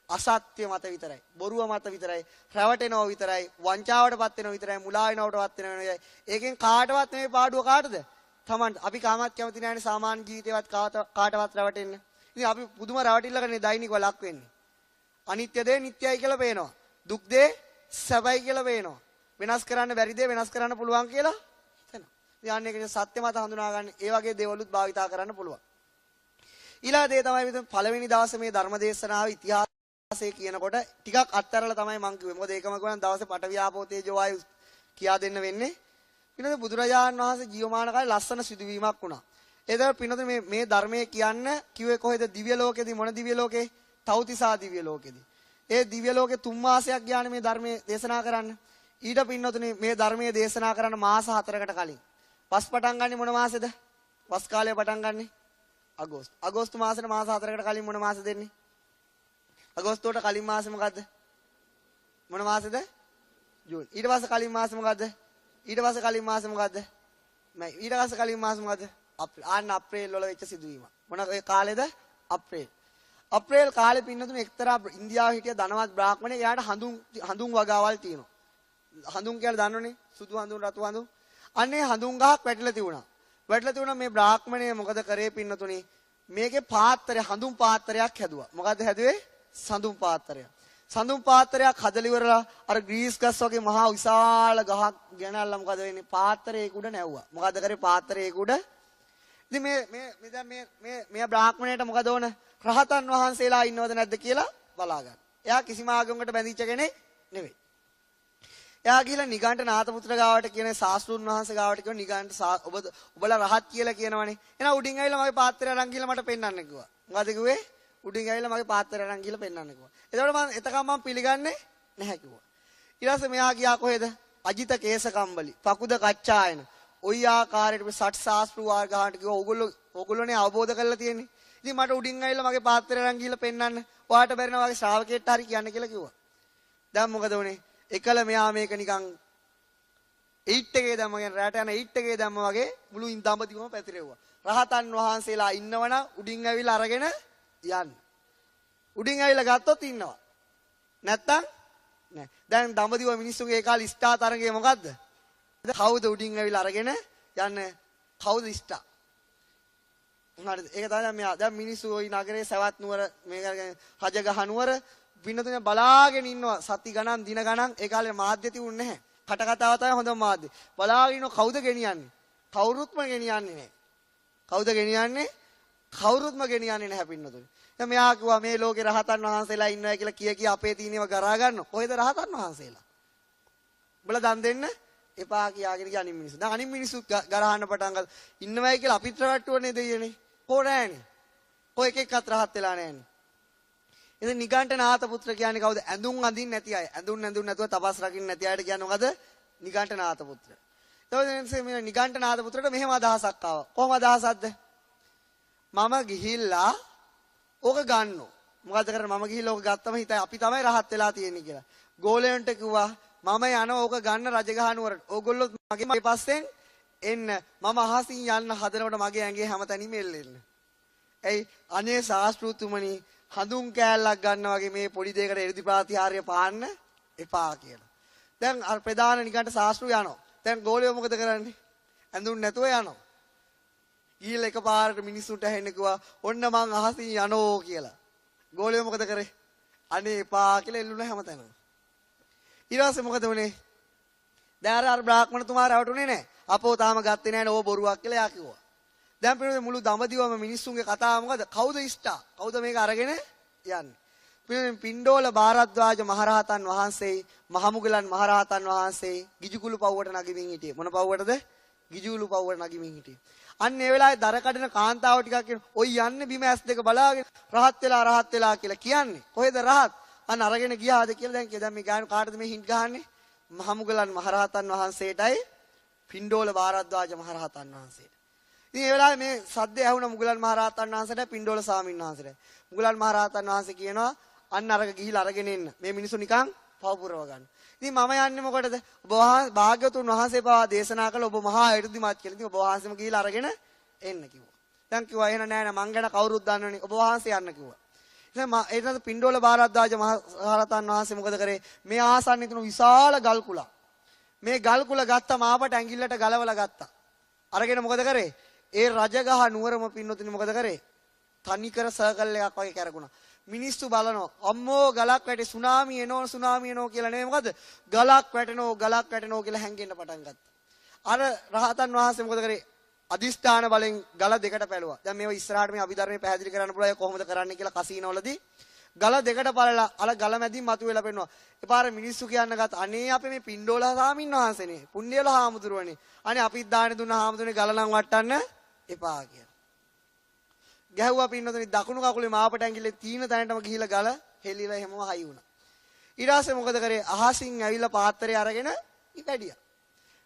අසත්‍ය මත විතරයි. බොරුව මත විතරයි. රැවටෙනව විතරයි. වංචාවටපත් වෙනව විතරයි. මුලා වෙනවටපත් වෙනව විතරයි. ඒකෙන් කාටවත් නෙමෙයි පාඩුව කාටද? Taman. අපි කාමත් කැමති නැහැනේ සාමාන්‍ය ජීවිතේවත් කාටවත් රැවටෙන්න. ඉතින් අපි පුදුම රැවටිල්ලකනේ දෛනිකව ලක් වෙන්නේ. අනිත්‍ය දේ නිට්ටයයි කියලා පේනවා. දුක් දේ සැපයි කියලා පේනවා. වෙනස් කරන්න බැරි දේ වෙනස් කරන්න පුළුවන් කියලා යන්නේ කියන සත්‍ය මත හඳුනා ගන්න ඒ වගේ දේවලුත් භාවිතා කරන්න පුළුවන්. ඊළඟ දේ තමයි මෙතන පළවෙනි දවසේ මේ ධර්ම දේශනාව ඉතිහාසය කියනකොට ටිකක් අත්හැරලා තමයි මම කිව්වේ. මොකද ඒකම ගුවන් දවසේ පඨවි ආපෝ තේජෝ වායු කියා දෙන්න වෙන්නේ. ඊළඟ බුදුරජාණන් වහන්සේ ජීවමාන කාලේ ලස්සන සිදුවීමක් වුණා. ඒතර පින්නතුනේ මේ ධර්මයේ කියන්න කිව්වේ කොහෙද? දිව්‍ය ලෝකෙදී. මොන දිව්‍ය ලෝකේ? තෞතිසා දිව්‍ය ලෝකෙදී. ඒ දිව්‍ය ලෝකේ 3 මාසයක් ගියානේ මේ ධර්මයේ දේශනා කරන්න. ඊට පින්නතුනේ මේ ධර්මයේ දේශනා කරන්න මාස 4කට කලින් වස් පටන් ගන්නේ මොන මාසෙද? වස් කාලය පටන් ගන්නේ අගෝස්තු. අගෝස්තු මාසෙට මාස 4කට කලින් මොන මාසෙ දෙන්නේ? අගෝස්තුවට කලින් මාසෙ මොකද්ද? මොන මාසෙද? ජූන්. ඊට පස්සේ කලින් මාසෙ මොකද්ද? ඊට පස්සේ කලින් මාසෙ මොකද්ද? මයි. ඊට පස්සේ කලින් මාසෙ මොකද්ද? අප්‍රේල්. ආන්න අප්‍රේල් වල වෙච්ච සිදුවීම. මොන ඒ කාලෙද? අප්‍රේල්. අප්‍රේල් කාලේ පින්නතුනේ එක්තරා ඉන්දියාවේ හිටිය ධනවත් බ්‍රාහ්මණයෙක් එයාට හඳුන් වගාවල් තියෙනවා. හඳුන් කියලා දන්නවනේ? සුදු හඳුන්, රතු හඳුන්. අනේ හඳුන් ගහක් වැටිලා තිබුණා. මේ බ්‍රාහ්මණය මොකද කරේ පින්නතුනේ? මේකේ පාත්‍රය හඳුන් පාත්‍රයක් හැදුවා. මොකද්ද හැදුවේ? සඳුන් පාත්‍රයක්. සඳුන් පාත්‍රයක් හදලා ඉවරලා අර ග්‍රීස් ගස් වගේ මහා විශාල ගහක් ගෙනල්ලා මොකද වෙන්නේ? පාත්‍රයේ උඩ නැව්වා. මොකද්ද කරේ? පාත්‍රයේ උඩ. ඉතින් මේ බ්‍රාහ්මණයට මොකද ඕන? රහතන් වහන්සේලා ඉන්නවද නැද්ද කියලා බලා ගන්න. එයා කිසිම ආගමකට බැඳිච්ච කෙනෙක් නෙවෙයි. එයා ගිහලා නිගණ්ඨ නාථපුත්‍ර ගාවට කියන ශාස්ත්‍රුන් වහන්සේ ගාවට කියන නිගණ්ඨ ඔබලා රහත් කියලා කියනවනේ. එහෙනම් උඩින් ඇවිල්ලා මගේ පාත්‍රය අරන් ගිහලා මට පෙන්වන්න කිව්වා. මොකද කිව්වේ? උඩින් ඇවිල්ලා මගේ පාත්‍රය අරන් ගිහලා පෙන්වන්න කිව්වා. එතකොට එතකම් මම පිළිගන්නේ නැහැ කිව්වා. ඊට පස්සේ මෙයා ගියා කොහෙද? අජිත කේසකම්බලි, පකුද කච්චායන. ওই ආකාරයට මේ සට් ශාස්ත්‍රු වර්ගාන්ට කිව්වා ඕගොල්ලෝනේ අවබෝධ කරලා තියෙන්නේ. ඉතින් මට උඩින් ඇවිල්ලා මගේ පාත්‍රය අරන් ගිහලා පෙන්වන්න. ඔයාට බැරිනවා වගේ ශ්‍රාවකයෙක්ට හරි කියන්න කියලා කිව්වා. දැන් මොකද උනේ? එකල මෙයා මේක නිකන් 8 එකේ දැම්ම කියන්නේ රැට යන 8 එකේ දැම්ම වගේ මුළු දඹදිවම පැතිරෙව්වා. රහතන් වහන්සේලා ඉන්නවනම් උඩින් ඇවිල්ලා අරගෙන යන්න. උඩින් ඇවිල්ලා ගත්තොත් ඉන්නවා. නැත්තම් නෑ. දැන් දඹදිව මිනිස්සුගේ ඒ කාලේ ස්ටා තරඟය මොකද්ද? කවුද උඩින් ඇවිල්ලා අරගෙන යන්නේ? කවුද ස්ටා? හරිද? ඒක තමයි මෙයා. දැන් මිනිස්සු ওই නගරේ සවැත් නුවර මේක රජගහ නුවර පින්නතුනේ බලාගෙන ඉන්නවා සති ගණන් දින ගණන්. ඒ කාලේ මාධ්‍ය තිබුණේ නැහැ. කට කතාව තමයි හොඳම මාධ්‍ය. බලාගෙන ඉන්න කවුද ගෙනියන්නේ? කවුරුත්ම ගෙනියන්නේ නැහැ. කවුද ගෙනියන්නේ? කවුරුත්ම ගෙනියන්නේ නැහැ පින්නතුනි. දැන් මෙයා කිව්වා මේ ලෝකේ රහතන් වහන්සේලා ඉන්නවා කියලා කිය අපේ තීනේව ගරා ගන්න. කොහෙද රහතන් වහන්සේලා? උඹලා දන් දෙන්න එපා කියාගෙන ගිය අනිත් මිනිස්සු. දැන් අනිත් මිනිස්සු ගරහන්න පටන් ගත්තා. ඉන්නවයි කියලා අපිට රවට්ටුවනේ දෙයියනේ. කොහොනෑනේ. කොයි එකෙක්වත් රහත් වෙලා නැහැනේ. ඉතින් නිගණ්ඨනාත පුත්‍ර කියන්නේ කවුද? ඇඳුම් අඳින්න නැති අය. ඇඳුම් නැතුව තපස් රකින්න නැති අයට කියන්නේ මොකද? නිගණ්ඨනාත පුත්‍ර. එතකොට මේ නිගණ්ඨනාත පුත්‍රට මෙහෙම අදහසක් ආවා. කොහොම අදහසක්ද? මම ගිහිල්ලා ඕක ගන්නෝ. මොකද කරන්නේ? මම ගිහිල්ලා ඕක ගත්තම හිතයි අපි තමයි රහත් වෙලා තියෙන්නේ කියලා. ගෝලයන්ට කිව්වා මම යනවා ඕක ගන්න රජගහ නුවරට. ඕගොල්ලෝ මගේ පස්සෙන් එන්න. මම අහසින් යන්න හදනකොට මගේ ඇඟේ හැමතැනම එල්ලෙන්න. ඇයි අනේ ශාස්ත්‍රූතුමනි හඳුන් කෑල්ලක් ගන්නවා වගේ මේ පොඩි දෙයකට එ르දි ප්‍රාතිහාර්ය පාන්න එපා කියලා. දැන් අර ප්‍රධාන නිගණ්ඨ ශාස්ත්‍රය යනවා. දැන් ගෝලියෝ මොකද කරන්නේ? ඇඳුම් නැතුව යනවා. ඊළ එකපාරට මිනිස්සුන්ට ඇහෙන්න කිව්වා ඔන්න මං අහසින් යනෝ කියලා. ගෝලියෝ මොකද කරේ? අනේ එපා කියලා එල්ලුණා හැමතැනම. ඊට පස්සේ මොකද වුනේ? දැන් අර බ්‍රාහ්මණතුමා රවටුනේ නැහැ. අපෝ තාම ගත්තේ නැහැ නේ ඕ බොරුවක් කියලා එයා කිව්වා. දැන් පිළිවෙල මුළු දඹදිවම මිනිස්සුන්ගේ කතාව මොකද? කවුද ඉෂ්ටා? කවුද මේක අරගෙන යන්නේ? පිළිවෙල පින්ඩෝල භාරද්වාජ මහරහතන් වහන්සේ, මහමුගලන් මහරහතන් වහන්සේ ගිජුකුළු පව්වට නගිමින් හිටියේ. මොන පව්වටද? ගිජුකුළු පව්වට නගිමින් හිටියේ. අන්න ඒ වෙලාවේ දර කඩන කාන්තාව ටිකක් කියන ඔය යන්නේ බිම ඇස් දෙක බලාගෙන රහත් වෙලා කියලා කියන්නේ. කොහෙද රහත්? අන්න අරගෙන ගියාද කියලා දැන් කිය. දැන් මේ ගාන කාටද මේ හින්ට් ගහන්නේ? මහමුගලන් මහරහතන් වහන්සේටයි පින්ඩෝල භාරද්වාජ මහරහතන් වහන්සේට. ඉතින් ඒ වෙලාවේ මේ සද්ද ඇහුණ මුගලන් මහරහතන් වහන්සේට පින්ඩෝල ස්වාමීන් වහන්සේට. මුගලන් මහරහතන් වහන්සේ කියනවා අන්න අරක ගිහිලා අරගෙන එන්න. මේ මිනිස්සු නිකන් පව පුරව ගන්න. ඉතින් මම යන්නේ මොකටද? ඔබ භාග්‍යවතුන් වහන්සේ පවා දේශනා කළ ඔබ මහා එ르දිමත් කියලා. ඉතින් ඔබ වහන්සේම ගිහිලා අරගෙන එන්න කිව්වා. දැන් කිව්වා එහෙනම් නෑ නෑ මං ගැන කවුරුත් දන්නවනේ. ඔබ වහන්සේ යන්න කිව්වා. ඉතින් ඒකට පින්ඩෝල භාරද්වාජ මහරහතන් වහන්සේ මොකද කරේ? මේ ආසන්නයේ තුන විශාල ගල් කුලක්. මේ ගල් කුල ගත්තා මාපට ඇඟිල්ලට ගලවලා ගත්තා. අරගෙන මොකද කරේ? ඒ රජගහ නුවරම පින්නතුනි මොකද කරේ? තනිකර සර්කල් එකක් වගේ කරගුණා. මිනිස්සු බලනවා අම්මෝ ගලක් වැටේ සුනාමි එනවා කියලා නෙමෙයි මොකද? ගලක් වැටෙනවා කියලා හැංගෙන්න පටන් ගත්තා. අර රහතන් වහන්සේ මොකද කරේ? අදිස්ථාන බලෙන් ගල දෙකට පැලුවා. දැන් මේව ඉස්සරහට මේ අභිධර්මයේ පැහැදිලි කරන්න පුළුවන් කොහොමද කරන්නේ කියලා කසීනවලදී ගල දෙකට පළලා අර ගල මැදින් මතුවෙලා පෙන්නවා. එපාර මිනිස්සු කියන්න ගත්තා අනේ අපේ මේ පින්ඩෝල ස්වාමීන් වහන්සේනේ පුණ්‍යවල හාමුදුරුවනේ. අනේ අපිත් දානේ දුන්න හාමුදුරනේ ගල නම් වටන්න එපා කියලා. ගැහුවා පින්නතුනි දකුණු කකුලේ මාපට ඇඟිල්ලේ තීන තැනටම ගිහිලා ගල හෙලිලා හැමම හයි වුණා. ඊට පස්සේ මොකද කරේ? අහසින් ඇවිල්ලා පාත්‍රය අරගෙන ඉපැඩියා.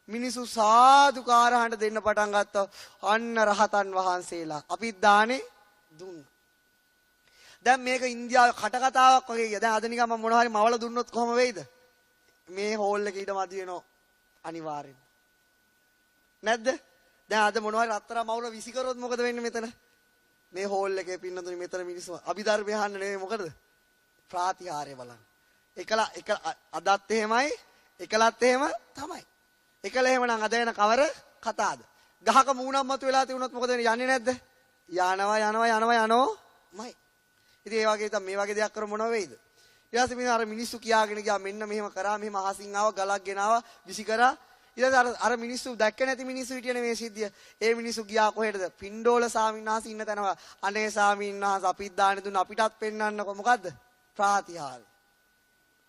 මිනිස්සු සාදුකාරහඬ දෙන්න පටන් ගත්තා. අන්න රහතන් වහන්සේලා අපිත් දානේ දුන්නා. දැන් මේක ඉන්දියාවේ කටකතාවක් වගේ ගියා. දැන් අද නිකන් මම මොනවා හරි මවල දුන්නොත් කොහොම වෙයිද? මේ හෝල් එකේ ඊට මදි වෙනවා අනිවාර්යෙන්. නැද්ද? දැන් අද මොනවා හරි අත්තරා මවුල විසි කරොත් මොකද වෙන්නේ මෙතන? මේ හෝල් එකේ පින්නතුනි මෙතන මිනිස්සු අභිධර්මය අහන්න නෙමෙයි මොකද? ප්‍රාතිහාර්ය බලන්න. එක අදත් එහෙමයි, එකලත් එහෙම තමයි. එකල එහෙමනම් අද වෙන කවර කතාවද? ගහක මූණක් මතු වෙලා තියුණොත් මොකද වෙන්නේ? යන්නේ නැද්ද? යනවාමයි. ඉතින් ඒ වගේ තමයි මේ වගේ දෙයක් කර මොනව වෙයිද? ඊට පස්සේ මිනිහ අර මිනිස්සු කියාගෙන ගියා මෙන්න මෙහෙම කරා මෙහෙම අහසින් ආව ගලක් ගෙනාවා විසි කරා. ඊට පස්සේ අර මිනිස්සු දැක්ක නැති මිනිස්සු හිටියනේ මේ සිද්ධිය. ඒ මිනිස්සු ගියා කොහෙටද? පින්ඩෝල ස්වාමීන් වහන්සේ ඉන්න තැන. අනේ ස්වාමීන් වහන්සේ අපිත් දාන දුන්න අපිටත් පෙන්වන්නකො මොකද්ද? ප්‍රාතිහාර්ය.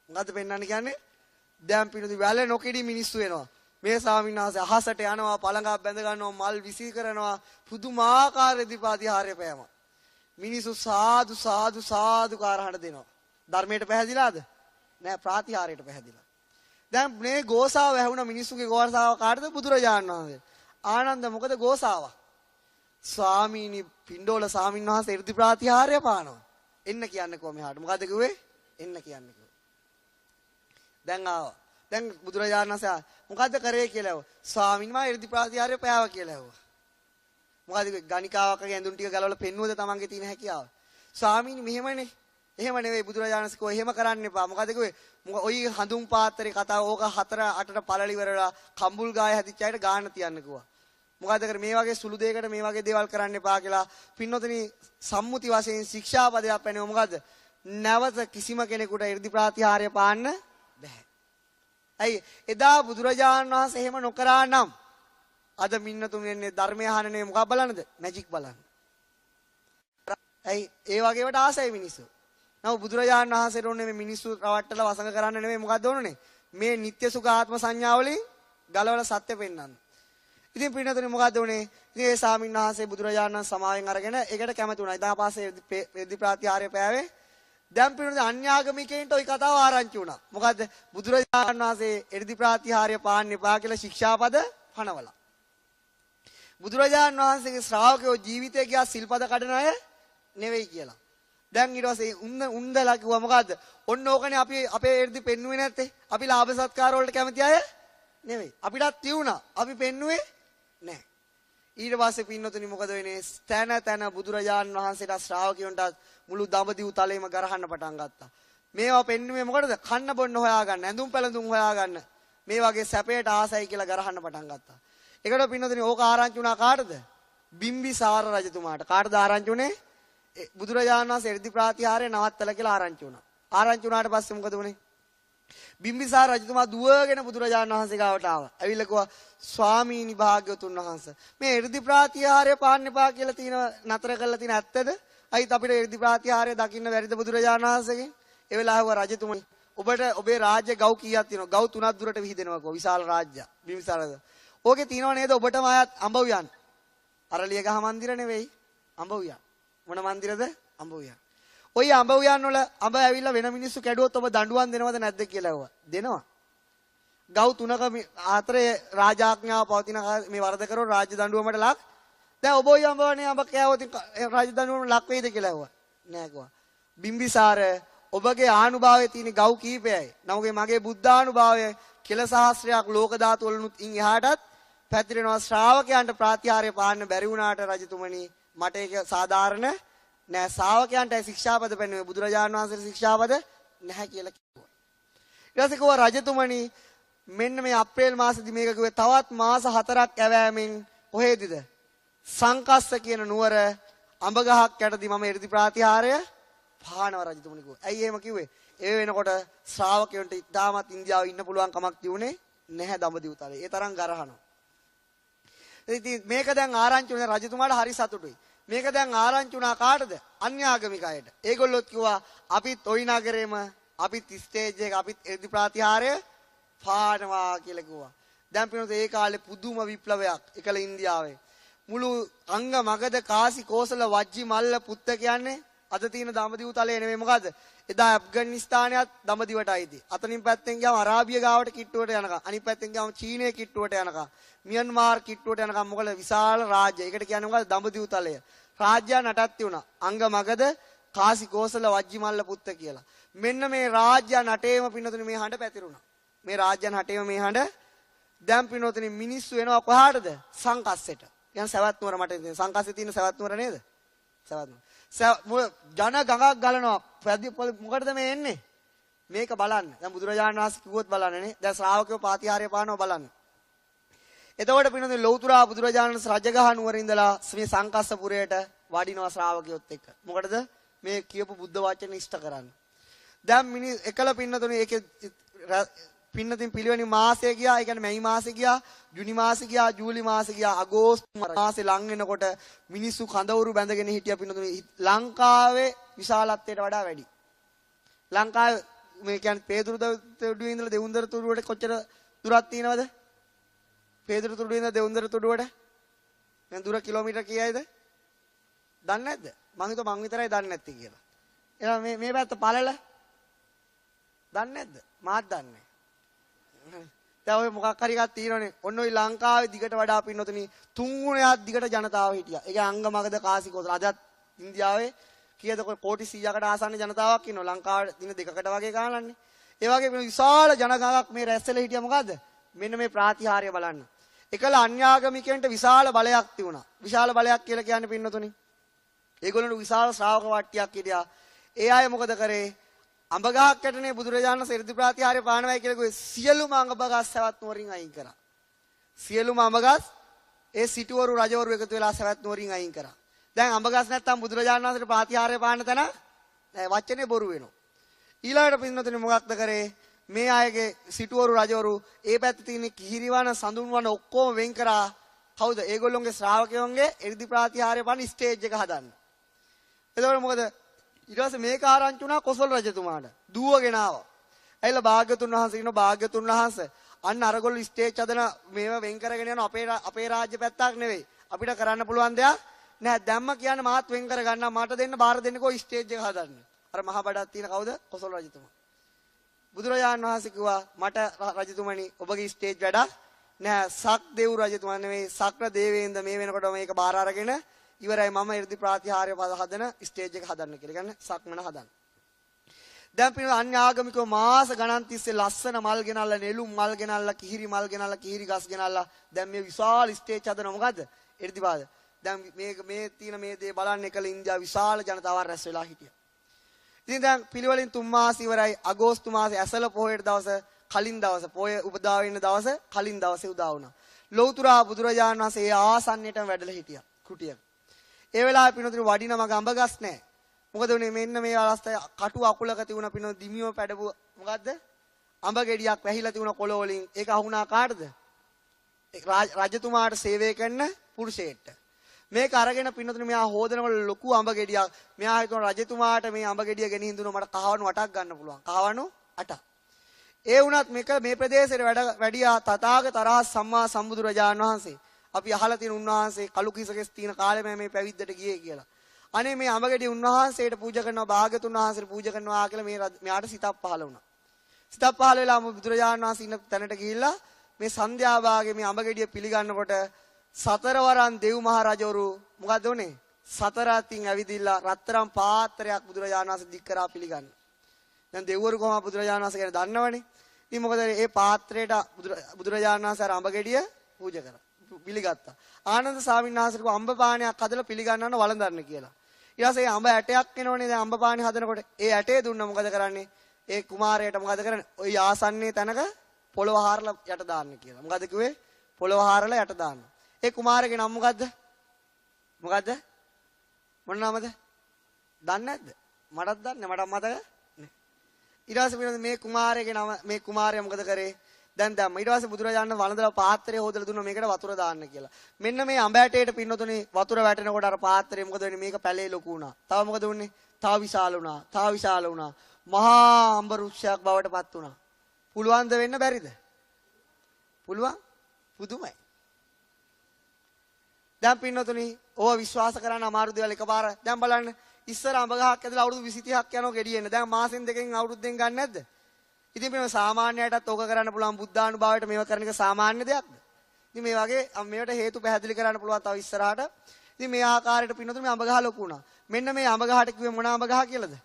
මොකද්ද පෙන්වන්නේ කියන්නේ? දැන් පිනුදි වැල නොකිඩි මිනිස්සු එනවා. මේ ස්වාමීන් වහන්සේ අහසට යනවා පළඟක් බැඳ ගන්නවා මල් විසි කරනවා පුදුමාකාර ප්‍රාතිහාර්ය පෑම. මිනිස්සු සාදු කාරහඬ දෙනවා. ධර්මයට පැහැදිලාද? නෑ ප්‍රාතිහාර්යයට පැහැදිලා. දැන් මේ ගෝසාව ඇහුණ මිනිස්සුගේ ගෝසාව කාටද? බුදුරජාණන් වහන්සේ. ආනන්ද මොකද ගෝසාව? ස්වාමීනි පින්ඩෝල ස්වාමීන් වහන්සේ 이르දි ප්‍රාතිහාර්ය පානවා. එන්න කියන්නකෝ මෙහාට. මොකද කිව්වේ? එන්න කියන්නකෝ. දැන් ආවා. දැන් බුදුරජාණන් වහන්සේ මොකද්ද කරේ කියලා ඇහුවා. ස්වාමීන් වහන්සේ 이르දි ප්‍රාතිහාර්ය පෑවා කියලා ඇහුවා. මොකද ගණිකාවක ඇඳුම් ටික ගලවලා පෙන්නුවද තමන්ගේ තියෙන හැකියාව? ස්වාමීනි මෙහෙමනේ. එහෙම නෙවෙයි බුදුරජාණන් වහන්සේ කිව්වා එහෙම කරන්න එපා. මොකද කිව්වේ? ඔයි හඳුන් පාත්‍රේ කතාව ඕක 4-8ට පළලි ඉවරලා කම්බුල් ගාය හැදිච්ච අයට ගාන තියන්න කිව්වා. මොකද කර මේ වගේ සුළු දෙයකට මේ වගේ දේවල් කරන්න එපා කියලා පින්නොතනි සම්මුති වශයෙන් ශික්ෂාපදයක් පැනෙව මොකද? නැවත කිසිම කෙනෙකුට 이르දි ප්‍රාතිහාර්ය පාන්න බෑ. ඇයි එදා බුදුරජාණන් වහන්සේ එහෙම නොකරා නම් අද මින්නතුන් එන්නේ ධර්මය අහන්නේ මොකක් බලන්නද? මැජික් බලන්න. ඇයි ඒ වගේවට ආසයි මිනිස්සු. නමුත් බුදුරජාණන් වහන්සේට ඕනේ මේ මිනිස්සු රවට්ටලා වසඟ කරන්න නෙමෙයි මොකක්ද ඕනේ? මේ නිත්‍ය සුඛ ආත්ම සංඥාවලින් ගලවලා සත්‍ය පෙන්වන්න. ඉතින් පින්නතුනේ මොකද්ද උනේ? ඉතින් ඒ ස්වාමීන් වහන්සේ බුදුරජාණන් සමාවෙන් අරගෙන ඒකට කැමති වුණා. ඉතින් ආපස්සේ වෙද්දි ප්‍රාතිහාර්ය පෑවේ. දැන් පින්නතුනේ අන්‍යාගමිකයින්ට ওই කතාව ආරංචි වුණා. මොකද්ද? බුදුරජාණන් වහන්සේ එර්ධි ප්‍රාතිහාර්ය පාන්න එපා කියලා ශික්ෂාපද පනවලා. බුදුරජාණන් වහන්සේගේ ශ්‍රාවකයෝ ජීවිතේ ගියා සිල්පද කඩන අය නෙවෙයි කියලා. දැන් ඊට පස්සේ උන්දලා කිව්වා මොකද්ද? ඔන්න ඕකනේ අපි අපේ එර්ධි පෙන්නුවේ නැත්තේ. අපි ලාභ සත්කාර වලට කැමති අය නෙවෙයි. අපිටත් තියුණා. අපි පෙන්නුවේ නැහැ. ඊට පස්සේ පින්නතුනි මොකද වෙන්නේ? තන බුදුරජාණන් වහන්සේට ශ්‍රාවකයන්ට මුළු දඹදිව් තලෙම ගරහන්න පටන් ගත්තා. මේවා පෙන්නුවේ මොකටද? කන්න බොන්න හොයාගන්න, ඇඳුම් පැළඳුම් හොයාගන්න. මේ වගේ සැපයට ආසයි කියලා ගරහන්න පටන් ගත්තා. ඒකට පින්නතුනි ඕක ආරංචි වුණා කාටද? බිම්බිසාර රජතුමාට. කාටද ආරංචි වුණේ? බුදුරජාණන් වහන්සේ එර්ධි ප්‍රාතිහාර්ය නවත්තලා කියලා ආරංචි වුණා. ආරංචි වුණාට පස්සේ මොකද වුනේ? බිම්බිසාර රජතුමා දුවගෙන බුදුරජාණන් වහන්සේ ගාවට ආවා. ඇවිල්ලා කිව්වා ස්වාමීනි භාග්‍යවතුන් වහන්සේ මේ එර්ධි ප්‍රාතිහාර්ය පාන්න එපා කියලා තියෙන නතර කරලා තියෙන ඇත්තද? අයිත් අපිට එර්ධි ප්‍රාතිහාර්ය දකින්න බැරිද බුදුරජාණන් වහන්සේගෙන්? ඒ වෙලාව රජතුමනි ඔබට ඔබේ රාජ්‍ය ගව් කීයක් තියෙනවද? ගව් 3ක් දුරට විහිදෙනවා කිව්වා. විශාල රාජ්‍ය. බිම්බිසාරද. ඕකේ තියෙනව නේද ඔබටම ආයත් අඹවියන්. අරලියගහ මන්දිර නෙවෙයි. අඹවියන්. මොන මන්දිරද? අඹවියන්. ඔය අඹවියන් වල අඹ ඇවිල්ලා වෙන මිනිස්සු කැඩුවොත් ඔබ දඬුවම් දෙනවද නැද්ද කියලා ඇහුවා. දෙනවා. ගව් 3ක අතරේ රාජාඥාව පවතින මේ වරද කරෝ රාජ්‍ය දඬුවමට ලක්. දැන් ඔබ ඔය අඹවනේ අඹ කෑවොත් රාජ්‍ය දඬුවමට ලක් වෙයිද කියලා ඇහුවා. නෑ කිව්වා. බිම්බිසාර ඔබගේ ආනුභාවයේ තියෙන ගව් කීපයයි. නමුගේ මගේ බුද්ධානුභාවය කෙල සහස්‍රයක් ලෝක ධාතු වලනුත් ඉන් එහාටත් පැතිරෙනවා. ශ්‍රාවකයන්ට ප්‍රාතිහාර්ය පාන්න බැරි වුණාට රජතුමනි මට ඒක සාධාරණ නෑ. ශ්‍රාවකයන්ට ශික්ෂාපද පෙන්වන්නේ බුදුරජාණන් වහන්සේගේ ශික්ෂාපද නැහැ කියලා කිව්වා. ඊට පස්සේ කිව්වා රජතුමනි මෙන්න මේ අප්‍රේල් මාසෙදි මේක කිව්වේ තවත් මාස 4ක් ඇවෑමෙන් කොහෙදද? සංකස්ස කියන නුවර අඹ ගහක් යටදී මම එර්ධි ප්‍රාතිහාර්ය පානවා රජතුමනි කිව්වා. ඇයි එහෙම කිව්වේ? ඒ වෙනකොට ශ්‍රාවකයන්ට ඉතාමත් ඉන්දියාවේ ඉන්න පුළුවන් කමක් තියුනේ නැහැ දඹදිව් තලේ. ඒ තරම් ගරහනවා. ඉතින් මේක දැන් ආරංචි වුණා රජතුමාට හරි සතුටුයි. මේක දැන් ආරංචි වුණා කාටද? අන්‍යාගමික අයට. ඒගොල්ලොත් කිව්වා අපිත් ওই නගරේම අපිත් ස්ටේජ් එක අපිත් එර්ධි ප්‍රාතිහාර්ය පානවා කියලා කිව්වා. දැන් පිනොත් ඒ කාලේ පුදුම විප්ලවයක් එකල ඉන්දියාවේ. මුළු අංග මගද කාසි කෝසල වජ්ජි මල්ල පුත්ත කියන්නේ අද තියෙන දඹදිව් තලයේ නෙමෙයි මොකද්ද? එදා ඇෆ්ගනිස්තානයත් දඹදිවට අයිති. අතනින් පැත්තෙන් ගියාම අරාබිය ගාවට කිට්ටුවට යනකම්. අනිත් පැත්තෙන් ගියාම චීනයේ කිට්ටුවට යනකම්. මියන්මාර් කිට්ටුවට යනකම් මොකද විශාල රාජ්‍ය. ඒකට කියන්නේ මොකද්ද? දඹදිව් තලය. රාජ්‍ය නටත් වුණා. අංග මගද කාසි කෝසල වජ්ජි මල්ල පුත්ත කියලා. මෙන්න මේ රාජ්‍ය නටේම පින්නතුනි මේ හඬ පැතිරුණා. මේ රාජ්‍ය නටේම මේ හඬ දැන් පින්නතුනි මිනිස්සු එනවා කොහාටද? සංකස්සෙට. කියන්නේ සවැත් නුවර මට සංකස්සේ තියෙන සවැත් නුවර නේද? සවැත් නුවර. ජන ගඟක් ගලනවා. මොකටද මේ එන්නේ? මේක බලන්න. දැන් බුදුරජාණන් වහන්සේ කිව්වොත් බලන්නනේ. දැන් ශ්‍රාවකයෝ පාතිහාර්ය පානවා බලන්න. එතකොට පින්නතුනි ලෞතුරා බුදුරජාණන් රජගහ නුවර ඉඳලා මේ සංකස්සපුරයට වඩිනවා ශ්‍රාවකයොත් එක්ක. මොකටද? මේ කියපු බුද්ධ වචන ඉෂ්ට කරන්න. දැන් එකල පින්නතුනි ඒකේ පින්නතින් පිළිවෙනි මාසය ගියා. ඒ කියන්නේ මැයි මාසෙ ගියා, ජුනි මාසෙ ගියා, ජූලි මාසෙ ගියා, අගෝස්තු මාසෙ ලං වෙනකොට මිනිස්සු කඳවුරු බැඳගෙන හිටියා පින්නතුනි. ලංකාවේ විශාලත්වයට වඩා වැඩි. ලංකාවේ මේ කියන්නේ පේදුරු තොඩුවේ ඉඳලා දෙවුන්දර තොඩුවට කොච්චර දුරක් තියෙනවද? පේදුරු තොඩුවේ ඉඳලා දෙවුන්දර තොඩුවට දැන් දුර කිලෝමීටර් කීයයිද? දන්නේ නැද්ද? මං හිතුවා මං විතරයි දන්නේ නැත්තේ කියලා. එහෙනම් මේ පැත්ත පළල දන්නේ නැද්ද? මාත් දන්නේ. දැන් ඔය මොකක් හරි එකක් තියෙනවනේ. ඔන්න ඔය ලංකාවේ දිගට වඩා පින්නතුනි 3 ගුණයක් දිගට ජනතාව හිටියා. ඒක අංග මගද කාසි කෝසල. අදත් ඉන්දියාවේ කීයද කෝටි 100කට ආසන්න ජනතාවක් ඉන්නවා. ලංකාවේ දින දෙකකට වගේ ගානන්නේ. ඒ වගේ විශාල ජනගහනක් මේ රැස්වෙලා හිටියා මොකද්ද? මෙන්න මේ ප්‍රාතිහාර්ය බලන්න. එකල අන්‍යාගමිකයන්ට විශාල බලයක් තිබුණා. විශාල බලයක් කියලා කියන්නේ පින්නතුනි. ඒගොල්ලන්ට විශාල ශ්‍රාවක වට්ටියක් හිටියා. ඒ අය මොකද කරේ? අඹ ගහක් යටනේ බුදුරජාණන් වහන්සේ එර්ධි ප්‍රාතිහාර්ය පානවයි කියලා කිව්වේ සියලුම අඹ ගස් සවැත් නුවරින් අයින් කරා. සියලුම අඹ ගස් ඒ සිටුවරු රජවරු එකතු වෙලා සවැත් නුවරින් අයින් කරා. දැන් අඹ ගස් නැත්තම් බුදුරජාණන් වහන්සේට ප්‍රාතිහාර්ය පාන්න තැන වචනේ බොරු වෙනවා. ඊළඟට පින්නතුනේ මොකක්ද කරේ? මේ අයගේ සිටුවරු රජවරු ඒ පැත්තේ තියෙන කිහිරිවන සඳුන්වන ඔක්කොම වෙන් කරා කවුද? ඒගොල්ලොන්ගේ ශ්‍රාවකයන්ගේ එර්ධි ප්‍රාතිහාර්ය පන්න ස්ටේජ් එක හදන්න. එතකොට මොකද? ඊට පස්සේ මේක ආරංචි වුණා කොසල් රජතුමාට. දුවගෙන ආවා. ඇයිලා භාග්‍යතුන් වහන්සේ කියනවා භාග්‍යතුන් වහන්සේ අන්න අරගොල්ලෝ ස්ටේජ් හදන මේව වෙන් කරගෙන යන අපේ රාජ්‍ය පැත්තක් නෙවෙයි. අපිට කරන්න පුළුවන් දෙයක් නෑ. දැම්ම කියන්නේ මාත් වෙන් කර ගන්නවා. මට දෙන්න බාර දෙන්නකෝ ස්ටේජ් එක හදන්න. අර මහ බඩක් තියෙන කවුද? කොසල් රජතුමා. බුදුරජාණන් වහන්සේ කිව්වා මට රජතුමනි ඔබගේ ස්ටේජ් වැඩක් නෑ. සක් දෙව් රජතුමා නෙවෙයි සක්‍ර දේවේන්ද්‍ර මේ වෙනකොට මේක බාර අරගෙන ඉවරයි මම 이르දි ප්‍රාතිහාර්ය පද හදන ස්ටේජ් එක හදන්න කියලා. කියන්නේ සක්මන හදන්න. දැන් පින අන්‍ය ආගමිකව මාස ගණන් තිස්සේ ලස්සන මල් ගෙනල්ලා නෙළුම් මල් ගෙනල්ලා කිහිරි මල් ගෙනල්ලා කිහිරි ගස් ගෙනල්ලා දැන් මේ විශාල ස්ටේජ් හදන මොකද්ද? 이르දි පාද. දැන් මේ තියෙන මේ දේ බලන්න එකල ඉන්දියාව විශාල ජනතාවක් රැස් වෙලා හිටියා. ඉතින් දැන් පිළිවෙලින් 3 මාස ඉවරයි. අගෝස්තු මාසේ ඇසල පොහොයට දවස කලින් දවස පොය උපදා වෙන දවස කලින් දවසේ උදා වුණා. ලෞතර බුදුරජාණන් වහන්සේ ආසන්නයටම වැඩලා හිටියා කුටියක. ඒ වෙලාවේ පිනතුරු වඩිනම ගඹගස් නැහැ. මොකද උනේ මෙන්න මේ අවස්ථාවේ කටු අකුලක තිබුණ පින දිමියෝ පැඩපු මොකද්ද? අඹ ගෙඩියක් වැහිලා තිබුණ කොළ වලින් ඒක අහුණා කාටද? රජතුමාට සේවය කරන පුරුෂයෙක්ට. මේක අරගෙන පින්නතුනේ මෙයා හොදනකොට ලොකු අඹ ගෙඩියක්. මෙයා හිතන රජතුමාට මේ අඹ ගෙඩිය ගෙන හිඳුනොත් මට කහවණු 8ක් ගන්න පුළුවන්. කහවණු 8ක්. ඒ වුණත් මේක මේ ප්‍රදේශයේ වැඩියා තථාගත තරහස් සම්මා සම්බුදුරජාණන් වහන්සේ. අපි අහලා තියෙන උන්වහන්සේ කලු කිසකෙස් තියෙන කාලෙම මේ පැවිද්දට ගියේ කියලා. අනේ මේ අඹ ගෙඩිය උන්වහන්සේට පූජා කරනවා භාග්‍යතුන් වහන්සේට පූජා කරනවා කියලා මෙයාට සිතක් පහළ වුණා. සිතක් පහළ වෙලා බුදුරජාණන් වහන්සේ ඉන්න තැනට ගිහිල්ලා මේ සන්ධ්‍යා භාගයේ මේ අඹ ගෙඩිය පිළිගන්නකොට සතරවරන් දෙව් මහ රජවරු මොකද උනේ? සතර අතින් ඇවිදිලා රත්තරන් පාත්‍රයක් බුදුරජාණන් වහන්සේ දික් කරා පිළිගන්න. දැන් දෙව්වරු කොහොම බුදුරජාණන් වහන්සේ ගැන දන්නවනේ. ඉතින් මොකද මේ පාත්‍රයට බුදුරජාණන් වහන්සේ අර අඹ ගෙඩිය පූජා කරා. පිළිගත්තා. ආනන්ද ස්වාමීන් වහන්සේට කිව්වා අඹ පානයක් හදලා පිළිගන්නන්න වළඳන්න කියලා. ඊට පස්සේ අඹ ඇටයක් එනවනේ දැන් අඹ පානි හදනකොට ඒ ඇටේ දුන්නා මොකද කරන්නේ? ඒ කුමාරයාට මොකද කරන්නේ? ওই ආසන්නයේ තැනක පොළව හාරලා යට දාන්න කියලා. මොකද කිව්වේ? පොළව හාරලා යට දාන්න. ඒ කුමාරයාගේ නම මොකද්ද? මොකද්ද? මොන නමද? දන්නේ නැද්ද? මටත් දන්නේ මට මතක නෑ. ඊට පස්සේ මේ කුමාරයාගේ නම මේ කුමාරයා මොකද කරේ? දැන් දැම්ම. ඊට පස්සේ බුදුරජාණන් වළඳලා පාත්‍රය හොදලා දුන්නා මේකට වතුර දාන්න කියලා. මෙන්න මේ අඹ ඇටයට පින්නතුනේ වතුර වැටෙනකොට අර පාත්‍රය මොකද වෙන්නේ? මේක පැලේ ලොකු වුණා. තව මොකද වුනේ? තව විශාල වුණා. තව විශාල වුණා. මහා අඹ වෘක්ෂයක් බවට පත් වුණා. පුළුවන් ද වෙන්න බැරිද? පුළුවන්. පුදුමයි. දැන් පින්නතුනේ ඕව විශ්වාස කරන්න අමාරු දේවල් එකපාර දැන් බලන්න ඉස්සර අඹ ගහක් ඇදලා අවුරුදු 20 30ක් යනවා ගෙඩියෙන්න. දැන් මාසෙන් දෙකකින් අවුරුද්දෙන් ගන්න නැද්ද? ඉතින් මේ සාමාන්‍යයටත් ඕක කරන්න පුළුවන් බුද්ධානුභාවයට මේව කරන එක සාමාන්‍ය දෙයක්ද? ඉතින් මේ වගේ මේවට හේතු පැහැදිලි කරන්න පුළුවන් තව ඉස්සරහට. ඉතින් මේ ආකාරයට පින්නතුනේ මේ අඹ ගහ ලොකු වුණා. මෙන්න මේ අඹ ගහට කිව්වේ මොන අඹ ගහ කියලාද?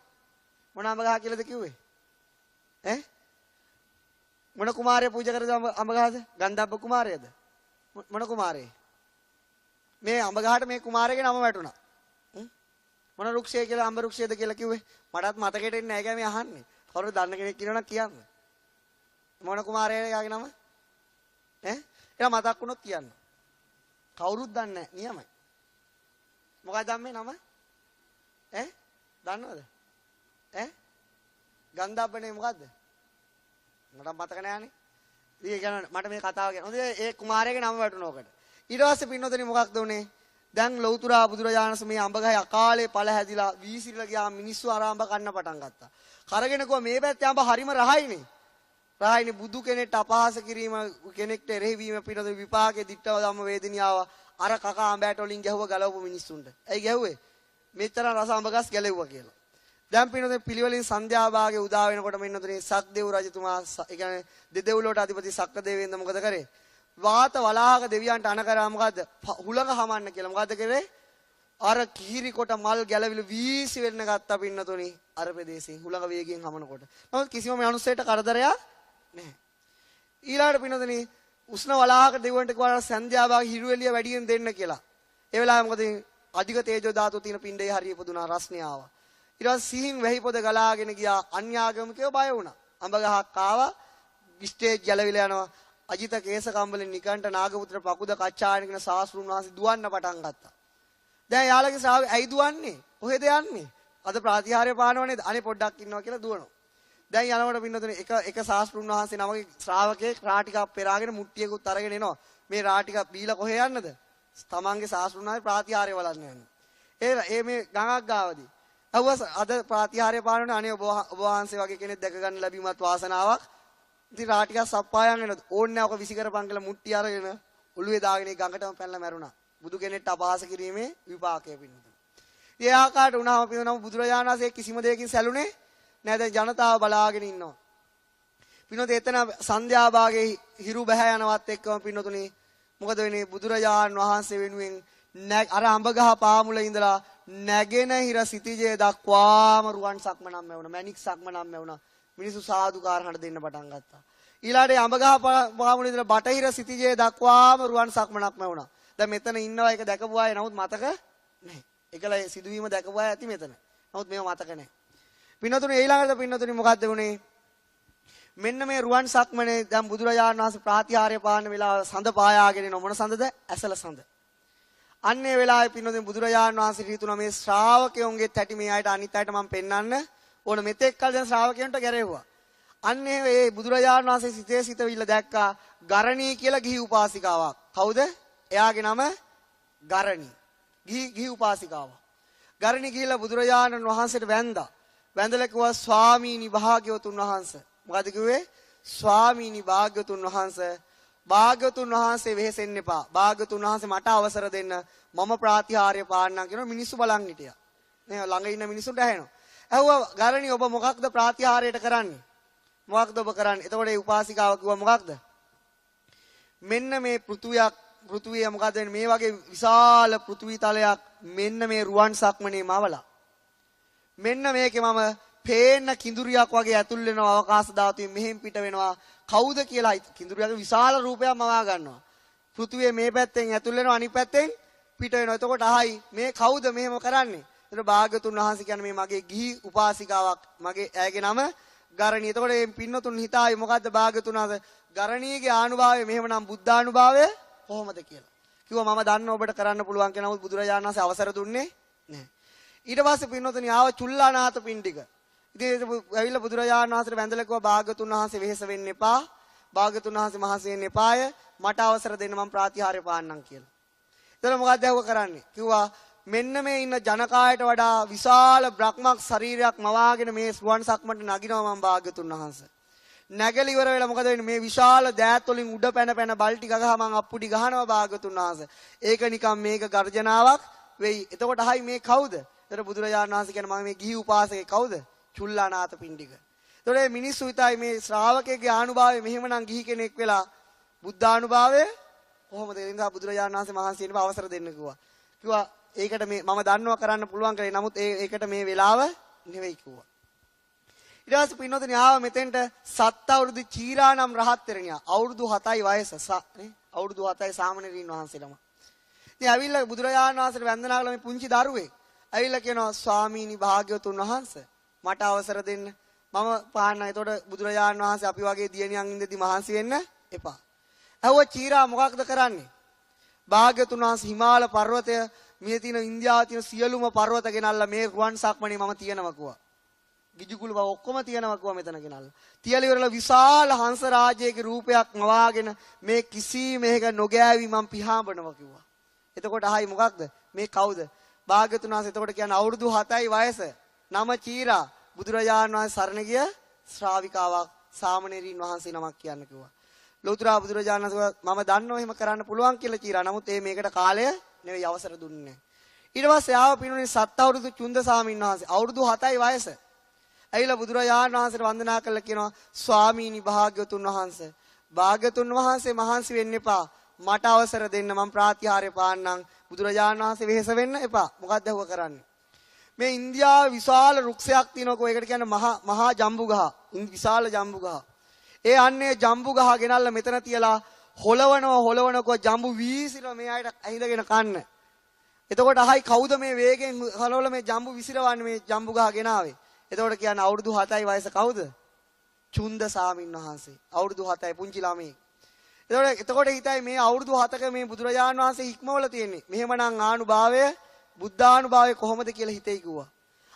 මොන අඹ ගහ කියලාද කිව්වේ? ඈ? මොන කුමාරයා පූජා කරද අඹ ගහද? ගන්ධබ්බ කුමාරයාද? මොන කුමාරේ? මේ අඹ ගහට මේ කුමාරයාගේ නම වැටුණා. මොන වෘක්ෂය කියලා අඹ වෘක්ෂයද කියලා කිව්වේ? මටත් මතකෙට එන්නේ නැහැ මේ අහන්නේ. කවුරුද දන්න කෙනෙක් කියනවනම් කියන්න. මොන කුමාරයාගේ නම? ඈ? ඒක මතක් වුණොත් කියන්න. කවුරුත් දන්නේ නැහැ නියමයි. මොකක්ද මේ නම? ඈ? දන්නවද? ඈ? ගන්ධබ්බනේ මොකද්ද? මට මතක නෑනේ. ඉතින් මට මේ කතාව කියන්න. හොඳයි ඒ කුමාරයාගේ නම වැටුණෝකට. ඊට පස්සේ පින්නොතනේ මොකක්ද උනේ? දැන් ලෞතර බුදුරජාණන් මේ අඹ ගහේ අකාලේ ඵල හැදිලා වීසිරලා ගියා මිනිස්සු ආරාම්භ කන්න පටන් ගත්තා. කරගෙන ගියා මේ පැත්තේ අඹ හරිම රහයිනේ. රහයිනේ බුදු කෙනෙක්ට අපහාස කිරීම කෙනෙක්ට එරෙහිවීම පිටත විපාකේ දිට්ඨව ධම්ම වේදිනියාව අර කකා අඹයට වලින් ගැහුව ගලවපු මිනිස්සුන්ට. ඇයි ගැහුවේ? මෙච්චර රස අඹ ගස් ගැලෙව්වා කියලා. දැන් පින්නොතේ පිළිවෙලින් සන්ධ්‍යා භාගයේ උදා වෙනකොට මෙන්නතේ සක්දේව රජතුමා ඒ කියන්නේ දෙදෙව්ලොවට අධිපති සක්කදේවේන්ද්‍ර මොකද කරේ? වාත වලාහක දෙවියන්ට අණ කරා මොකද්ද? හුලඟ හමන්න කියලා. මොකද්ද කරේ? අර කිහිරි කොට මල් ගැලවිලි වීසි වෙන්න ගත්තා පින්නතුනි අර ප්‍රදේශේ හුලඟ වේගයෙන් හමනකොට. නමුත් කිසිම මිනිස්සෙට කරදරයක් නැහැ. ඊළාට පින්නතුනි උෂ්ණ වලාහක දෙවියන්ට කිව්වා සන්ධ්‍යා භාග හිරු එළිය වැඩියෙන් දෙන්න කියලා. ඒ වෙලාවේ මොකද අධික තේජෝ ධාතුව තියෙන පිණ්ඩේ හරිය පුදුනා රස්නේ ආවා. ඊට පස්සේ සිහින් වැහි පොද ගලාගෙන ගියා. අන්‍යාගමිකයෝ බය වුණා. අඹ ගහක් ආවා. ස්ටේජ් ගැලවිලා යනවා. අජිත කේස කම්බලෙන් නිකන්ට නාගපුත්‍ර පකුද කච්චායන කියන ශාස්ත්‍රුන් වහන්සේ දුවන්න පටන් ගත්තා. දැන් යාළගේ ශ්‍රාවක ඇයි දුවන්නේ? කොහෙද යන්නේ? අද ප්‍රාතිහාර්ය පානව නේද? අනේ පොඩ්ඩක් ඉන්නවා කියලා දුවනවා. දැන් යනකොට පින්නතුනේ එක ශාස්ත්‍රුන් වහන්සේ නමගේ ශ්‍රාවකයෙක් රා ටිකක් පෙරාගෙන මුට්ටියකුත් අරගෙන එනවා. මේ රා ටික බීලා කොහෙ යන්නද? තමන්ගේ ශාස්ත්‍රුන් වහන්සේ ප්‍රාතිහාර්ය බලන්න යනවා. ඒ මේ ගඟක් ගාවදී. අහුවා අද ප්‍රාතිහාර්ය පානනේ අනේ ඔබ වහන්සේ වගේ කෙනෙක් දැක ගන්න ලැබීමත් වාසනාවක්. ඉතින් රා ටිකක් සප්පායන් වෙනවා. ඕන්නේ නැහැ ඔක විසි කරපන් කියලා මුට්ටිය අරගෙන ඔළුවේ දාගෙන ගඟටම පැනලා මැරුණා. බුදු කෙනෙක්ට අපහාස කිරීමේ විපාකය පින්නතුනේ. ඒ ආකාරයට වුණාම පින්නම බුදුරජාණන් වහන්සේ කිසිම දෙයකින් සැලුනේ නැහැ. දැන් ජනතාව බලාගෙන ඉන්නවා. පින්නතුනේ එතන සන්ධ්‍යා භාගයේ හිරු බැහැ යනවත් එක්කම පින්නතුනේ මොකද වෙන්නේ? බුදුරජාණන් වහන්සේ වෙනුවෙන් අර අඹ ගහ පාමුල ඉඳලා නැගෙන හිර සිටිජේ දක්වාම රුවන් සක්මනම් ඇවුණා. මැණික් සක්මනම් ඇවුණා. මිනිස්සු සාදුකාර හඬ දෙන්න පටන් ගත්තා. ඊළාට අඹ ගහ පාමුල ඉඳලා බටහිර සිටිජේ දක්වාම රුවන් සක්මනක් ඇවුණා. දැන් මෙතන ඉන්නවා ඒක දැකපු අය නමුත් මතක නැහැ. ඒකල සිදුවීම දැකපු අය ඇති මෙතන. නමුත් මේව මතක නැහැ. පින්නතුනේ ඊළඟට පින්නතුනේ මොකද්ද වුනේ? මෙන්න මේ රුවන් සක්මනේ දැන් බුදුරජාණන් වහන්සේ ප්‍රාතිහාර්ය පාන වෙලාව සඳ පායාගෙන එන මොන සඳද? ඇසල සඳ. අන්නේ වෙලාවේ පින්නතුනේ බුදුරජාණන් වහන්සේ හිතුණා මේ ශ්‍රාවකයන්ගේ තැටි මේ අයට අනිත් අයට මම පෙන්වන්න ඕන. මෙතෙක් කල දැන් ශ්‍රාවකයන්ට ගැරෙව්වා. අන්නේ මේ බුදුරජාණන් වහන්සේ සිතේ සිතවිල්ල දැක්කා ගරණී කියලා ගිහි උපාසිකාවක්. කවුද? එයාගේ නම ගරණී. ගිහි උපාසිකාවක්. ගරණී ගිහිල්ලා බුදුරජාණන් වහන්සේට වැඳා. වැඳලා කිව්වා ස්වාමීනි භාග්‍යවතුන් වහන්සේ. මොකද කිව්වේ? ස්වාමීනි භාග්‍යවතුන් වහන්සේ. භාග්‍යවතුන් වහන්සේ වෙහෙසෙන්න එපා. භාග්‍යවතුන් වහන්සේ මට අවසර දෙන්න. මම ප්‍රාතිහාර්ය පාන්නම් කියනවා. මිනිස්සු බලන් හිටියා. නේ ළඟ ඉන්න මිනිස්සුන්ට ඇහෙනවා. ඇහුවා ගරණී ඔබ මොකක්ද ප්‍රාතිහාර්යයට කරන්නේ? මොකක්ද ඔබ කරන්නේ? එතකොට ඒ උපාසිකාව කිව්වා මොකක්ද? මෙන්න මේ පෘථුවිය මොකද මේ වගේ විශාල පෘථුවි තලයක් මෙන්න මේ රුවන් සක්මනේ මවලා. මෙන්න මේකේ මම පේන්න කිඳුරියක් වගේ ඇතුල් වෙනවා අවකාශ ධාතුවේ මෙහෙන් පිට වෙනවා. කවුද කියලා කිඳුරියගේ විශාල රූපයක් මවා ගන්නවා. පෘථුවියේ මේ පැත්තෙන් ඇතුල් වෙනවා අනිත් පැත්තෙන් පිට වෙනවා. එතකොට අහයි මේ කවුද මෙහෙම කරන්නේ? එතකොට භාග්‍යතුන් වහන්සේ කියන්නේ මේ මගේ ගිහි උපාසිකාවක්. මගේ ඇයගේ නම ගරණී. එතකොට මේ පින්නතුන් හිතායි මොකද්ද භාග්‍යතුන් වහන්සේ ගරණීගේ ආනුභාවය මෙහෙමනම් බුද්ධානුභාවය කොහොමද කියලා. කිව්වා මම දන්න ඔබට කරන්න පුළුවන් කියලා. නමුත් බුදුරජාණන් වහන්සේ අවසර දුන්නේ නැහැ. ඊට පස්සේ පින්නතුනි ආව චුල්ලානාත පිණ්ඩික. ඉතින් ඇවිල්ලා බුදුරජාණන් වහන්සේට වැඳලා කිව්වා භාග්‍යතුන් වහන්සේ වෙහෙස වෙන්න එපා. භාග්‍යතුන් වහන්සේ මහසි වෙන්න එපාය. මට අවසර දෙන්න මම ප්‍රාතිහාර්ය පාන්නම් කියලා. එතන මොකක්ද ඇහුව කරන්නේ? කිව්වා මෙන්න මේ ඉන්න ජනකායට වඩා විශාල බ්‍රහ්මක් ශරීරයක් මවාගෙන මේ රුවන් සක්මන්ට නගිනවා මම භාග්‍යතුන් වහන්සේ. නැගල ඉවර වෙලා මොකද වෙන්නේ? මේ විශාල දෑත් වලින් උඩ පැන බල්ටි ගගහ මං අප්පුඩි ගහනවා භාග්‍යතුන් වහන්සේ. ඒක නිකන් මේක ගර්ජනාවක් වෙයි. එතකොට අහයි මේ කවුද? එතකොට බුදුරජාණන් වහන්සේ කියන්නේ මම මේ ගිහි උපාසකේ කවුද? චුල්ලානාත පිණ්ඩික. එතකොට මේ මිනිස්සු හිතයි මේ ශ්‍රාවකයේ ආනුභාවය මෙහෙමනම් ගිහි කෙනෙක් වෙලා බුද්ධානුභාවය කොහොමද? ඒ නිසා බුදුරජාණන් වහන්සේ මහන්සියට අවසර දෙන්න කිව්වා. කිව්වා ඒකට මේ මම දන්නවා කරන්න පුළුවන් කියලා. නමුත් ඒකට මේ වෙලාව නෙවෙයි කිව්වා. ඊට පස්සේ පින්නොතනේ ආව මෙතෙන්ට 7 අවුරුදු චීරා නම් රහත් තෙරණියා. අවුරුදු 7යි වයස නේ. අවුරුදු 7යි සාමණේරීන් වහන්සේලම. ඉතින් ඇවිල්ලා බුදුරජාණන් වහන්සේට වන්දනා කළා මේ පුංචි දරුවෙක්. ඇවිල්ලා කියනවා ස්වාමීනි භාග්‍යවතුන් වහන්සේ මට අවසර දෙන්න. මම පාන්න. එතකොට බුදුරජාණන් වහන්සේ අපි වගේ දියණියන් ඉඳදී මහන්සි වෙන්න එපා. ඇහුවා චීරා මොකක්ද කරන්නේ? භාග්‍යවතුන් වහන්සේ හිමාල පර්වතය මේ තියෙන ඉන්දියාවේ තියෙන සියලුම පර්වත ගෙනල්ලා මේ රුවන් සක්මනේ මම තියනවා කිව්වා. ගිජුකුළු බව ඔක්කොම තියනවා කිව්වා මෙතන ගෙනල්ලා. තියලා ඉවරලා විශාල හංස රාජ්‍යයේ රූපයක් මවාගෙන මේ කිසි මේක නොගෑවි මම පිහාඹනවා කිව්වා. එතකොට අහයි මොකක්ද? මේ කවුද? භාග්‍යවතුන් වහන්සේ එතකොට කියන්නේ අවුරුදු 7යි වයස. නම චීරා. බුදුරජාණන් වහන්සේ සරණ ගිය ශ්‍රාවිකාවක් සාමණේරීන් වහන්සේ නමක් කියන්න කිව්වා. ලෝතර බුදුරජාණන් වහන්සේ මම දන්නව එහෙම කරන්න පුළුවන් කියලා චීරා. නමුත් මේකට කාලය නෙවෙයි අවසර දුන්නේ නැහැ. ඊට පස්සේ ආව පිනුනේ 7 අවුරුදු චුන්ද සාමීන් වහන්සේ. අවුරුදු 7යි වයස. ඇවිල්ලා බුදුරජාණන් වහන්සේට වන්දනා කළා කියනවා ස්වාමීනි භාග්‍යවතුන් වහන්සේ. භාග්‍යවතුන් වහන්සේ මහන්සි වෙන්න එපා. මට අවසර දෙන්න මම ප්‍රාතිහාර්ය පාන්නම්. බුදුරජාණන් වහන්සේ වෙහෙස වෙන්න එපා. මොකක්ද ඇහුව කරන්නේ? මේ ඉන්දියාවේ විශාල වෘක්ෂයක් තියෙනකෝ ඒකට කියන්නේ මහා ජම්බු ගහ. විශාල ජම්බු ගහ. ඒ අන්නේ ජම්බු ගහ ගෙනල්ලා මෙතන තියලා හොලවනකෝ ජම්බු වීසිරව මේ අයට ඇහිඳගෙන කන්න. එතකොට අහයි කවුද මේ වේගෙන් හලවල මේ ජම්බු විසිරවන්නේ මේ ජම්බු ගහ ගෙනාවේ? එතකොට කියන්නේ අවුරුදු 7යි වයස කවුද? චුන්ද සාමින් වහන්සේ. අවුරුදු 7යි පුංචි ළමයි. එතකොට හිතයි මේ අවුරුදු 7ක මේ බුදුරජාණන් වහන්සේ හික්මවල තියෙන්නේ. මෙහෙමනම් ආනුභාවය බුද්ධානුභාවය කොහොමද කියලා හිතේ කිව්වා.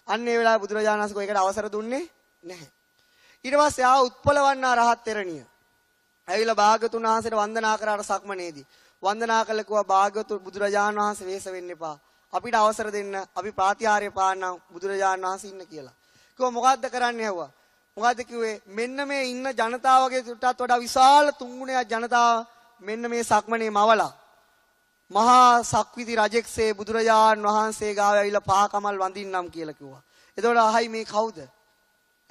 අන්න ඒ වෙලාවේ බුදුරජාණන් වහන්සේ කොහෙකට අවසර දුන්නේ නැහැ. ඊට පස්සේ ආ උත්පලවන්නා රහත් තෙරණිය. ඇවිල්ලා භාග්‍යතුන් වහන්සේට වන්දනා කරාට සක්මනේදී. වන්දනා කළ කිව්වා භාග්‍යවතුන් බුදුරජාණන් වහන්සේ වෙහෙස වෙන්න එපා. අපිට අවසර දෙන්න. අපි ප්‍රාතිහාර්ය පාන්නම් බුදුරජාණන් වහන්සේ ඉන්න කියලා. කිව්වා මොකද්ද කරන්නේ ඇහුවා. මොකද්ද කිව්වේ? මෙන්න මේ ඉන්න ජනතාවගේ තුටත් වඩා විශාල තුන්ගුණයක් ජනතාව මෙන්න මේ සක්මනේ මවලා මහා සක්විති රජෙක්සේ බුදුරජාණන් වහන්සේ ගාව ඇවිල්ලා පහකමල් වඳින්නම් කියලා කිව්වා. එතකොට අහයි මේ කවුද?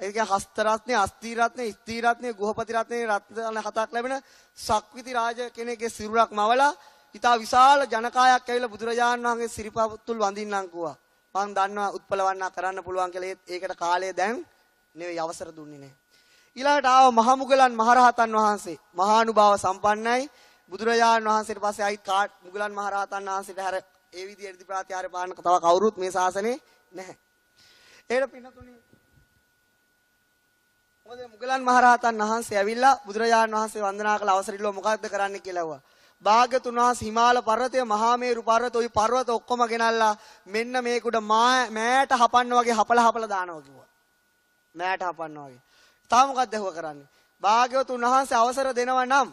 ඒ කියන්නේ හස්ත රත්නේ, අස්ති රත්නේ, ස්ත්‍රී රත්නේ, ගෘහපති රත්නේ රත්න හතක් ලැබෙන සක්විති රාජ කෙනෙක්ගේ සිරුරක් මවලා ඉතා විශාල ජනකායක් ඇවිල්ලා බුදුරජාණන් වහන්සේ සිරිපතුල් වඳින්නම් කිව්වා. මම දන්නවා උත්පලවන්නා කරන්න පුළුවන් කියලා. ඒකට කාලය දැන් නෙවෙයි අවසර දුන්නේ නැහැ. ඊළඟට ආව මහමුගලන් මහරහතන් වහන්සේ. මහානුභාව සම්පන්නයි. බුදුරජාණන් වහන්සේට පස්සේ ආයිත් මුගලන් මහරහතන් වහන්සේට හැර ඒ විදිහට ඉදි ප්‍රාතිහාර්ය පාන්න තව කවුරුත් මේ ශාසනේ නැහැ. ඒකට පින්නතුනි මොකද මුගලන් මහරහතන් වහන්සේ ඇවිල්ලා බුදුරජාණන් වහන්සේ වන්දනා කළ අවසරිල්ලෝ මොකක්ද කරන්න කියලා ඇහුවා. භාග්‍යතුන් වහන්සේ හිමාල පර්වතය, මහා මේරු පර්වත, ওই පර්වත ඔක්කොම ගෙනල්ලා මෙන්න මේකට මෑට හපන්න වගේ හපලා දානවා කිව්වා. මෑට හපන්න වගේ. තාම මොකක්ද ඇහුවා කරන්නේ? භාග්‍යවතුන් වහන්සේ අවසර දෙනවා නම්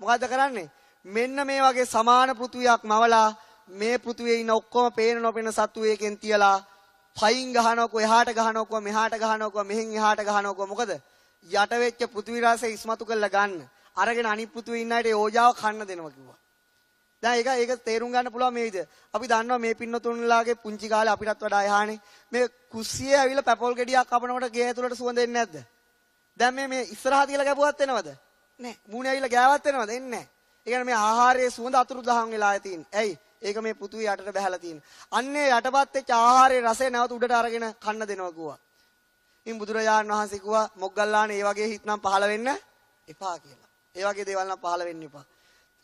මොකද්ද කරන්නේ? මෙන්න මේ වගේ සමාන පෘථුවියක් මවලා මේ පෘථුවියේ ඉන්න ඔක්කොම පේන නොපෙන සත්තු එකෙන් තියලා පයින් ගහනකො එහාට ගහනකො මෙහාට ගහනකො මෙහෙන් එහාට ගහනකො මොකද යට වෙච්ච පෘථුවි රාශිය ඉස්මතු කරලා ගන්න. අරගෙන අනිත් පෘථුවියේ ඉන්න අයට ඒ ඕජාව කන්න දෙනවා කිව්වා. දැන් ඒක තේරුම් ගන්න පුළුවන් මේ විදිහ. අපි දන්නවා මේ පින්නතුන්ලාගේ පුංචි කාලේ අපිටත් වඩා එහානේ මේ කුස්සියේ ඇවිල්ලා පැපොල් ගෙඩියක් කපනකොට ගේ ඇතුළට සුවඳ එන්නේ නැද්ද? දැන් මේ ඉස්සරහා තියලා ගැපුවත් එනවද? නෑ. මූණේ ඇවිල්ලා ගෑවත් එනවද? එන්නේ නෑ. ඒ කියන්නේ මේ ආහාරයේ සුවඳ අතුරුදහන් වෙලා තියෙන්නේ. ඇයි? ඒක මේ පෘථුවිය යටට බහැලා තියෙන. අන්නේ යටපත් වෙච්ච ආහාරයේ රසය නැවත උඩට අරගෙන කන්න දෙනවා කිව්වා. ඉතින් බුදුරජාණන් වහන්සේ කිව්වා මොග්ගල්ලාන ඒ වගේ හිත නම් පහළ වෙන්න එපා කියලා. ඒ වගේ දේවල් නම් පහළ වෙන්න එපා.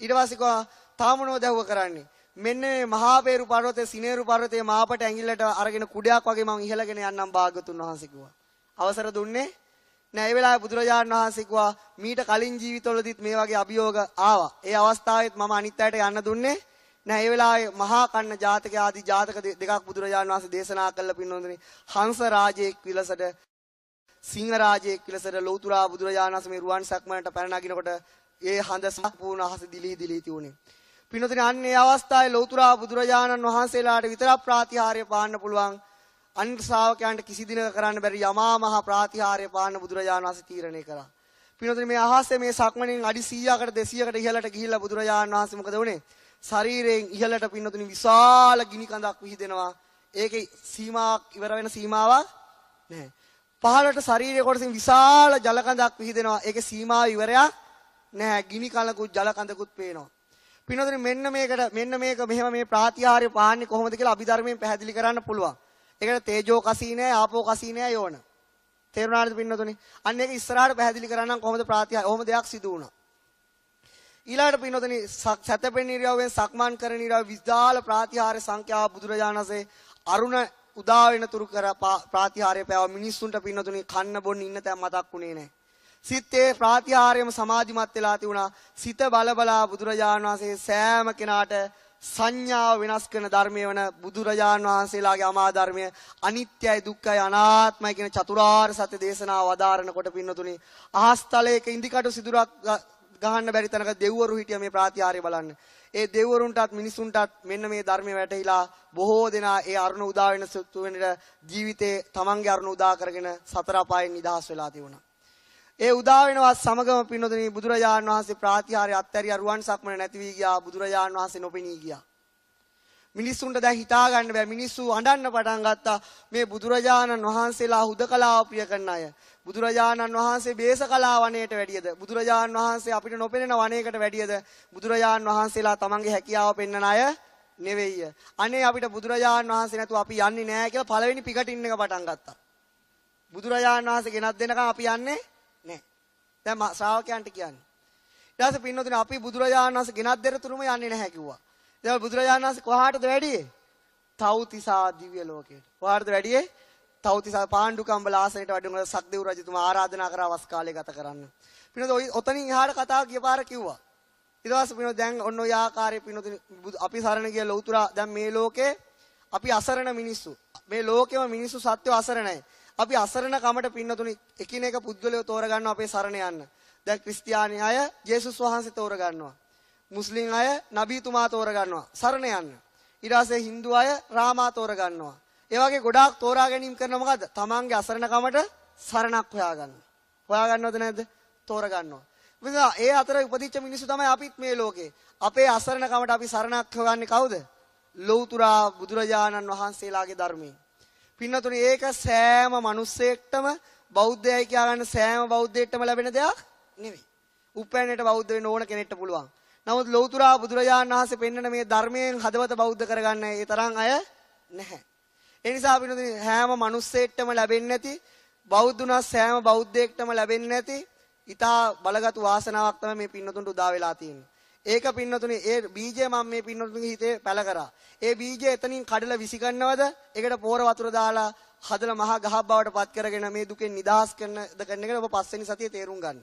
ඊට පස්සේ කිව්වා තාමනෝ දැවුව කරන්නේ. මෙන්න මේ මහා පේරු පර්වතයේ සිනේරු පර්වතයේ මාපට ඇඟිල්ලට අරගෙන කුඩයක් වගේ මං ඉහළගෙන යන්නම් භාග්‍යතුන් වහන්සේ කිව්වා. අවසර දුන්නේ නෑ. ඒ වෙලාවේ බුදුරජාණන් වහන්සේ කිව්වා මීට කලින් ජීවිතවලදීත් මේ වගේ අභියෝග ආවා. ඒ අවස්ථාවෙත් මම අනිත් අයට යන්න දුන්නේ නෑ. ඒ වෙලාවේ මහා කන්න ජාතක ආදී ජාතක දෙකක් බුදුරජාණන් වහන්සේ දේශනා කළා පින්නොන්දනේ. හංස රාජයෙක් විලසට සිංහ රාජයෙක් විලසට ලෞතුරා බුදුරජාණන් වහන්සේ මේ රුවන් සක්මනට පැන නගිනකොට ඒ හඳ සම්පූර්ණ අහස දිලි තියුනේ. පින්නොන්දනේ අන්නේ අවස්ථාවේ ලෞතුරා බුදුරජාණන් වහන්සේලාට විතරක් ප්‍රාතිහාර්ය පාන්න පුළුවන්. අනිත් ශ්‍රාවකයන්ට කිසි දිනක කරන්න බැරි යමා මහ ප්‍රාතිහාර්ය පාන්න බුදුරජාණන් වහන්සේ තීරණය කළා. පින්නොතනේ මේ අහසේ මේ සක්මණෙන් අඩි 100කට 200කට ඉහළට ගිහිල්ලා බුදුරජාණන් වහන්සේ මොකද වුනේ? ශරීරයෙන් ඉහළට පින්නොතනේ විශාල ගිනි කඳක් විහිදෙනවා. ඒකේ සීමාවක් ඉවර වෙන සීමාවක් නැහැ. පහළට ශරීරයේ කොටසින් විශාල ජල කඳක් විහිදෙනවා. ඒකේ සීමාව ඉවරයක් නැහැ. ගිනි කඳකුත් ජල කඳකුත් පේනවා. පින්නොතනේ මෙන්න මේක මෙහෙම මේ ප්‍රාතිහාර්ය පාන්නේ කොහොමද කියලා අභිධර්මයෙන් පැහැදිලි කරන්න පුළුවන්. ඒකට තේජෝ කසී නෑ ආපෝ කසී නෑ යෝන. තේරුණාද පින්නතුනේ? අන්න ඒක ඉස්සරහට පැහැදිලි කරන්නම් කොහොමද ප්‍රාතිහාර්ය. ඔහොම දෙයක් සිදු වුණා. ඊළාට පින්නතුනේ සතපෙන් ඉරියව්වෙන් සක්මන් කරන ඉරියව් විශාල ප්‍රාතිහාර්ය සංඛ්‍යාව බුදුරජාණන්සේ අරුණ උදා වෙන තුරු කර ප්‍රාතිහාර්ය පෑව මිනිස්සුන්ට පින්නතුනේ කන්න බොන්න ඉන්න තැන් මතක් වුණේ නෑ. සිතේ ප්‍රාතිහාර්යම සමාධිමත් වෙලා තිබුණා. සිත බලබලා බුදුරජාණන් වහන්සේ සෑම කෙනාට සංඥාව වෙනස් කරන ධර්මයේ වන බුදුරජාණන් වහන්සේලාගේ අමා ධර්මය අනිත්‍යයි දුක්ඛයි අනාත්මයි කියන චතුරාර්ය සත්‍ය දේශනාව වදාරනකොට පින්නතුනි අහස්තලයක ඉන්දිකටු සිදුරක් ගහන්න බැරි තැනක දෙව්වරු හිටිය මේ ප්‍රාතිහාර්ය බලන්න. ඒ දෙව්වරුන්ටත් මිනිසුන්ටත් මෙන්න මේ ධර්මයේ වැටහිලා බොහෝ දෙනා ඒ අරුණ උදා වෙන සුතුවෙනට ජීවිතේ තමන්ගේ අරුණ උදා කරගෙන සතර අපායෙන් නිදහස් වෙලා තිබුණා. ඒ උදා වෙනවත් සමගම පින්නතුනි බුදුරජාණන් වහන්සේ ප්‍රාතිහාර්ය අත්හැරියා. රුවන් සක්මන නැති වී ගියා. බුදුරජාණන් වහන්සේ නොපෙනී ගියා. මිනිස්සුන්ට දැන් හිතා ගන්න බෑ. මිනිස්සු අඬන්න පටන් ගත්තා. මේ බුදුරජාණන් වහන්සේලා හුදකලාව ප්‍රිය කරන අය. බුදුරජාණන් වහන්සේ බේසකලා වනයේට වැඩියද? බුදුරජාණන් වහන්සේ අපිට නොපෙනෙන වනයේකට වැඩියද? බුදුරජාණන් වහන්සේලා තමන්ගේ හැකියාව පෙන්වන අය නෙවෙයි. අනේ අපිට බුදුරජාණන් වහන්සේ නැතුව අපි යන්නේ නැහැ කියලා පළවෙනි පිකටින් එක පටන් ගත්තා. බුදුරජාණන් වහන්සේ ගෙනත් දෙනකම් අපි යන්නේ නෑ. දැන් ශ්‍රාවකයන්ට කියන්නේ. ඊට පස්සේ පින්නතුනේ අපි බුදුරජාණන් වහන්සේ ගෙනත් දෙරතුරුම යන්නේ නැහැ කිව්වා. දැන් බුදුරජාණන් වහන්සේ කොහාටද වැඩියේ? තව්තිසා දිව්‍ය ලෝකයට. කොහාටද වැඩියේ? තව්තිසා පාණ්ඩුකම්බල ආසනයට වැඩිම සක්දේව් රජතුමා ආරාධනා කරා වස් කාලේ ගත කරන්න. පින්නතුනේ ඔතනින් එහාට කතාව කියපාර කිව්වා. ඊට පස්සේ පින්නතුනේ දැන් ඔන්න ඔය ආකාරයේ පින්නතුනේ අපි සරණ ගිය ලෞතුරා දැන් මේ ලෝකේ අපි අසරණ මිනිස්සු. මේ ලෝකෙම මිනිස්සු සත්‍යව අසරණයි. අපි අසරණ කමට පින්නතුනි එකිනෙක පුද්ගලයෝ තෝරගන්නවා අපේ සරණ යන්න. දැන් ක්‍රිස්තියානි අය ජේසුස් වහන්සේ තෝරගන්නවා. මුස්ලිම් අය නබීතුමා තෝරගන්නවා සරණ යන්න. ඊට පස්සේ හින්දු අය රාමා තෝරගන්නවා. ඒ වගේ ගොඩාක් තෝරා ගැනීම කරන මොකද්ද? තමන්ගේ අසරණ කමට සරණක් හොයාගන්න. හොයාගන්නවද නැද්ද? තෝරගන්නවා. ඒ අතර උපදිච්ච මිනිස්සු තමයි අපිත් මේ ලෝකේ. අපේ අසරණ කමට අපි සරණක් හොයන්නේ කවුද? ලෞතුරා බුදුරජාණන් වහන්සේලාගේ ධර්මයෙන්. පින්නතුනි ඒක සෑම මිනිස්සෙක්ටම බෞද්ධයයි කියලා ගන්න සෑම බෞද්ධයෙක්ටම ලැබෙන දෙයක් නෙවෙයි. උපැන්නේට බෞද්ධ වෙන්න ඕන කෙනෙක්ට පුළුවන්. නමුත් ලෞතුරා බුදුරජාණන් වහන්සේ පෙන්වන මේ ධර්මයෙන් හදවත බෞද්ධ කරගන්න ඒ තරම් අය නැහැ. ඒ නිසා පින්නතුනි හැම මිනිස්සෙක්ටම ලැබෙන්නේ නැති බෞද්ධුණා සෑම බෞද්ධයෙක්ටම ලැබෙන්නේ නැති ඊටා බලගත් වාසනාවක් තමයි මේ පින්නතුන්ට උදා වෙලා තියෙන්නේ. ඒක පින්නතුනි ඒ බීජය මම මේ පින්නතුන්ගේ හිතේ පැල කරා. ඒ බීජය එතනින් කඩලා විසි ගන්නවද? ඒකට පෝර වතුර දාලා හදලා මහා ගහක් බවට පත් කරගෙන මේ දුකෙන් නිදහස් කරන එකට ඔබ පස්වෙනි සතියේ තේරුම් ගන්න.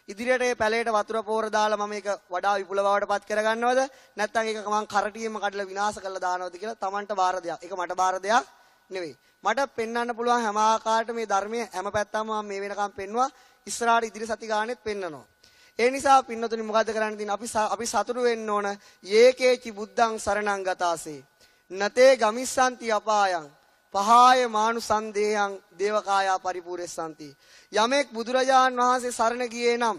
ඉදිරියට මේ පැලේට වතුර පෝර දාලා මම මේක වඩා විපුල බවට පත් කරගන්නවද? නැත්නම් ඒක මම කරටියෙම කඩලා විනාශ කරලා දානවද කියලා Tamanට බාර දෙයක්. ඒක මට බාර දෙයක් නෙවෙයි. මට පෙන්වන්න පුළුවන් හැම ආකාරයට මේ ධර්මයේ හැම පැත්තම මම මේ වෙනකම් පෙන්නවා. ඉස්සරහට ඉදිරි සති ගානෙත් පෙන්නනවා. ඒ නිසා පින්නතුනි මොකද කරන්න තියෙන්නේ? අපි සතුටු වෙන්න ඕන. යේකේචි බුද්ධං සරණං ගතාසේ. නතේ ගමිස්සanti අපායං. පහාය මානුසන්දේයං දේවකායා පරිපූර්ණසanti. යමෙක් බුදුරජාන් වහන්සේ සරණ ගියේ නම්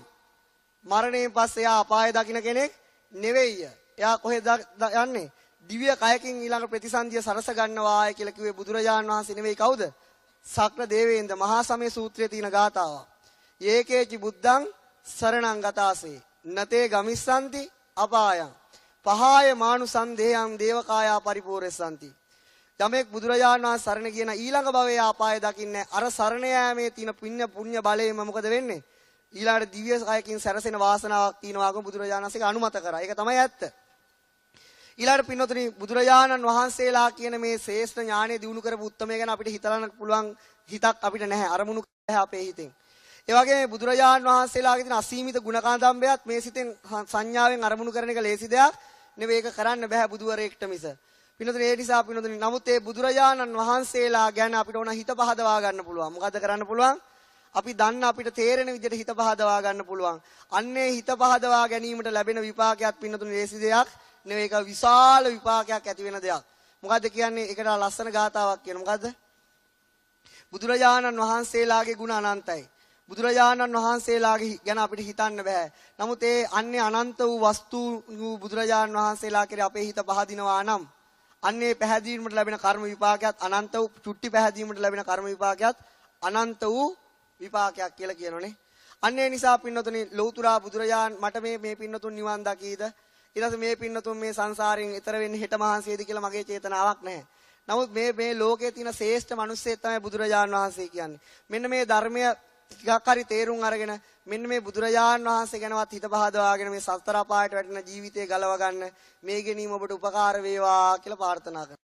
මරණයෙන් පස්සේ එයා අපාය දකින්න කෙනෙක් නෙවෙයි. එයා කොහෙද යන්නේ? දිව්‍ය කයකින් ඊළඟ ප්‍රතිසන්දිය සරස ගන්නවායි කියලා කිව්වේ බුදුරජාන් වහන්සේ නෙවෙයි කවුද? සක්‍ර දේවේන්ද්‍ර මහා සමය සූත්‍රයේ තියෙන ගාථාව. යේකේචි බුද්ධං සරණං ගතාසේ නතේ ගමිස්සanti අපායං පහාය මානුසන්දේයං දේවකායා පරිපූර්ණසanti. යමෙක් බුදුරජාණන් වහන්සේ සරණ කියන ඊළඟ භවයේ ආපාය දකින්නේ අර සරණ යාමේ තියෙන පුණ්‍ය බලයෙන්ම මොකද වෙන්නේ? ඊළඟට දිව්‍ය කයකින් සැරසෙන වාසනාවක් තියෙනවා වගේ බුදුරජාණන් වහන්සේක අනුමත කරා. ඒක තමයි ඇත්ත. ඊළඟට පින්නතුනි බුදුරජාණන් වහන්සේලා කියන මේ ශ්‍රේෂ්ඨ ඥානෙ දිනු කරපු උත්මය ගැන අපිට හිතලන්න පුළුවන් හිතක් අපිට නැහැ. අරමුණු නැහැ අපේ හිතෙන්. ඒ වගේ බුදුරජාණන් වහන්සේලාගේ තියෙන අසීමිත ගුණකාන්දම්බයත් මේ සිතෙන් සංඥාවෙන් අරමුණු කරන එක ලේසි දෙයක් නෙවෙයි. ඒක කරන්න බෑ බුදුවරයෙක්ට මිස. පින්නතුනි ඒ නිසා පින්නතුනි නමුත් ඒ බුදුරජාණන් වහන්සේලා ගැන අපිට ඕන හිත පහදවා ගන්න පුළුවන්. මොකද කරන්න පුළුවන්? අපි දන්න අපිට තේරෙන විදිහට හිත පහදවා ගන්න පුළුවන්. අන්නේ හිත පහදවා ගැනීමට ලැබෙන විපාකයක් පින්නතුනි ලේසි දෙයක් නෙවෙයි. ඒක විශාල විපාකයක් ඇති වෙන දෙයක්. මොකද්ද කියන්නේ? ඒකට ලස්සන ගාතාවක් කියන මොකද්ද? බුදුරජාණන් වහන්සේලාගේ ගුණ අනන්තයි. බුදුරජාණන් වහන්සේලාගේ ගැන අපිට හිතන්න බෑ. නමුත් ඒ අන්නේ අනන්ත වූ වස්තු බුදුරජාණන් වහන්සේලා කෙරේ අපේ හිත පහදිනවා නම් අන්නේ පැහැදීමට ලැබෙන කර්ම විපාකයක් අනන්ත වූ චුට්ටි පැහැදීමට ලැබෙන කර්ම විපාකයක් අනන්ත වූ විපාකයක් කියලා කියනෝනේ. අන්නේ නිසා පින්නතුනි ලෞතුරා බුදුරජාන් මට මේ පින්නතුන් නිවන් දකීද? ඊට පස්සේ මේ පින්නතුන් මේ සංසාරයෙන් ඈතර වෙන්නේ හෙට මහන්සියද කියලා මගේ චේතනාවක් නැහැ. නමුත් මේ ලෝකයේ තියෙන ශ්‍රේෂ්ඨ මිනිස්සෙක් තමයි බුදුරජාන් වහන්සේ කියන්නේ. මෙන්න මේ ධර්මය ටිකක් හරි තේරුම් අරගෙන මෙන්න මේ බුදුරජාණන් වහන්සේ ගැනවත් හිත පහදවාගෙන මේ සතර අපායට වැටෙන ජීවිතය ගලව ගන්න මේ ගැනීම ඔබට උපකාර වේවා කියලා ප්‍රාර්ථනා කරනවා.